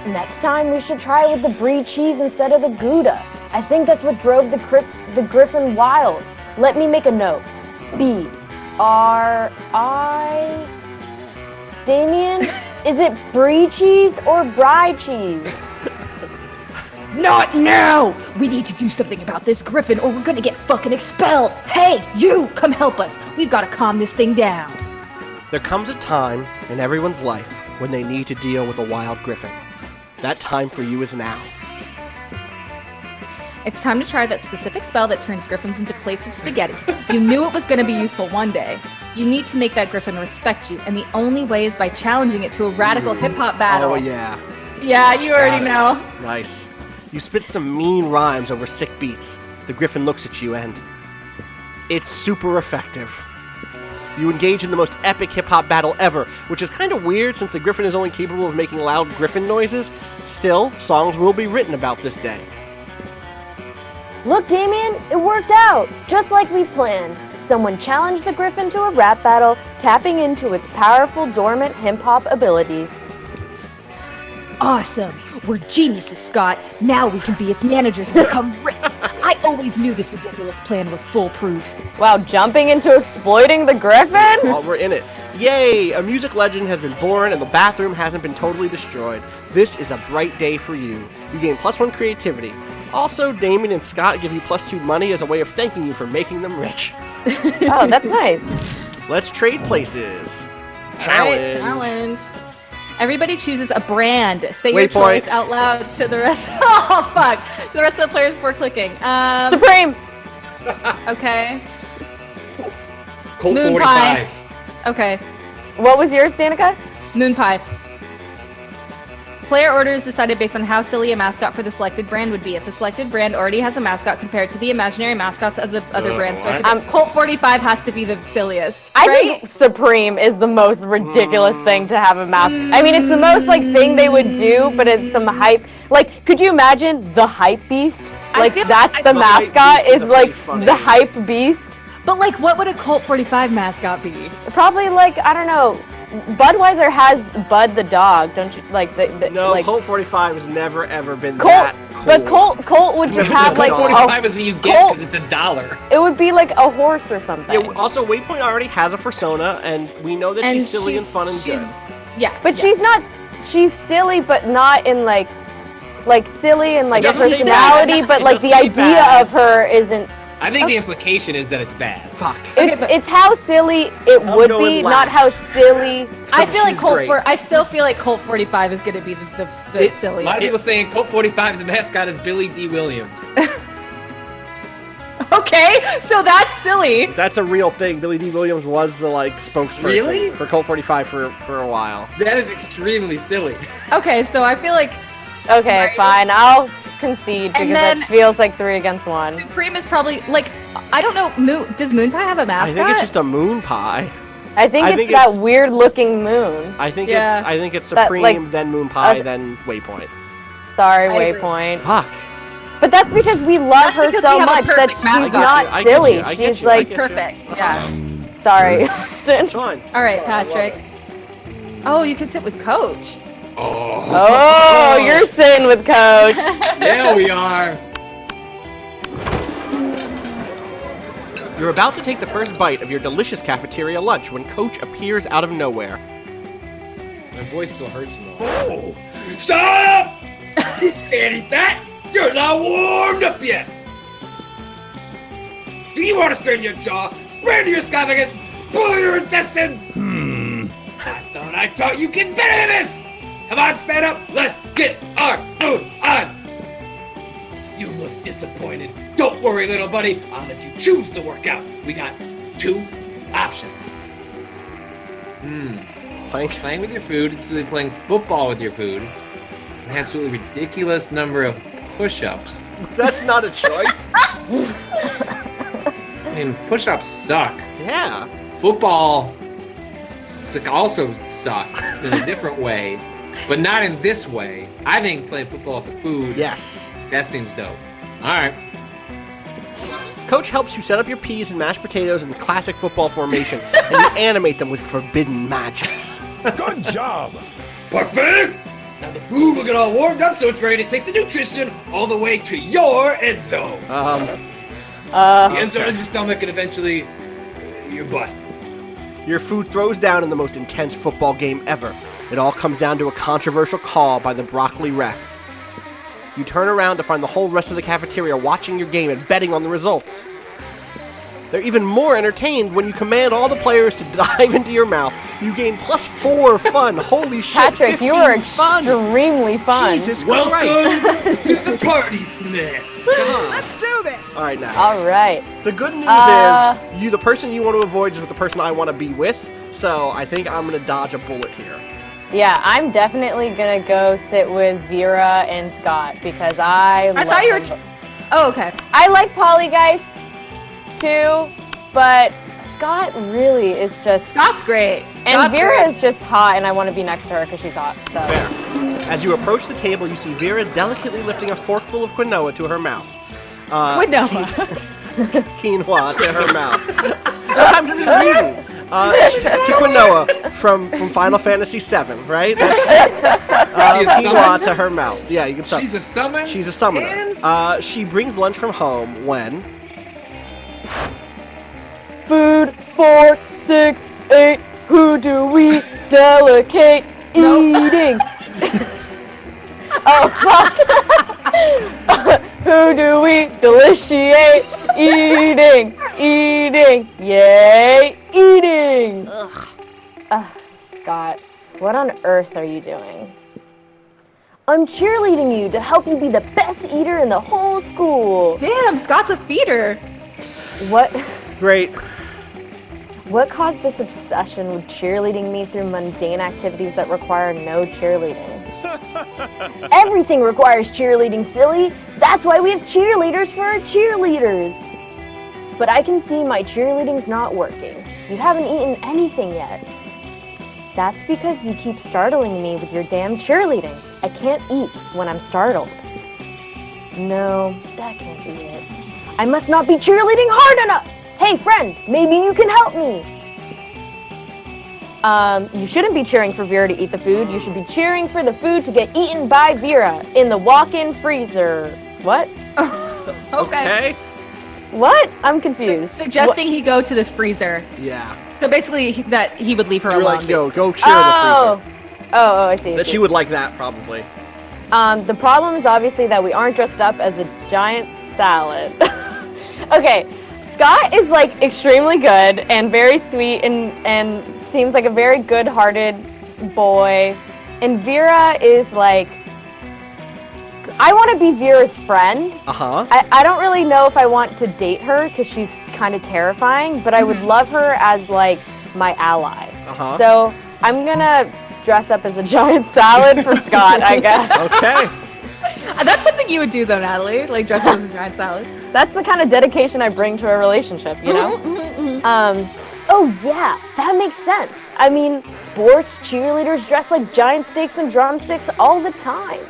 Next time we should try with the brie cheese instead of the Gouda. I think that's what drove the griffin wild. Let me make a note. B-R-I... Damien, is it brie cheese or brie cheese? Not now! We need to do something about this griffin or we're gonna get fucking expelled! Hey, you! Come help us! We've gotta calm this thing down. There comes a time in everyone's life when they need to deal with a wild griffin. That time for you is now. It's time to try that specific spell that turns griffins into plates of spaghetti. You knew it was going to be useful one day. You need to make that griffin respect you, and the only way is by challenging it to a radical hip-hop battle. Oh, yeah. Yeah, you already know. Nice. You spit some mean rhymes over sick beats. The griffin looks at you and... it's super effective. You engage in the most epic hip-hop battle ever, which is kind of weird since the griffin is only capable of making loud griffin noises. Still, songs will be written about this day. Look, Damien, it worked out, just like we planned. Someone challenged the griffin to a rap battle, tapping into its powerful, dormant hip-hop abilities. Awesome. We're geniuses, Scott. Now we can be its managers and become rich. I always knew this ridiculous plan was foolproof. Wow, jumping into exploiting the griffin? While we're in it. Yay! A music legend has been born and the bathroom hasn't been totally destroyed. This is a bright day for you. You gain +1 creativity. Also, Damien and Scott give you +2 money as a way of thanking you for making them rich. Oh, that's nice. Let's trade places. All right, challenge. Everybody chooses a brand. Say your Waypoint. choice out loud to the rest. Oh, fuck. The rest of the players before clicking. Supreme! Okay. Colt Moon 45. Okay. What was yours, Danika? Moon pie. Player order is decided based on how silly a mascot for the selected brand would be. If the selected brand already has a mascot compared to the imaginary mascots of the other brands, Colt 45 has to be the silliest. I right? think Supreme is the most ridiculous thing to have a mascot. I mean, it's the most, thing they would do, but it's some hype. Could you imagine the hype beast? That's the mascot, is the hype beast. But, what would a Colt 45 mascot be? Probably, I don't know. Budweiser has Bud the dog, don't you? No, Colt 45 has never ever been Colt, that cool. But Colt would just have Colt 45 is what you get because it's $1. It would be like a horse or something. Yeah, also, Waypoint already has a persona, and we know that she's silly and fun and good. Yeah. But she's not, she's silly, but not in silly and doesn't say personality, that. but the idea of her isn't. I think the implication is that it's bad. Fuck. It's how silly it would be, not how silly. I feel like I still feel like Colt 45 is going to be the silly. A lot of people saying Colt 45's mascot is Billy D. Williams. Okay, so that's silly. That's a real thing. Billy D. Williams was the spokesperson for Colt 45 for a while. That is extremely silly. Okay, so I feel like. Okay, right. Fine. I'll concede because it feels like 3 against 1. Supreme is probably I don't know. Does Moon Pie have a mascot? I think it's just a moon pie. I think it's that weird-looking moon. I think it's Supreme, then Moon Pie, then Waypoint. Sorry, Waypoint. Fuck. But that's because we love her so much that she's not silly. She's perfect. Yeah. Sorry, Austin. It's fine. All right, Patrick. Oh, you can sit with Coach. Oh, you're sitting with Coach. Yeah, we are. You're about to take the first bite of your delicious cafeteria lunch when Coach appears out of nowhere. My voice still hurts a little. Oh. Stop! You can't eat that! You're not warmed up yet! Do you want to strain your jaw, spread your esophagus, pull your intestines? I thought I taught you kids better than this! Come on, stand up, let's get our food on! You look disappointed. Don't worry, little buddy, I'll let you choose the workout. We got 2 options. Playing with your food, absolutely playing football with your food. An absolutely ridiculous number of push-ups. That's not a choice. I mean, push-ups suck. Yeah. Football also sucks in a different way, but not in this way. I think playing football with the food, Yes. that seems dope. All right. Coach helps you set up your peas and mashed potatoes in the classic football formation, and you animate them with forbidden magics. Good job. Perfect! Now the food will get all warmed up so it's ready to take the nutrition all the way to your end zone. The end zone is your stomach and eventually your butt. Your food throws down in the most intense football game ever. It all comes down to a controversial call by the broccoli ref. You turn around to find the whole rest of the cafeteria watching your game and betting on the results. They're even more entertained when you command all the players to dive into your mouth. You gain +4 fun. Holy shit, Patrick, you are fun. extremely fun. Jesus Welcome Christ. to the party, Smith. Let's do this. All right, now. All right. The good news is, the person you want to avoid is with the person I want to be with. So I think I'm going to dodge a bullet here. Yeah, I'm definitely gonna go sit with Vera and Scott because I thought you were. Oh, okay. I like Polygeist too, but Scott really is just. Scott's great. And Vera is just hot, and I want to be next to her because she's hot. So. Fair. As you approach the table, you see Vera delicately lifting a forkful of quinoa to her mouth. Quinoa. Quinoa to her mouth. Sometimes I'm just reading. To quinoa from Final Fantasy VII, right? That's quinoa to her mouth. Yeah, you can summon. She's a summon? She's a summoner. She brings lunch from home when... Food, 4, 6, 8. Who do we delegate eating? Oh, fuck. Who do we deliciate eating? Eating. Yay, eating. Ugh. Scott, what on earth are you doing? I'm cheerleading you to help you be the best eater in the whole school. Damn, Scott's a feeder. What? Great. What caused this obsession with cheerleading me through mundane activities that require no cheerleading? Everything requires cheerleading, silly. That's why we have cheerleaders for our cheerleaders. But I can see my cheerleading's not working. You haven't eaten anything yet. That's because you keep startling me with your damn cheerleading. I can't eat when I'm startled. No, that can't be it. I must not be cheerleading hard enough. Hey friend, maybe you can help me. You shouldn't be cheering for Vera to eat the food. You should be cheering for the food to get eaten by Vera in the walk-in freezer. What? Okay. What? I'm confused. Suggesting he go to the freezer. Yeah. So basically, that he would leave her You're alone. like, yo, go cheer in the freezer. Oh, I see. That she would like that, probably. The problem is obviously that we aren't dressed up as a giant salad. Okay, Scott is like extremely good and very sweet and seems like a very good-hearted boy. And Vera is like, I want to be Vera's friend. Uh-huh. I don't really know if I want to date her because she's kind of terrifying, but I would love her as like my ally. Uh-huh. So I'm gonna dress up as a giant salad for Scott, I guess. Okay. That's something you would do though, Natalie, like dress up as a giant salad. That's the kind of dedication I bring to a relationship, you know? Oh yeah, that makes sense. I mean, sports cheerleaders dress like giant steaks and drumsticks all the time.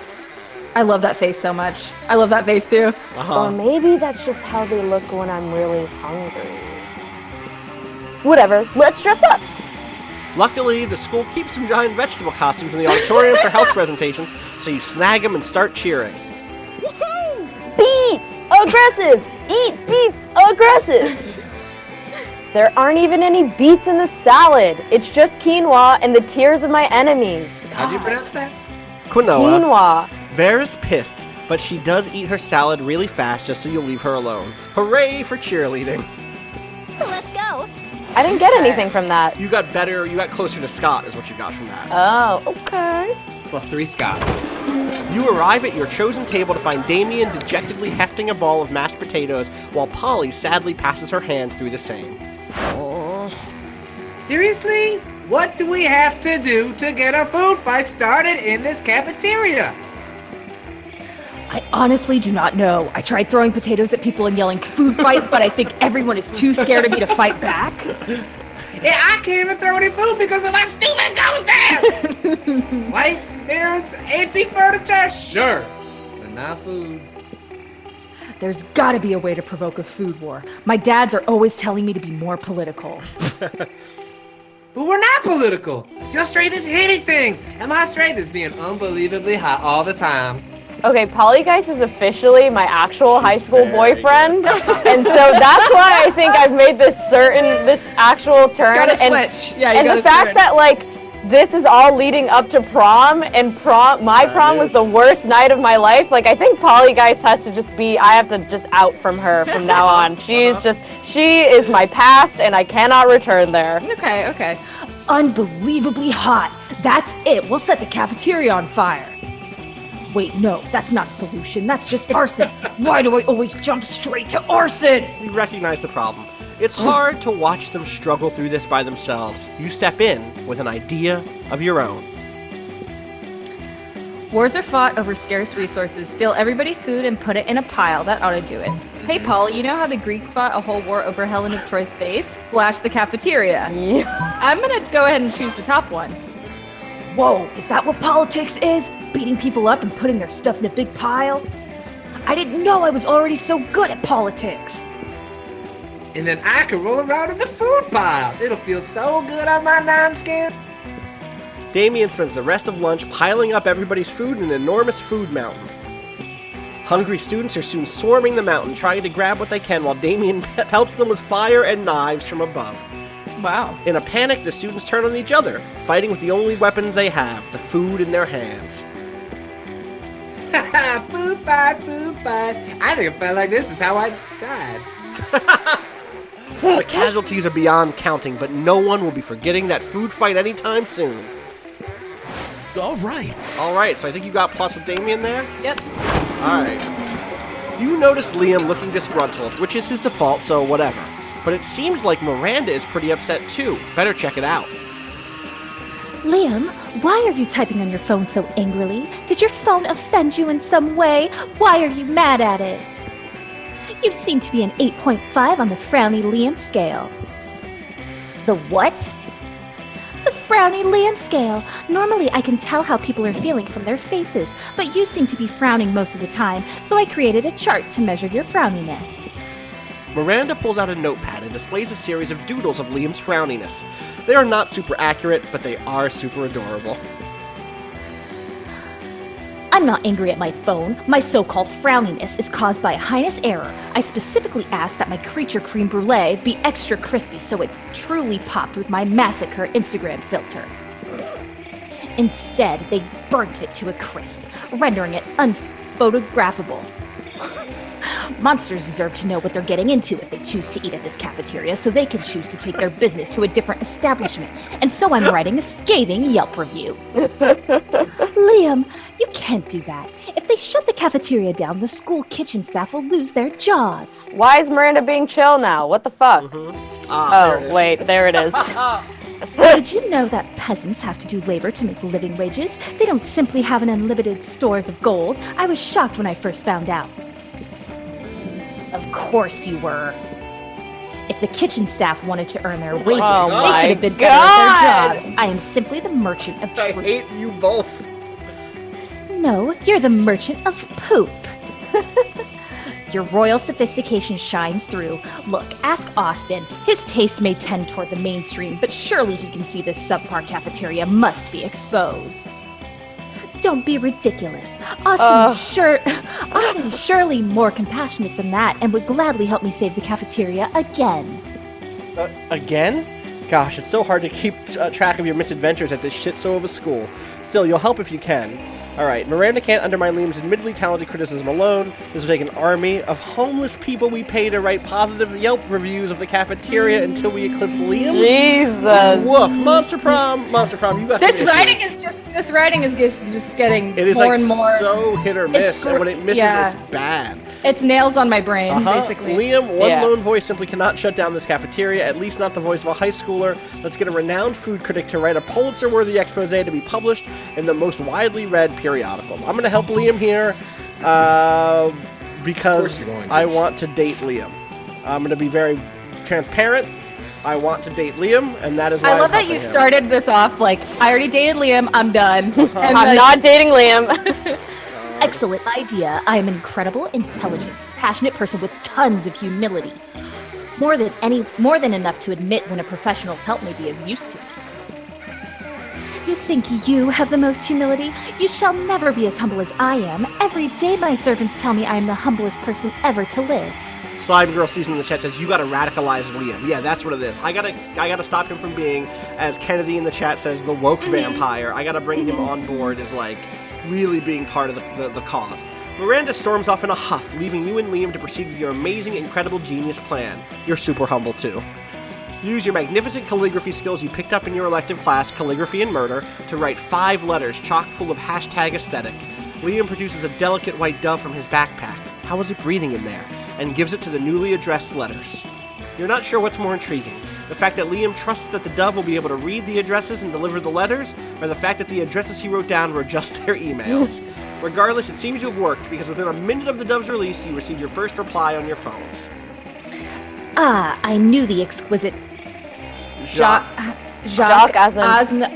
I love that face so much. I love that face too. Uh-huh. Or maybe that's just how they look when I'm really hungry. Whatever, let's dress up. Luckily, the school keeps some giant vegetable costumes in the auditorium for health presentations, so you snag them and start cheering. Woohoo! Beets! Aggressive! Eat beets! Aggressive! There aren't even any beets in the salad. It's just quinoa and the tears of my enemies. How'd you pronounce that? Quinoa. Quinoa. Vera's pissed, but she does eat her salad really fast just so you'll leave her alone. Hooray for cheerleading. Let's go. I didn't get anything from that. You got better, you got closer to Scott is what you got from that. Oh, okay. +3 Scott. You arrive at your chosen table to find Damien dejectedly hefting a ball of mashed potatoes while Polly sadly passes her hand through the same. Seriously? What do we have to do to get a food fight started in this cafeteria? I honestly do not know. I tried throwing potatoes at people and yelling food fight, but I think everyone is too scared of me to fight back. Yeah, I can't even throw any food because of my stupid ghost dad! Plates, mirrors, antique furniture, sure. But not food. There's gotta be a way to provoke a food war. My dads are always telling me to be more political. But we're not political. Your strength is hitting things, and my strength is being unbelievably hot all the time. Okay, Polygeist is officially my actual high school boyfriend, and so that's why I think I've made this actual turn. Gotta and switch. Yeah, you and gotta the fact turn. that like this is all leading up to prom, and my prom was the worst night of my life. Like, I think Pollygeist has to just be, I have to just out from her from now on. She's she is my past, and I cannot return there. Okay. Unbelievably hot. That's it. We'll set the cafeteria on fire. Wait, no, that's not a solution. That's just arson. Why do I always jump straight to arson? We recognize the problem. It's hard to watch them struggle through this by themselves. You step in with an idea of your own. Wars are fought over scarce resources. Steal everybody's food and put it in a pile. That ought to do it. Hey, Paul, you know how the Greeks fought a whole war over Helen of Troy's face? Flash the cafeteria. Yeah. I'm gonna go ahead and choose the top one. Whoa, is that what politics is? Beating people up and putting their stuff in a big pile? I didn't know I was already so good at politics. And then I can roll around in the food pile. It'll feel so good on my non-skin. Damien spends the rest of lunch piling up everybody's food in an enormous food mountain. Hungry students are soon swarming the mountain, trying to grab what they can while Damien pelts them with fire and knives from above. Wow. In a panic, the students turn on each other, fighting with the only weapons they have, the food in their hands. Food fight. I think it felt like this is how I died. The casualties are beyond counting, but no one will be forgetting that food fight anytime soon. All right, so I think you got plus with Damien there? Yep. Alright. You notice Liam looking disgruntled, which is his default, so whatever. But it seems like Miranda is pretty upset too. Better check it out. Liam, why are you typing on your phone so angrily? Did your phone offend you in some way? Why are you mad at it? You seem to be an 8.5 on the Frowny Liam scale. The what? The Frowny Liam scale. Normally I can tell how people are feeling from their faces, but you seem to be frowning most of the time, so I created a chart to measure your frowniness. Miranda pulls out a notepad and displays a series of doodles of Liam's frowniness. They are not super accurate, but they are super adorable. I'm not angry at my phone. My so-called frowniness is caused by a highness error. I specifically asked that my creature creme brulee be extra crispy so it truly popped with my massacre Instagram filter. Instead, they burnt it to a crisp, rendering it unphotographable. Monsters deserve to know what they're getting into if they choose to eat at this cafeteria, so they can choose to take their business to a different establishment. And so I'm writing a scathing Yelp review. Liam, you can't do that. If they shut the cafeteria down, the school kitchen staff will lose their jobs. Why is Miranda being chill now? What the fuck? Wait, there it is. Did you know that peasants have to do labor to make living wages? They don't simply have an unlimited stores of gold. I was shocked when I first found out. Of course you were. If the kitchen staff wanted to earn their wages, they should have been better at their jobs. I am simply the merchant of truth. I hate you both. No, you're the merchant of poop. Your royal sophistication shines through. Look, ask Austin. His taste may tend toward the mainstream, but surely he can see this subpar cafeteria must be exposed. Don't be ridiculous. Austin is surely more compassionate than that and would gladly help me save the cafeteria again. Again? Gosh, it's so hard to keep track of your misadventures at this shit-show of a school. Still, you'll help if you can. Alright, Miranda can't undermine Liam's admittedly talented criticism alone. This will take an army of homeless people we pay to write positive Yelp reviews of the cafeteria until we eclipse Liam. Jesus. Woof. Monster Prom, you got This some writing issues. is just getting It is more like and more so hit or miss, and when it misses, it's bad. It's nails on my brain, basically. Liam, one lone voice simply cannot shut down this cafeteria, at least not the voice of a high schooler. Let's get a renowned food critic to write a Pulitzer-worthy expose to be published in the most widely read periodicals. I'm going to help Liam here because I want to date Liam. I'm going to be very transparent. I want to date Liam, and that is why I love that you started this off like, I already dated Liam, I'm done. I'm not dating Liam. Excellent idea. I am an incredible, intelligent, passionate person with tons of humility. More than enough to admit when a professional's help may be of use to me. You think you have the most humility? You shall never be as humble as I am. Every day my servants tell me I am the humblest person ever to live. Slime Girl Season in the chat says, you gotta radicalize Liam. Yeah, that's what it is. I gotta stop him from being, as Kennedy in the chat says, the woke vampire. I gotta bring him on board as, like, really being part of the cause. Miranda storms off in a huff, leaving you and Liam to proceed with your amazing, incredible, genius plan. You're super humble, too. Use your magnificent calligraphy skills you picked up in your elective class, Calligraphy and Murder, to write 5 letters chock full of hashtag aesthetic. Liam produces a delicate white dove from his backpack. How is it breathing in there? And gives it to the newly addressed letters. You're not sure what's more intriguing. The fact that Liam trusts that the dove will be able to read the addresses and deliver the letters, or the fact that the addresses he wrote down were just their emails. Regardless, it seems to have worked, because within a minute of the dove's release, you received your first reply on your phones. Ah, I knew the exquisite Jacques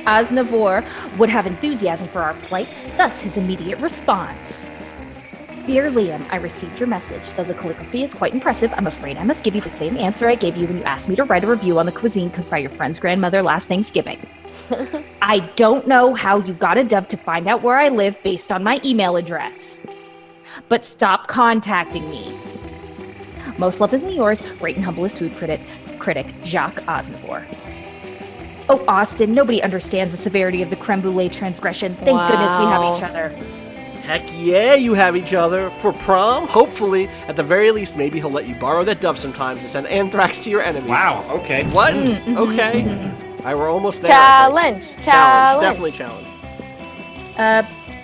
Aznavour would have enthusiasm for our plight, thus his immediate response. Dear Liam, I received your message. Though the calligraphy is quite impressive, I'm afraid I must give you the same answer I gave you when you asked me to write a review on the cuisine cooked by your friend's grandmother last Thanksgiving. I don't know how you got a dove to find out where I live based on my email address. But stop contacting me. Most lovingly yours, great and humblest food critic Jacques Aznavour. Oh, Austin, nobody understands the severity of the creme brulee transgression. Thank goodness we have each other. Heck yeah, you have each other. For prom, hopefully, at the very least, maybe he'll let you borrow that dove sometimes to send anthrax to your enemies. Wow, okay. What? Okay. We're almost there. Challenge. Definitely challenge.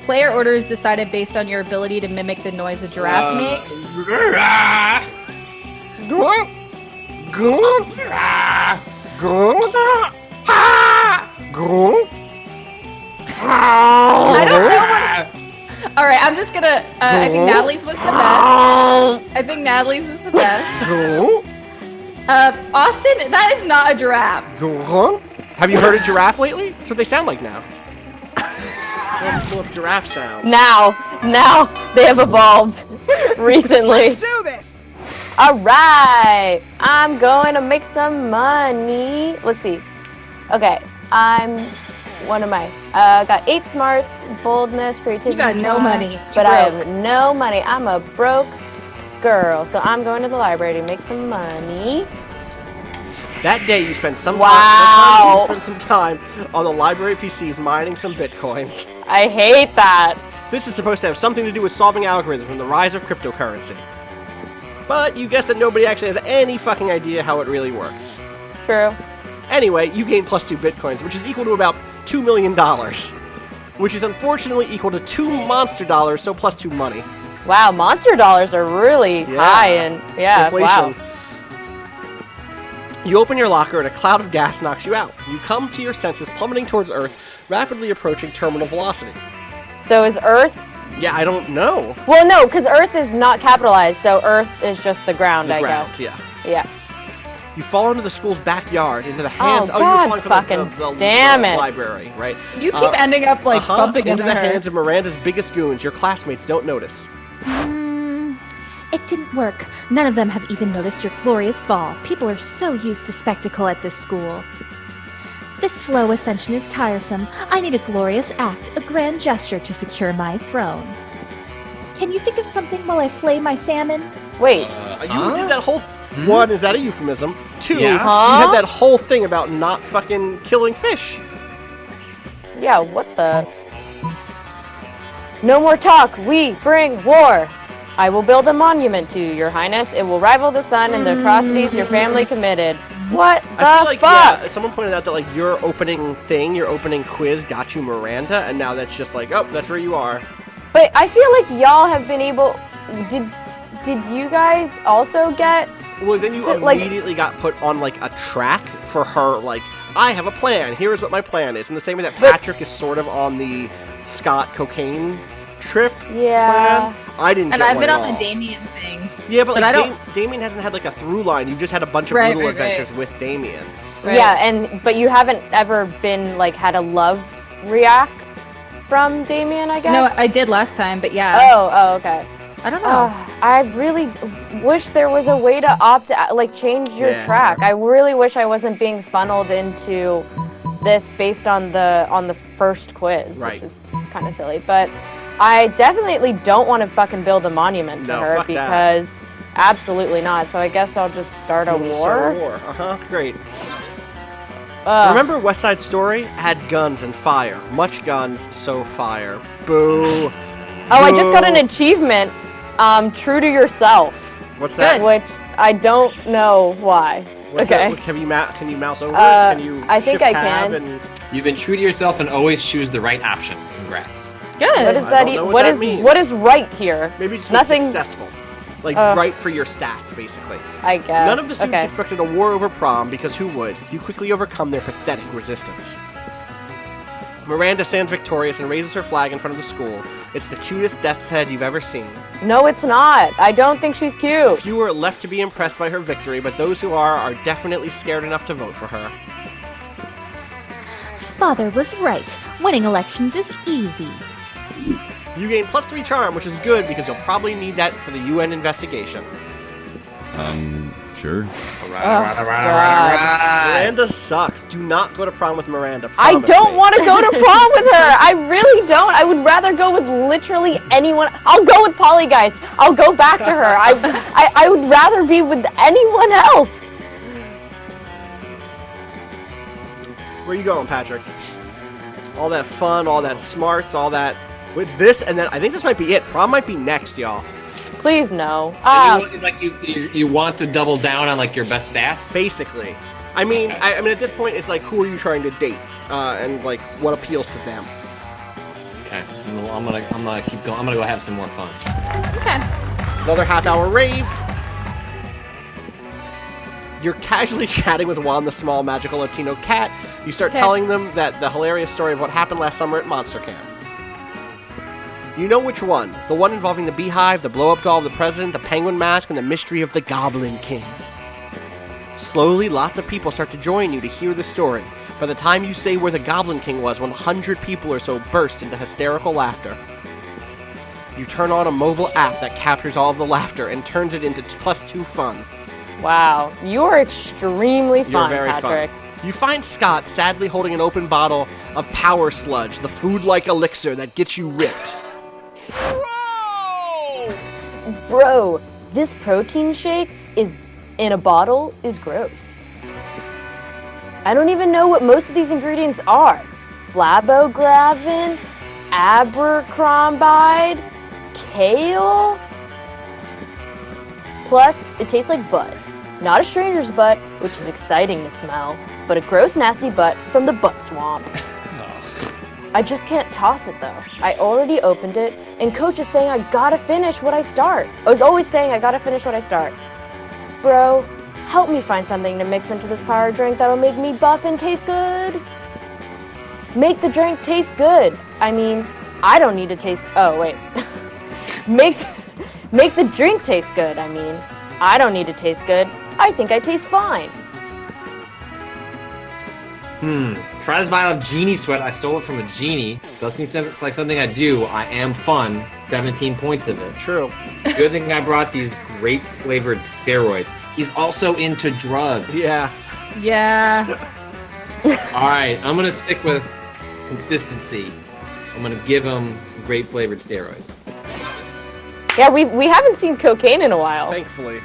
Player orders decided based on your ability to mimic the noise a giraffe makes. I don't know what. All right, I'm just gonna. I think Natalie's was the best. Austin, that is not a giraffe. Have you heard a giraffe lately? That's what they sound like now. Giraffe sounds. Now they have evolved recently. Let's do this. All right, I'm going to make some money. Let's see. Okay, what am I? Got 8 smarts, boldness, creativity. You got no money. But I have no money. I'm a broke girl, so I'm going to the library to make some money. That day you spent some time on the library PCs mining some bitcoins. I hate that. This is supposed to have something to do with solving algorithms and the rise of cryptocurrency. But you guessed that nobody actually has any fucking idea how it really works. True. Anyway, you gain +2 bitcoins, which is equal to about $2 million. Which is unfortunately equal to 2 monster dollars, so +2 money. Wow, monster dollars are really high and inflation. Wow. You open your locker and a cloud of gas knocks you out. You come to your senses plummeting towards Earth, rapidly approaching terminal velocity. So is Earth? Yeah, I don't know. Well, no, because Earth is not capitalized, so Earth is just the ground, I guess. Yeah. You fall into the school's backyard, into the hands. Oh, you're falling fucking from the damn it. library, right? You keep ending up like bumping into the her. hands of Miranda's biggest goons. Your classmates don't notice. It didn't work. None of them have even noticed your glorious fall. People are so used to spectacle at this school. This slow ascension is tiresome. I need a glorious act, a grand gesture to secure my throne. Can you think of something while I flay my salmon? Wait. You did that whole... One, is that a euphemism? 2, Yeah. you had that whole thing about not fucking killing fish. Yeah, what the? No more talk. We bring war. I will build a monument to your highness. It will rival the sun and the atrocities your family committed. What the I feel like, fuck? yeah, someone pointed out that like your opening quiz got you Miranda, and now that's just like, oh, that's where you are. But I feel like y'all have been able. Did you guys also get? Well, then you immediately got put on like a track for her. Like, I have a plan. Here's what my plan is. In the same way that Patrick is sort of on the Scott cocaine trip plan. I didn't. And get I've one been at on all. the Damien thing. Yeah, but I like don't. Damien hasn't had like a through line. You've just had a bunch of little adventures with Damien. Right. Yeah, but you haven't ever been like had a love react from Damien, I guess. No, I did last time, but yeah. Oh, okay. I don't know. I really wish there was a way to change your track. I really wish I wasn't being funneled into this based on the first quiz, which is kind of silly. But I definitely don't want to fucking build a monument to her because Absolutely not. So I guess I'll just start a war. Great. Remember West Side Story? Had guns and fire. Much guns, so fire. Boo. Oh, I just got an achievement. True to yourself. What's that? Which I don't know why. What's okay. That? Can you mouse over it? Can you I think shift I tab can. And... You've been true to yourself and always choose the right option. Congrats. Good. What is that? What is right here? Maybe just nothing successful. Like right for your stats, basically. I guess. None of the students expected a war over prom because who would? You quickly overcome their pathetic resistance. Miranda stands victorious and raises her flag in front of the school. It's the cutest death's head you've ever seen. No, it's not. I don't think she's cute. Few are left to be impressed by her victory, but those who are definitely scared enough to vote for her. Father was right. Winning elections is easy. You gain +3 charm, which is good because you'll probably need that for the UN investigation. Sure. All right. Miranda sucks. Do not go to prom with Miranda. I don't want to go to prom with her. I really don't. I would rather go with literally anyone. I'll go with Polygeist. I'll go back to her. I would rather be with anyone else. Where you going, Patrick? All that fun, all that smarts, all that... It's this, and then I think this might be it. Prom might be next, y'all. Please no. Like you want to double down on like your best stats? Basically. I mean, okay. I mean, at this point, it's like, who are you trying to date? And like, what appeals to them? Okay, I'm gonna keep going. I'm gonna go have some more fun. Okay. Another half-hour rave. You're casually chatting with Juan, the small magical Latino cat. You start telling them that the hilarious story of what happened last summer at Monster Camp. You know which one. The one involving the beehive, the blow-up doll of the president, the penguin mask, and the mystery of the Goblin King. Slowly, lots of people start to join you to hear the story. By the time you say where the Goblin King was, 100 people or so burst into hysterical laughter. You turn on a mobile app that captures all of the laughter and turns it into +2 fun. Wow, you're extremely fun, You're very Patrick. fun. You find Scott sadly holding an open bottle of Power Sludge, the food-like elixir that gets you ripped. Bro, this protein shake is in a bottle is gross. I don't even know what most of these ingredients are. Flabogravin, Abercrombide, kale. Plus, it tastes like butt. Not a stranger's butt, which is exciting to smell, but a gross, nasty butt from the butt swamp. I just can't toss it though. I already opened it, and Coach is saying I gotta finish what I start. I was always saying I gotta finish what I start. Bro, help me find something to mix into this power drink that'll make me buff and taste good. Make the drink taste good. I mean, I don't need to taste... Oh, wait. Make the drink taste good. I mean, I don't need to taste good. I think I taste fine. Try this vial of genie sweat. I stole it from a genie. Does seem like something I do. I am fun. 17 points of it. True. Good thing I brought these grape-flavored steroids. He's also into drugs. Yeah. Yeah. All right, I'm gonna stick with consistency. I'm gonna give him some grape-flavored steroids. Yeah, we haven't seen cocaine in a while. Thankfully.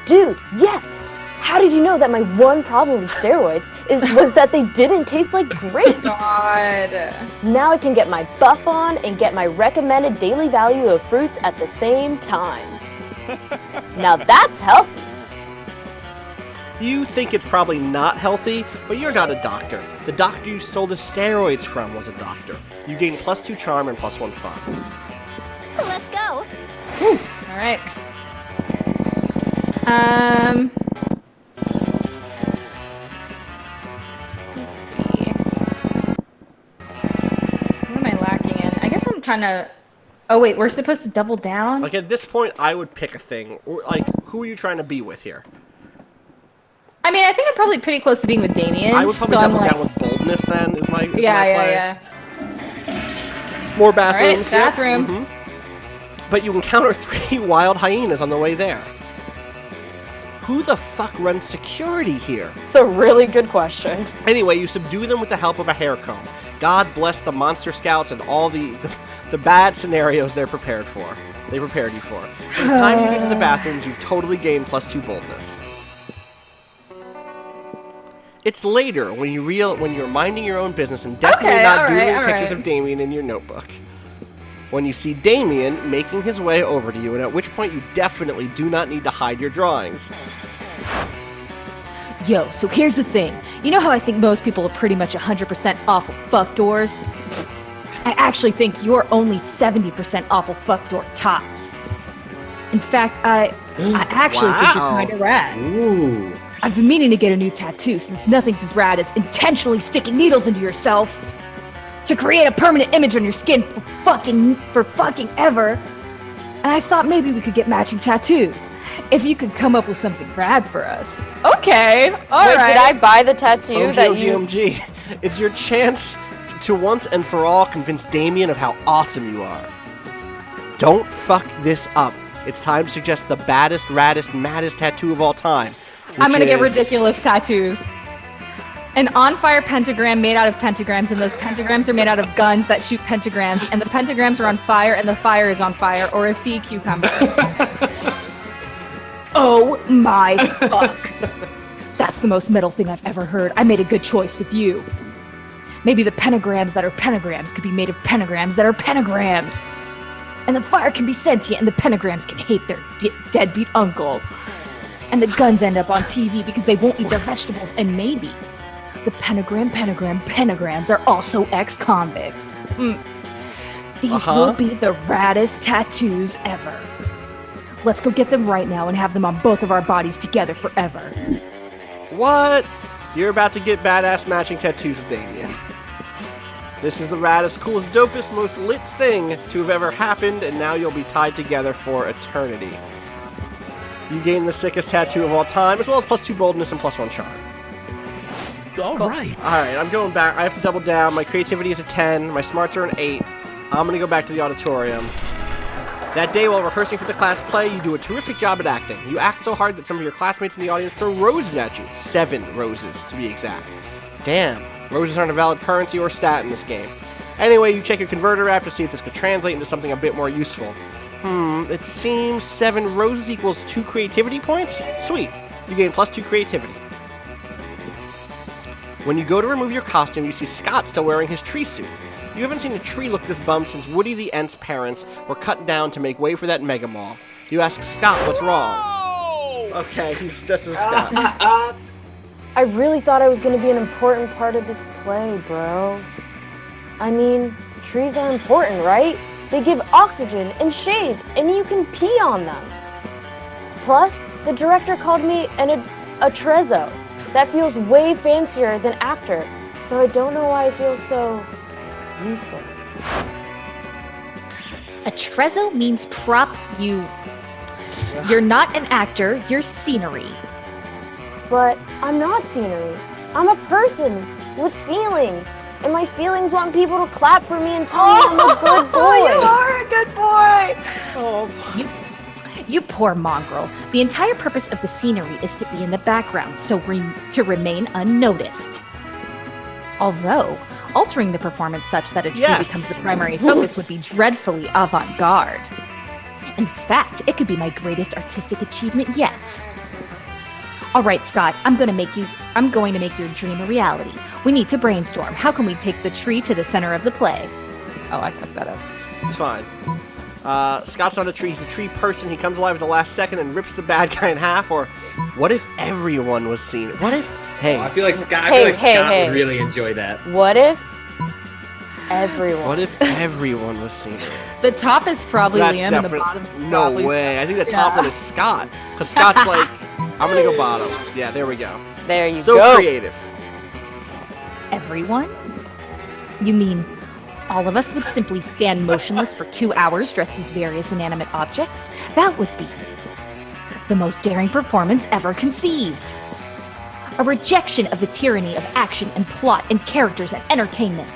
Dude, yes! How did you know that my one problem with steroids was that they didn't taste like grape? God. Now I can get my buff on and get my recommended daily value of fruits at the same time. Now that's healthy. You think it's probably not healthy, but you're not a doctor. The doctor you stole the steroids from was a doctor. You gain +2 charm and +1 fun. Let's go. Whew. All right. Let's see. What am I lacking in? I guess I'm kind of... Oh, wait, we're supposed to double down? Like, at this point, I would pick a thing. Like, who are you trying to be with here? I mean, I think I'm probably pretty close to being with Damien. I would probably double down with boldness, then, is my play. Yeah. More bathrooms. All right, bathroom. Yeah. But you encounter 3 wild hyenas on the way there. Who the fuck runs security here? It's a really good question. Anyway, you subdue them with the help of a hair comb. God bless the Monster Scouts and all the bad scenarios they're prepared for. They prepared you for. By the time you get to the bathrooms, you've totally gained +2 boldness. It's later when you're minding your own business and definitely not doodling pictures of Damien in your notebook. When you see Damien making his way over to you, and at which point you definitely do not need to hide your drawings. Yo, so here's the thing. You know how I think most people are pretty much 100% awful fuck doors? I actually think you're only 70% awful fuck door tops. In fact, I actually think you're kind of rad. Ooh. I've been meaning to get a new tattoo since nothing's as rad as intentionally sticking needles into yourself to create a permanent image on your skin for fucking ever. And I thought maybe we could get matching tattoos. If you could come up with something rad for us. Okay, all right. Did I buy the tattoo that you... OMG. It's your chance to once and for all convince Damien of how awesome you are. Don't fuck this up. It's time to suggest the baddest, raddest, maddest tattoo of all time. I'm gonna get ridiculous tattoos. An on-fire pentagram made out of pentagrams, and those pentagrams are made out of guns that shoot pentagrams, and the pentagrams are on fire, and the fire is on fire, or a sea cucumber. Oh my fuck. That's the most metal thing I've ever heard. I made a good choice with you. Maybe the pentagrams that are pentagrams could be made of pentagrams that are pentagrams. And the fire can be sentient, and the pentagrams can hate their deadbeat uncle. And the guns end up on TV because they won't eat their vegetables, and maybe the pentagrams are also ex-convicts. These will be the raddest tattoos ever. Let's go get them right now and have them on both of our bodies together forever. What? You're about to get badass matching tattoos with Damien. This is the raddest, coolest, dopest, most lit thing to have ever happened, and now you'll be tied together for eternity. You gain the sickest tattoo of all time, as well as +2 boldness and +1 charm. Alright, I'm going back. I have to double down. My creativity is a 10. My smarts are an 8. I'm going to go back to the auditorium. That day, while rehearsing for the class play, you do a terrific job at acting. You act so hard that some of your classmates in the audience throw roses at you. 7 roses, to be exact. Damn, roses aren't a valid currency or stat in this game. Anyway, you check your converter app to see if this could translate into something a bit more useful. It seems 7 roses equals 2 creativity points? Sweet, you gain +2 creativity. When you go to remove your costume, you see Scott still wearing his tree suit. You haven't seen a tree look this bummed since Woody the Ent's parents were cut down to make way for that mega mall. You ask Scott what's wrong. Okay, he's just as Scott. I really thought I was going to be an important part of this play, bro. I mean, trees are important, right? They give oxygen and shade, and you can pee on them. Plus, the director called me a trezzo. That feels way fancier than actor, so I don't know why I feel so useless. A trezzo means prop. You're not an actor, you're scenery. But I'm not scenery. I'm a person with feelings, and my feelings want people to clap for me and tell me I'm a good boy. You are a good boy. Oh. You poor mongrel. The entire purpose of the scenery is to be in the background, so to remain unnoticed. Although, altering the performance such that a tree becomes the primary focus would be dreadfully avant-garde. In fact, it could be my greatest artistic achievement yet. All right, Scott, I'm going to make your dream a reality. We need to brainstorm. How can we take the tree to the center of the play? Oh, I fucked that up. It's fine. Scott's not a tree, he's a tree person. He comes alive at the last second and rips the bad guy in half. Or what if everyone was seen? What if, I feel like Scott would really enjoy that. What if everyone? What if everyone was seen? The top is probably Liam and the bottom is no probably way. I think the top one is Scott. Because Scott's like, I'm going to go bottom. Yeah, there we go. There you go. So creative. Everyone? You mean all of us would simply stand motionless for 2 hours dressed as various inanimate objects? That would be the most daring performance ever conceived. A rejection of the tyranny of action and plot and characters and entertainment.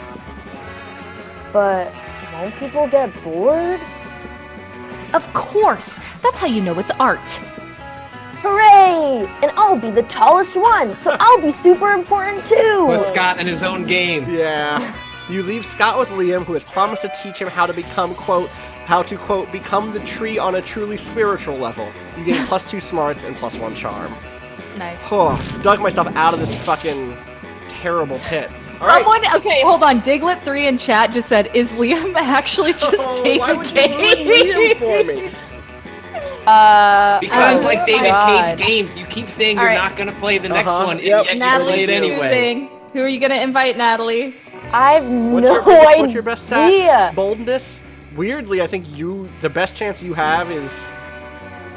But won't people get bored? Of course! That's how you know it's art. Hooray! And I'll be the tallest one, so I'll be super important too! Put Scott in his own game. Yeah. You leave Scott with Liam, who has promised to teach him how to become, quote, become the tree on a truly spiritual level. You gain +2 smarts and +1 charm. Nice. Oh, dug myself out of this fucking terrible pit. All right. Someone, okay, hold on. Diglet3 in chat just said, "Is Liam actually just David why would you ruin Liam for me? Because, like David God. Cage games, you keep saying All you're right. not going to play the next one, and Yep. yet you play Natalie's it anyway. choosing. Who are you gonna invite, Natalie? I have What's your best stat? idea. Boldness? Weirdly, I think the best chance you have is...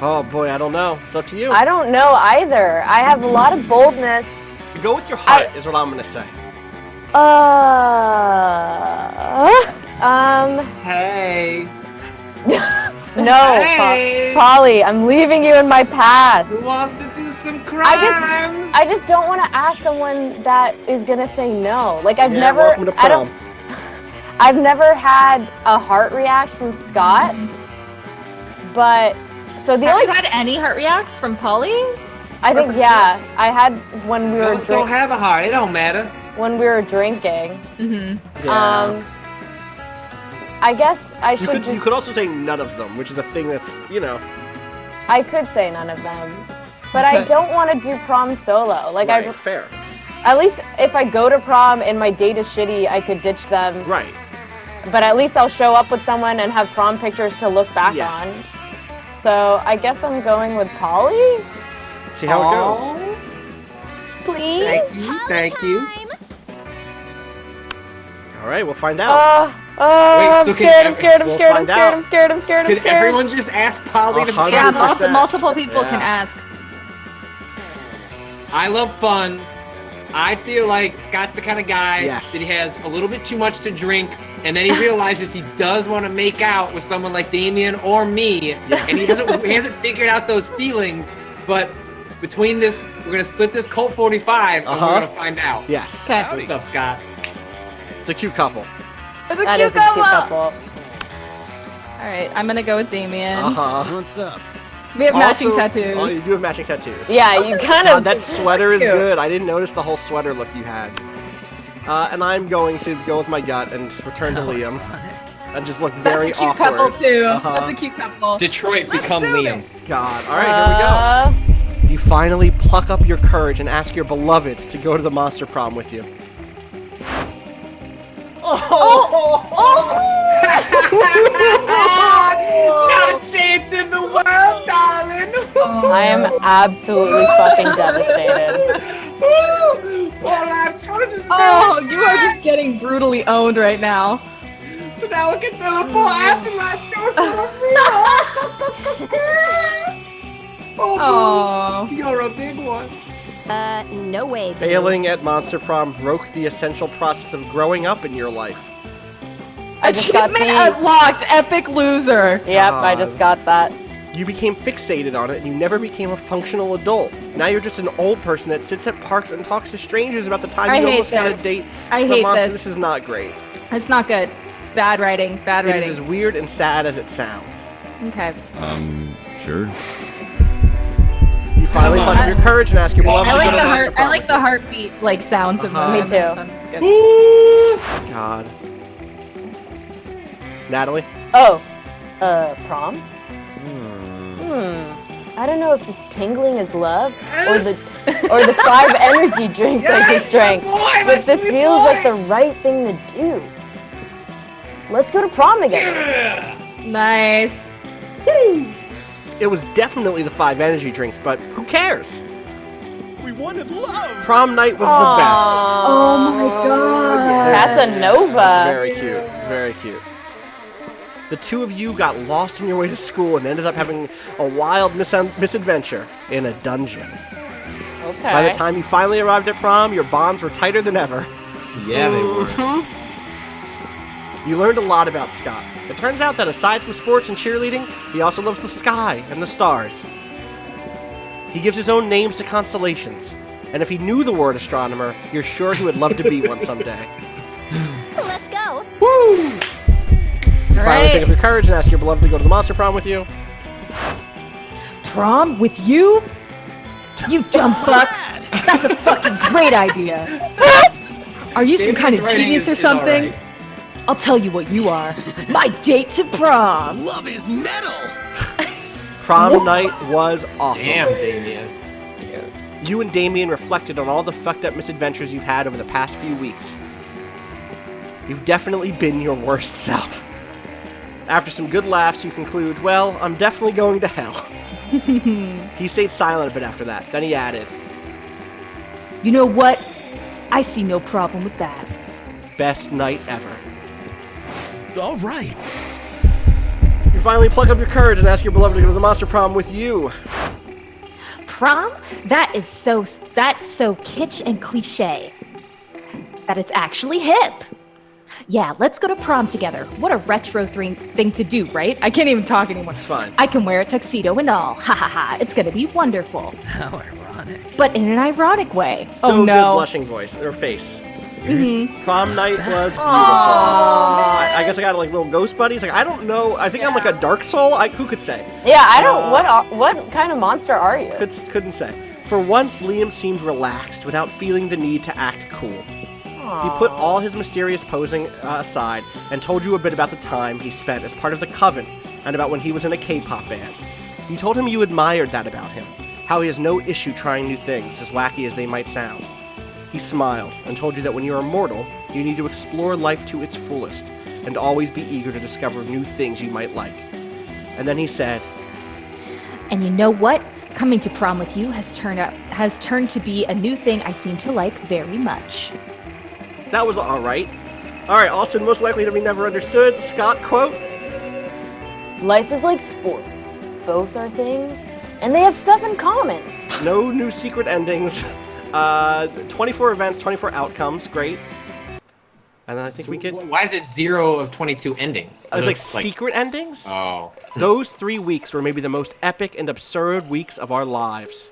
Oh boy, I don't know. It's up to you. I don't know either. I have a lot of boldness. Go with your heart, is what I'm gonna say. Hey. No, Hey. Polly, I'm leaving you in my past. Who wants to do some crimes? I just don't want to ask someone that is gonna say no. Like I've never, welcome to prom. I've never had a heart react from Scott. But so the Have only you had any heart reacts from Polly? I think I had when we were Girls don't have a heart. It don't matter. when we were drinking. Mm-hmm. Yeah. I guess I should You could also say none of them, which is a thing that's, you know. I could say none of them, but I don't want to do prom solo. Like Right, fair. at least if I go to prom and my date is shitty, I could ditch them. Right. But at least I'll show up with someone and have prom pictures to look back on. So I guess I'm going with Polly. See how it goes. Please. Thank you. All right, we'll find out. Wait, I'm so scared, can I'm scared, I'm we'll scared, I'm find scared, out. I'm scared, I'm scared, I'm Could scared. everyone just ask Polly to 100%. Yeah, play? multiple people can Yeah. ask. I love fun. I feel like Scott's the kind of guy Yes. that he has a little bit too much to drink, and then he realizes he does want to make out with someone like Damien or me, and he hasn't figured out those feelings. But between this, we're gonna split this Colt 45, and we're gonna find out. Yes. Okay. What's up, Scott? It's a cute couple. It's a That cute is a cute couple. couple. All right, I'm gonna go with Damien. What's up? We have matching Also- tattoos. Oh, you do have matching tattoos. Yeah, you kind God, of. that sweater is Cute. good. I didn't notice the whole sweater look you had. And I'm going to go with my gut and return to Liam. And just look very That's a cute awkward. couple too. Uh-huh. That's a cute couple. Detroit become Liam. God. All right, here we go. You finally pluck up your courage and ask your beloved to go to the Monster Prom with you. Not a chance in the world, darling. I am absolutely fucking devastated. Poor life choices. Oh, you are just getting brutally owned right now. So now we get to the poor afterlife choices. Oh, You're a big one. No way. Failing at Monster Prom broke the essential process of growing up in your life. I just got achievement the. unlocked. Epic loser. Yep, I just got that. You became fixated on it and you never became a functional adult. Now you're just an old person that sits at parks and talks to strangers about the time I you hate almost got a this. date. I with a hate monster. this. This is not great. It's not good. Bad writing. Bad It writing. is as weird and sad as it sounds. Okay. Sure. You finally pluck up your courage and ask your beloved I to like go the to heart. Monster Prom I like with the you. heartbeat like sounds of them. Me too. That's good. God. Natalie? Oh, prom? I don't know if this tingling is love or the 5 energy drinks I just drank, but this feels like the right thing to do. Let's go to prom together. Nice. It was definitely the 5 energy drinks, but who cares? We wanted love. Prom night was the best. Oh my god. Casanova. It's very cute. It's very cute. The two of you got lost on your way to school and ended up having a wild misadventure in a dungeon. Okay. By the time you finally arrived at prom, your bonds were tighter than ever. Yeah, they were. You learned a lot about Scott. It turns out that aside from sports and cheerleading, he also loves the sky and the stars. He gives his own names to constellations, and if he knew the word astronomer, you're sure he would love to be one someday. Let's go. You finally pick up your courage and ask your beloved to go to the Monster Prom with you. Prom with you? You dumb fuck. That's a fucking great idea. Are you some kind of Damien's writing genius or is all something? right. I'll tell you what you are. My date to prom. Love is metal. Prom night was awesome. Damn, Damien. You and Damien reflected on all the fucked up misadventures you've had over the past few weeks. You've definitely been your worst self. After some good laughs, you conclude, well, I'm definitely going to hell. He stayed silent a bit after that. Then he added, You know what? I see no problem with that. best night ever. All right. You finally pluck up your courage and ask your beloved to go to the Monster Prom with you. Prom? That's so kitsch and cliche that it's actually hip. Yeah, let's go to prom together. What a retro thing to do, right? I can't even talk anymore. It's fine. I can wear a tuxedo and all. Ha ha ha. It's gonna be wonderful. How ironic. But in an ironic way. So Oh good no. blushing voice, or face. Mm-hmm. Prom night was beautiful. I guess I got like little ghost buddies. Like I don't know. I think I'm like a dark soul. Who could say? Yeah, I don't. What kind of monster are you? Couldn't say. For once, Liam seemed relaxed without feeling the need to act cool. He put all his mysterious posing aside and told you a bit about the time he spent as part of the Coven and about when he was in a K-pop band. You told him you admired that about him, how he has no issue trying new things, as wacky as they might sound. He smiled and told you that when you are immortal, you need to explore life to its fullest and always be eager to discover new things you might like. And then he said, And you know what? Coming to prom with you has turned to be a new thing I seem to like very much. that was alright. Alright, Austin, most likely to be never understood. Scott, quote, Life is like sports. Both are things, and they have stuff in common. no new secret endings. 24 events, 24 outcomes, great. And then I think we get... Why is it 0 of 22 endings? It's like secret endings? Oh. Those 3 weeks were maybe the most epic and absurd weeks of our lives.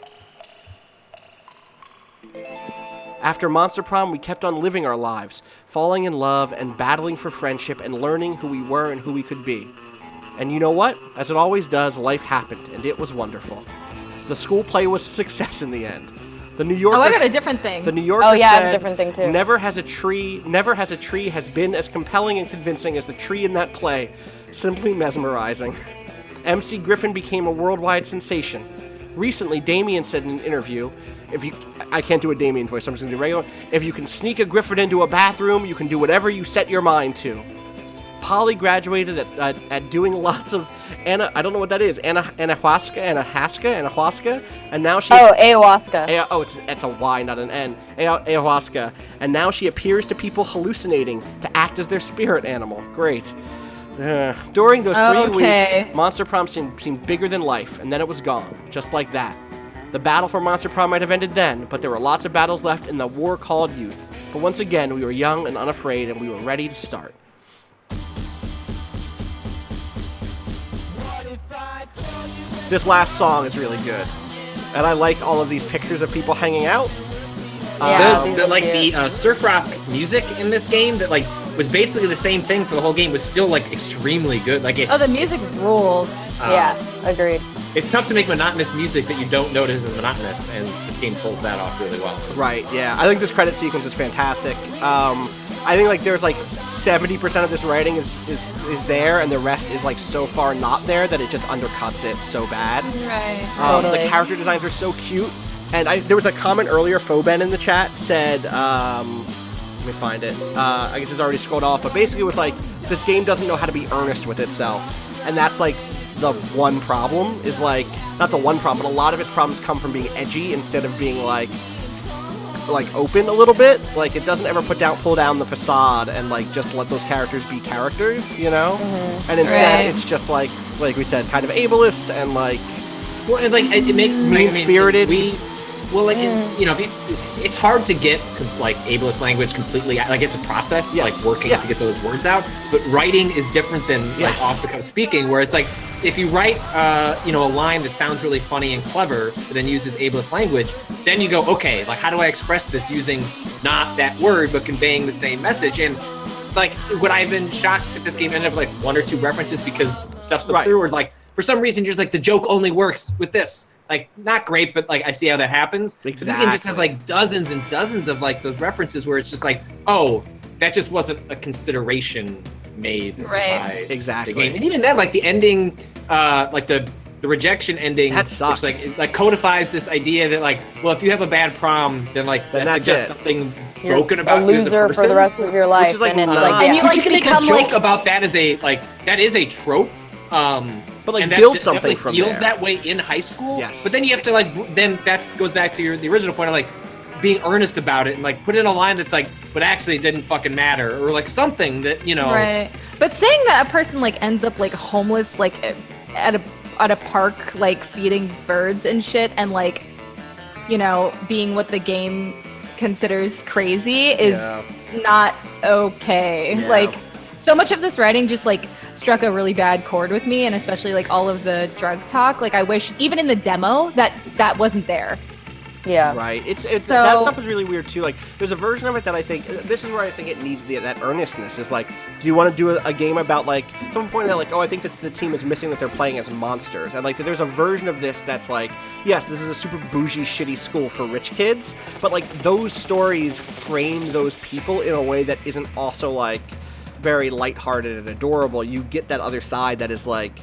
After Monster Prom, we kept on living our lives, falling in love and battling for friendship and learning who we were and who we could be. And you know what? As it always does, life happened, and it was wonderful. The school play was a success in the end. The New Yorker. Oh, I got a different thing. The New Yorker Oh, yeah, I said, have a different thing, too. Never has a tree has been as compelling and convincing as the tree in that play. Simply mesmerizing. MC Griffin became a worldwide sensation. Recently, Damien said in an interview, I can't do a Damien voice, so I'm just gonna do regular. If you can sneak a Griffin into a bathroom, you can do whatever you set your mind to. Polly graduated at doing lots of I don't know what that is. Anahuasca, and now she. Oh, ayahuasca. It's a Y, not an N. Ayahuasca, and now she appears to people hallucinating to act as their spirit animal. Great. During those 3 weeks, Monster Prom seemed bigger than life, and then it was gone, just like that. The battle for Monster Prom might have ended then, but there were lots of battles left in the war called youth. But once again, we were young and unafraid, and we were ready to start. This last song is really good, and I like all of these pictures of people hanging out. Yeah, the surf rock music in this game that like was basically the same thing for the whole game was still like extremely good. Like the music rules. Yeah, agreed. It's tough to make monotonous music that you don't notice is monotonous, and this game pulls that off really well. Right, yeah. I think this credit sequence is fantastic. I think like there's like 70% of this writing is there, and the rest is like so far not there that it just undercuts it so bad. Right. The character designs are so cute. And there was a comment earlier, Foben in the chat said, let me find it. I guess it's already scrolled off, but basically it was like, this game doesn't know how to be earnest with itself. And that's like the one problem, is like, not the one problem, but a lot of its problems come from being edgy instead of being like open a little bit. Like, it doesn't ever pull down the facade and like just let those characters be characters, you know? Mm-hmm. And instead it's just like we said, kind of ableist and like, well, and like it makes mean-spirited. It's hard to get like ableist language completely. Like it's a process, like working to get those words out. But writing is different than like off the cuff speaking, where it's like if you write a line that sounds really funny and clever, but then uses ableist language, then you go, okay, like how do I express this using not that word but conveying the same message? And like would I have been shocked if this game ended up like 1 or 2 references because stuff slips through, or like for some reason you're just like the joke only works with this. Like, not great, but like I see how that happens. Exactly. This game just has like dozens and dozens of like those references where it's just like, oh, that just wasn't a consideration made by Exactly. the game. And even then, like the ending, like the rejection ending, that sucks. Which, like codifies this idea that like, well, if you have a bad prom, then like that suggests something broken about you as a person. For the rest of your life. Which is like, and it's and you but like you can make a become joke like about that as a that is a trope. But like and that build something definitely from feels there. that way in high school. Yes. But then you have to like then that goes back to the original point of like being earnest about it and like put in a line that's like, but actually it didn't fucking matter, or like something that Right. But saying that a person like ends up like homeless like at a park like feeding birds and shit and like being what the game considers crazy is not okay. Yeah. Like so much of this writing just like struck a really bad chord with me, and especially like all of the drug talk. Like I wish even in the demo that wasn't there. Yeah. Right. It's that stuff is really weird too. Like there's a version of it that I think this is where I think it needs that earnestness. Is like, do you want to do a game about like someone pointed out like, oh, I think that the team is missing that they're playing as monsters, and like there's a version of this that's like, yes, this is a super bougie, shitty school for rich kids, but like those stories frame those people in a way that isn't also like very lighthearted and adorable. You get that other side that is like,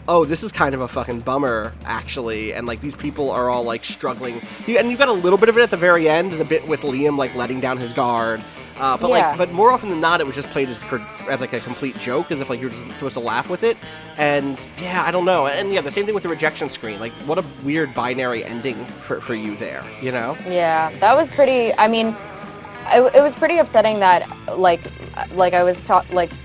oh, this is kind of a fucking bummer, actually, and like these people are all like struggling. And you got a little bit of it at the very end, the bit with Liam like letting down his guard. But more often than not, it was just played as like a complete joke, as if like you're just supposed to laugh with it. And yeah, I don't know. And yeah, the same thing with the rejection screen. Like, what a weird binary ending for you there, Yeah, that was pretty. I mean, it was pretty upsetting that like I was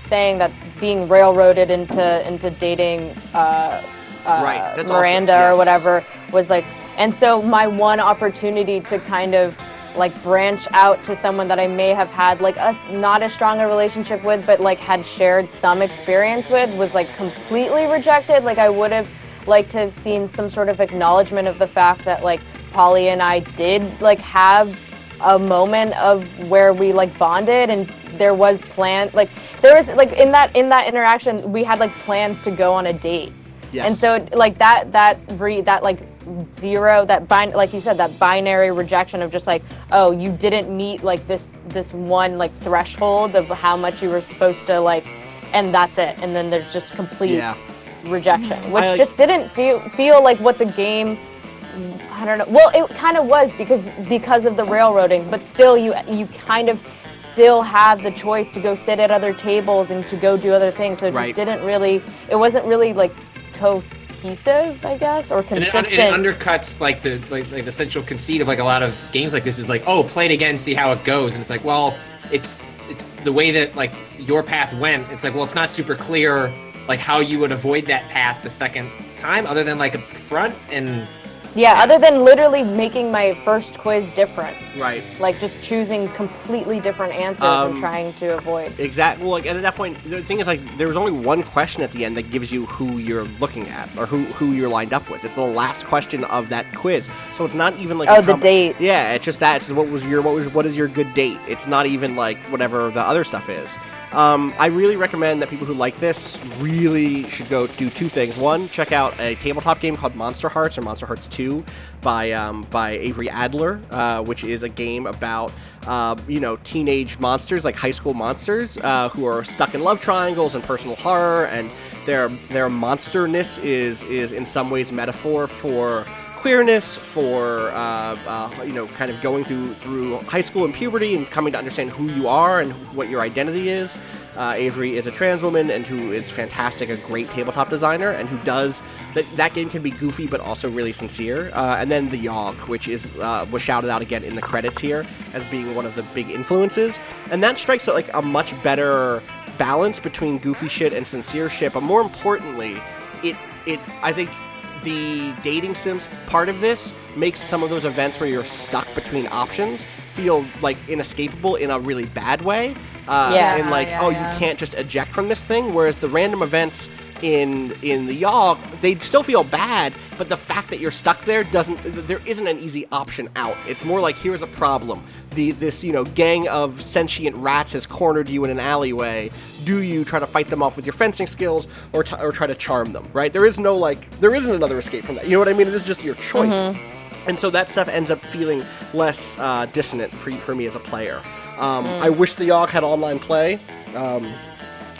saying that being railroaded into dating right. That's Miranda also, yes. or whatever was like, and so my one opportunity to kind of like branch out to someone that I may have had like not as strong a relationship with, but like had shared some experience with, was like completely rejected. Like I would have liked to have seen some sort of acknowledgement of the fact that like Polly and I did like have a moment of where we like bonded, and there was in that interaction we had like plans to go on a date. Yes. And so like like you said, that binary rejection of just like, oh, you didn't meet like this one like threshold of how much you were supposed to like, and that's it. And then there's just complete rejection, which just didn't feel like what the game. I don't know. Well, it kind of was because of the railroading, but still, you kind of still have the choice to go sit at other tables and to go do other things. So it just didn't really. It wasn't really like cohesive, I guess, or consistent. And it undercuts like the central conceit of like a lot of games like this is like, oh, play it again, see how it goes, and it's like, well, it's the way that like your path went. It's like, well, it's not super clear like how you would avoid that path the second time, other than like up front and. Yeah, other than literally making my first quiz different. Right. Like just choosing completely different answers and trying to avoid. Exactly. Well, like, and at that point, the thing is, like, there was only one question at the end that gives you who you're looking at or who you're lined up with. It's the last question of that quiz, so it's not even like the date. Yeah, it's just that. It's what is your good date. It's not even like whatever the other stuff is. I really recommend that people who like this really should go do two things. One, check out a tabletop game called Monster Hearts or Monster Hearts 2 by Avery Adler, which is a game about teenage monsters, like high school monsters, who are stuck in love triangles and personal horror, and their monsterness is in some ways metaphor for queerness, for kind of going through high school and puberty and coming to understand who you are and what your identity is. Avery is a trans woman and who is fantastic, a great tabletop designer, and who does that game can be goofy but also really sincere. And then the Yogg, which was shouted out again in the credits here as being one of the big influences, and that strikes like a much better balance between goofy shit and sincere shit. But more importantly, it I think. The dating sims part of this makes some of those events where you're stuck between options feel like inescapable in a really bad way. You can't just eject from this thing. Whereas the random events in the Yogg, they still feel bad, but the fact that you're stuck there there isn't an easy option out. It's more like, here's a problem. This gang of sentient rats has cornered you in an alleyway. Do you try to fight them off with your fencing skills or try to charm them, right? There isn't another escape from that. You know what I mean? It is just your choice. Mm-hmm. And so that stuff ends up feeling less dissonant for me as a player. I wish the Yogg had online play.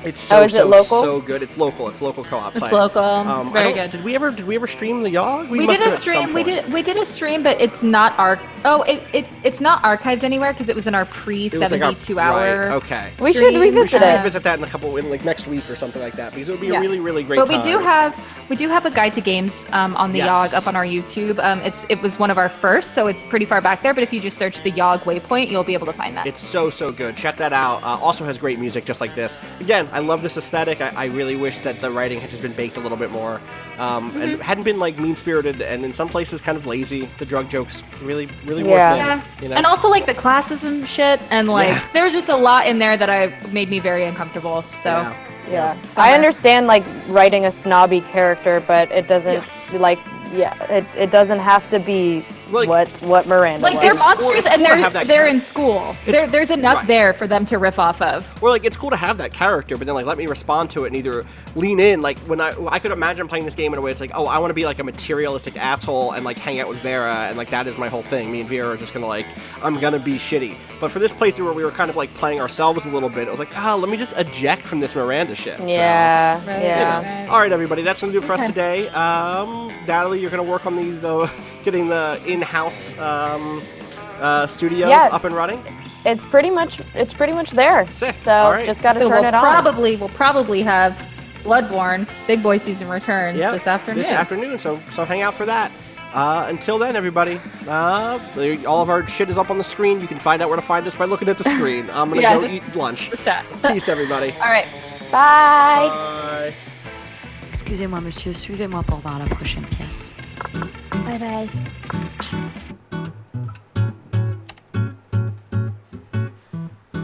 It's so is it local? so good. It's local. It's local co-op play. It's local. It's very good. Did we ever stream the Yogg? We must did a have at some stream. We point. did a stream, but it's not it's not archived anywhere because it was in our It was like our- 72 hour. Right, okay. We should stream. revisit it. Revisit that in like next week or something like that because it would be a really really great. But time. we do have a guide to games on the Yes. Yogg up on our YouTube. It was one of our first, so it's pretty far back there. But if you just search the Yogg Waypoint, you'll be able to find that. It's so good. Check that out. Also has great music just like this. Again, I love this aesthetic. I really wish that the writing had just been baked a little bit more, and hadn't been like mean-spirited and in some places kind of lazy. The drug jokes really worth it. Yeah. You know? And also like the classism shit, and like there's just a lot in there that made me very uncomfortable. So Yeah. I understand like writing a snobby character, but it doesn't it doesn't have to be Like- what Miranda like was. they're monsters it's and cool to have that they're in school. There's enough right. there for them to riff off of. Or like it's cool to have that character, but then like let me respond to it and either lean in. Like when I could imagine playing this game in a way it's like, oh, I want to be like a materialistic asshole and like hang out with Vera and like that is my whole thing. Me and Vera are just gonna like I'm gonna be shitty. But for this playthrough where we were kind of like playing ourselves a little bit, it was like, let me just eject from this Miranda shit. Yeah, So, yeah. you know. All right, everybody, that's gonna do it for us today. Natalie, you're gonna work on getting the in-house studio up and running. It's pretty much there. Sick. So All right. just gotta So turn it on. we'll probably have Bloodborne Big Boy Season returns this afternoon. This afternoon, so hang out for that. Until then, everybody, all of our shit is up on the screen. You can find out where to find us by looking at the screen. I'm gonna go eat lunch. Chat. Peace, everybody. All right. Bye. Bye. Excusez-moi, monsieur, suivez-moi pour voir la prochaine pièce. Bye bye.